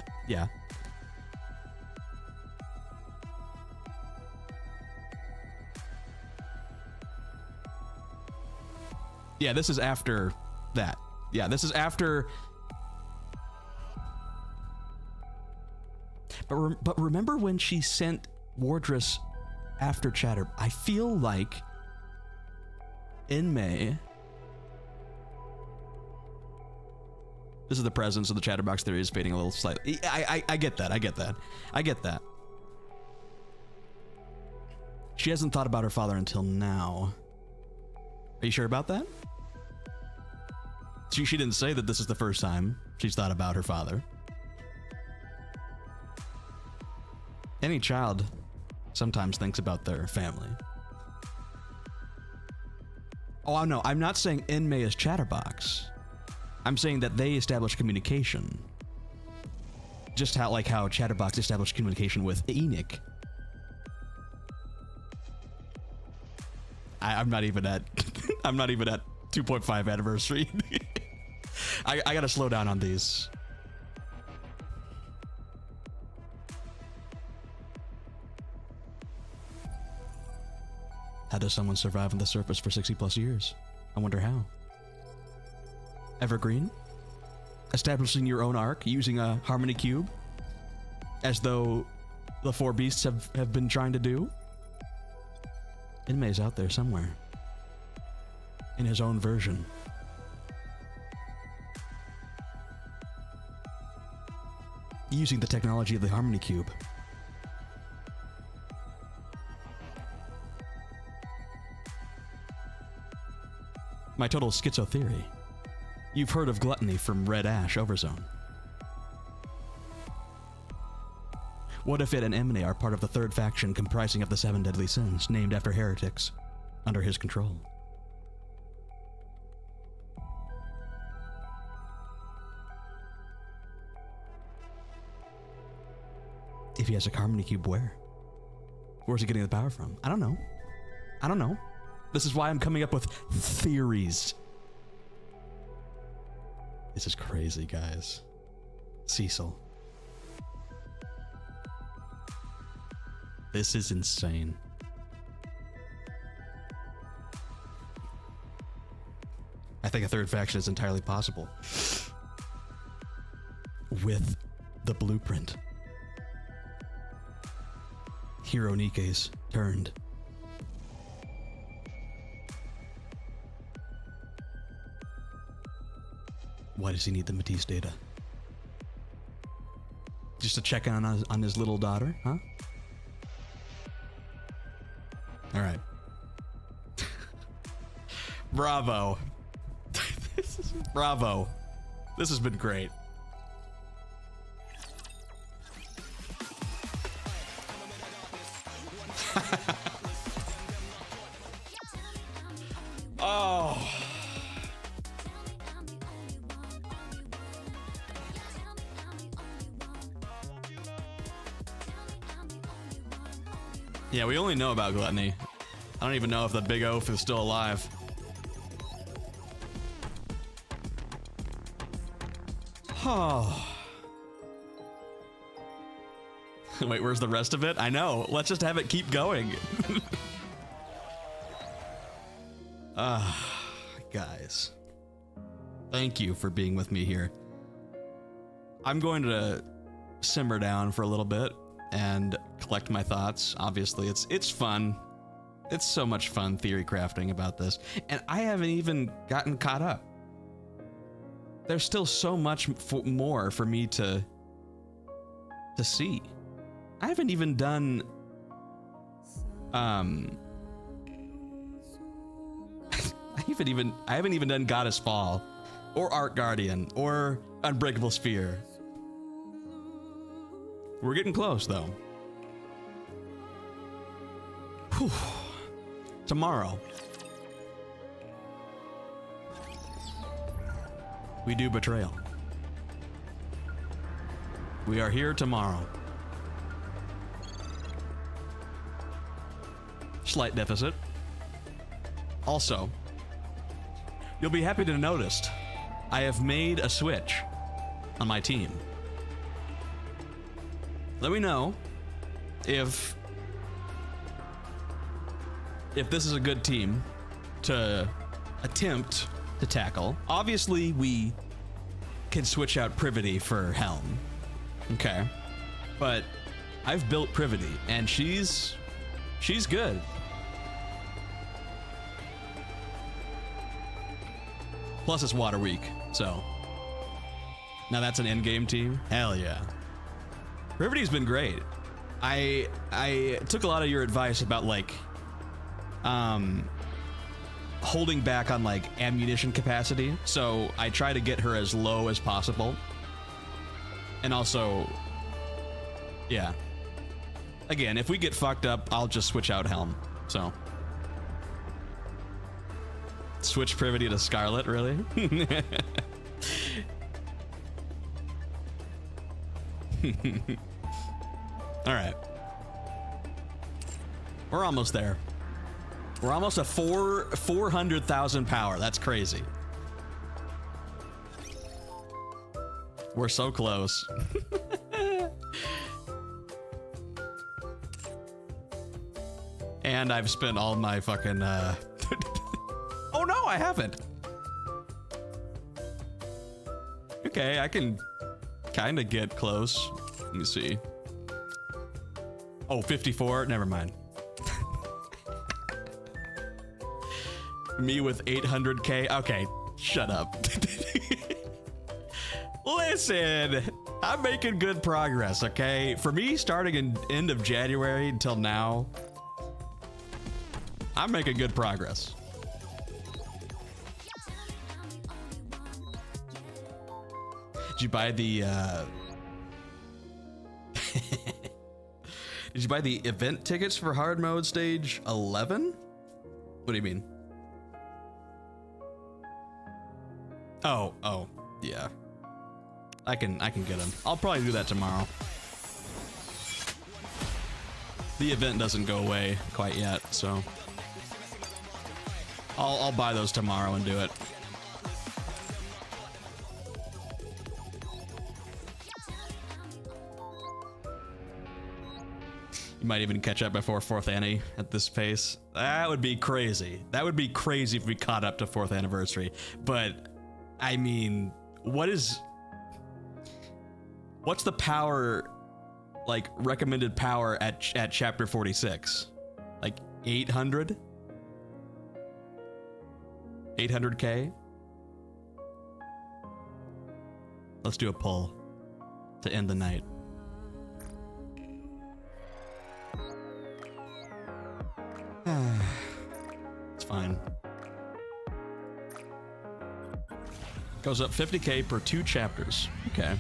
Speaker 2: Yeah, this is after that. Yeah, this is after. But remember when she sent Wardress after Chatter? I feel like in May. This is the presence of the Chatterbox theory is fading a little slightly. I get that. She hasn't thought about her father until now. Are you sure about that? She didn't say that this is the first time she's thought about her father. Any child sometimes thinks about their family. Oh, no, I'm not saying Inmei is Chatterbox. I'm saying that they establish communication. Just how Chatterbox established communication with Enoch. I'm not even at 2.5 anniversary. I gotta slow down on these. How does someone survive on the surface for 60 plus years? I wonder how. Evergreen? Establishing your own arc using a harmony cube? As though the four beasts have been trying to do? Inmei's out there somewhere. In his own version. Using the technology of the harmony cube. My total schizo theory. You've heard of gluttony from Red Ash Overzone. What if it and Emily are part of the third faction comprising of the 7 deadly sins, named after heretics, under his control? If he has a harmony cube, where? Where's he getting the power from? I don't know. This is why I'm coming up with theories. This is crazy, guys. Cecil. This is insane. I think a third faction is entirely possible. With the blueprint. Hero Nikke's turned. Why does he need the Matisse data? Just to check on his little daughter, huh? All right. Bravo. Bravo. This has been great. Oh. Yeah, we only know about gluttony. I don't even know if the big oaf is still alive. Oh. Wait, where's the rest of it? I know. Let's just have it keep going. Guys. Thank you for being with me here. I'm going to simmer down for a little bit and collect my thoughts. Obviously, it's fun. It's so much fun theory crafting about this. And I haven't even gotten caught up. there's still so much more for me to see. I haven't even done I haven't even done Goddess Fall or Art Guardian or Unbreakable Sphere. We're getting close though. Whew. Tomorrow we do Betrayal. We are here tomorrow. Slight deficit. Also, you'll be happy to notice I have made a switch on my team. Let me know if this is a good team to attempt to tackle. Obviously, we can switch out Privity for Helm. Okay. But I've built Privity, and she's good. Plus it's water weak, so. Now that's an endgame team? Hell yeah. Privity's been great. I took a lot of your advice about like holding back on like ammunition capacity, so I try to get her as low as possible. And also, yeah. Again, if we get fucked up, I'll just switch out Helm, so. Switch Privity to Scarlet, really? All right. We're almost there. We're almost at 400,000 power. That's crazy. We're so close. And I've spent all my fucking Oh no, I haven't. Okay, I can kind of get close. Let me see. Oh, 54? Never mind. Me with 800k? Okay, shut up. Listen, I'm making good progress, okay? For me, starting in end of January until now, I'm making good progress. Did you buy the did you buy the event tickets for hard mode stage 11? What do you mean? Oh, yeah. I can get them. I'll probably do that tomorrow. The event doesn't go away quite yet, so I'll buy those tomorrow and do it. You might even catch up before 4th Annie at this pace. That would be crazy. That would be crazy if we caught up to 4th anniversary. But I mean, what's the power, like recommended power at chapter 46? Like 800? 800k? Let's do a pull to end the night. It's fine. Goes up 50k per 2 chapters. Okay.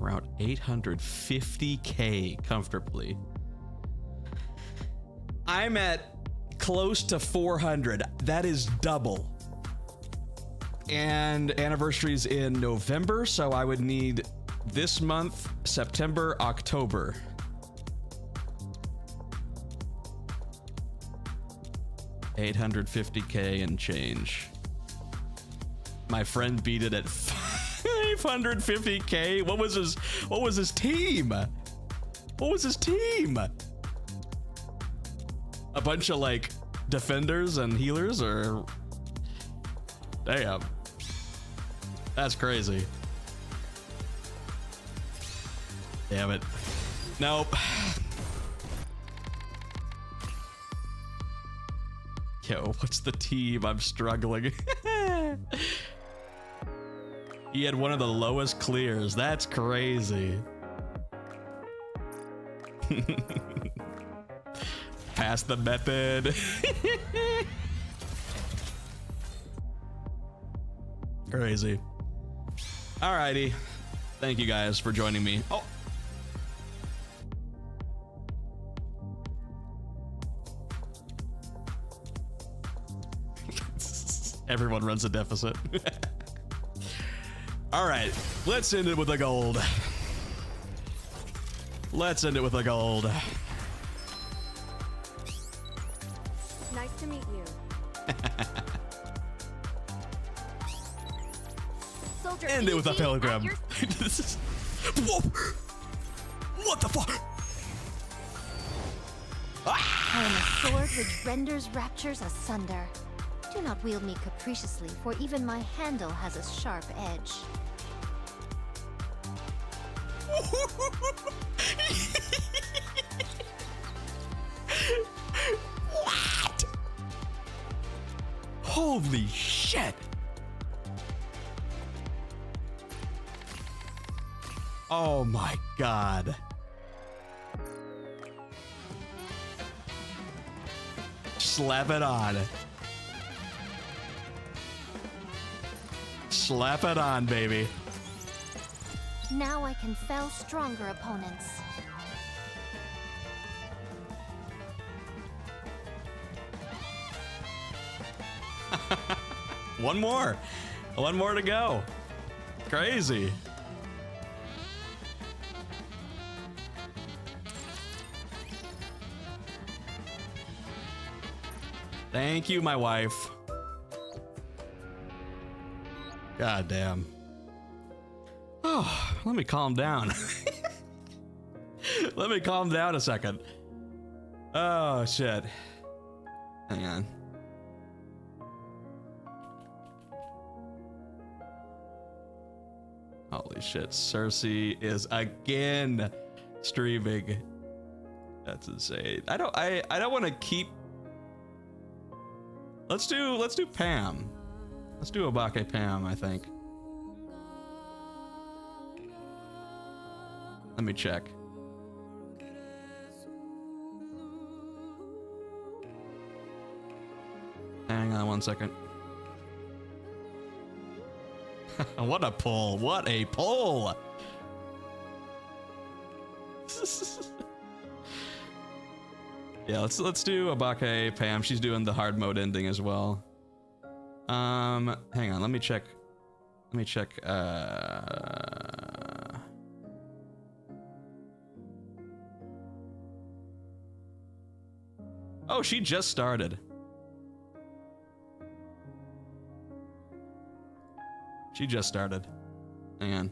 Speaker 2: Around 850k comfortably. I'm at close to 400. That is double. And anniversary's in November, so I would need this month, September, October. $850k and change. My friend beat it at 550k. What was his team? What was his team? A bunch of like defenders and healers, or damn. That's crazy. Damn it. Nope. Yo, what's the team? I'm struggling. He had one of the lowest clears. That's crazy. Pass the method. Crazy. Alrighty. Thank you guys for joining me. Oh. Everyone runs a deficit. Alright, let's end it with a gold. Let's end it with a gold.
Speaker 6: Nice to meet you. Soldier,
Speaker 2: End it with a
Speaker 6: easy,
Speaker 2: telegram.
Speaker 6: at your-
Speaker 2: Whoa! What the fuck?
Speaker 8: I am a sword which renders raptures asunder. Do not wield me capriciously, for even my handle has a sharp edge.
Speaker 2: What? Holy shit! Oh my god. Slap it on. Slap it on, baby.
Speaker 8: Now I can fell stronger opponents.
Speaker 2: One more. One more to go. Crazy. Thank you, my wife. God damn. Oh, let me calm down. Let me calm down a second. Oh, shit. Hang on. Holy shit. Cersei is again streaming. That's insane. I don't want to keep. Let's do Pam. Let's do Obake Pam, I think. Let me check. Hang on one second. What a pull. What a pull. Yeah, let's do Obake Pam. She's doing the hard mode ending as well. Hang on, let me check. Oh, she just started. She just started. Hang on.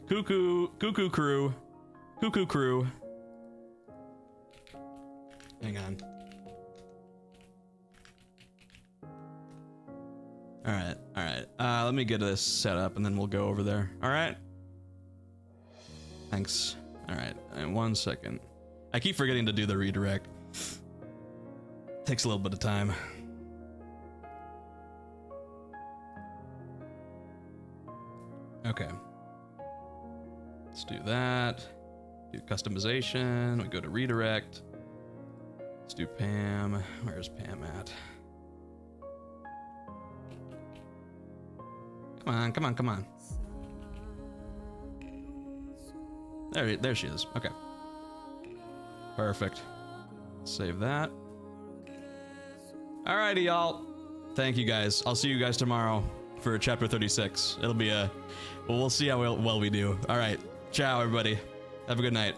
Speaker 2: Cuckoo crew. Cuckoo crew. Hang on. All right. Let me get this set up and then we'll go over there. All right. Thanks. All right. And 1 second. I keep forgetting to do the redirect. Takes a little bit of time. Okay. Let's do that. Do customization. We go to redirect. Let's do Pam. Where's Pam at? Come on. There she is. Okay. Perfect. Save that. Alrighty, y'all. Thank you guys. I'll see you guys tomorrow for chapter 36. It'll be we'll see how well we do. All right. Ciao, everybody. Have a good night.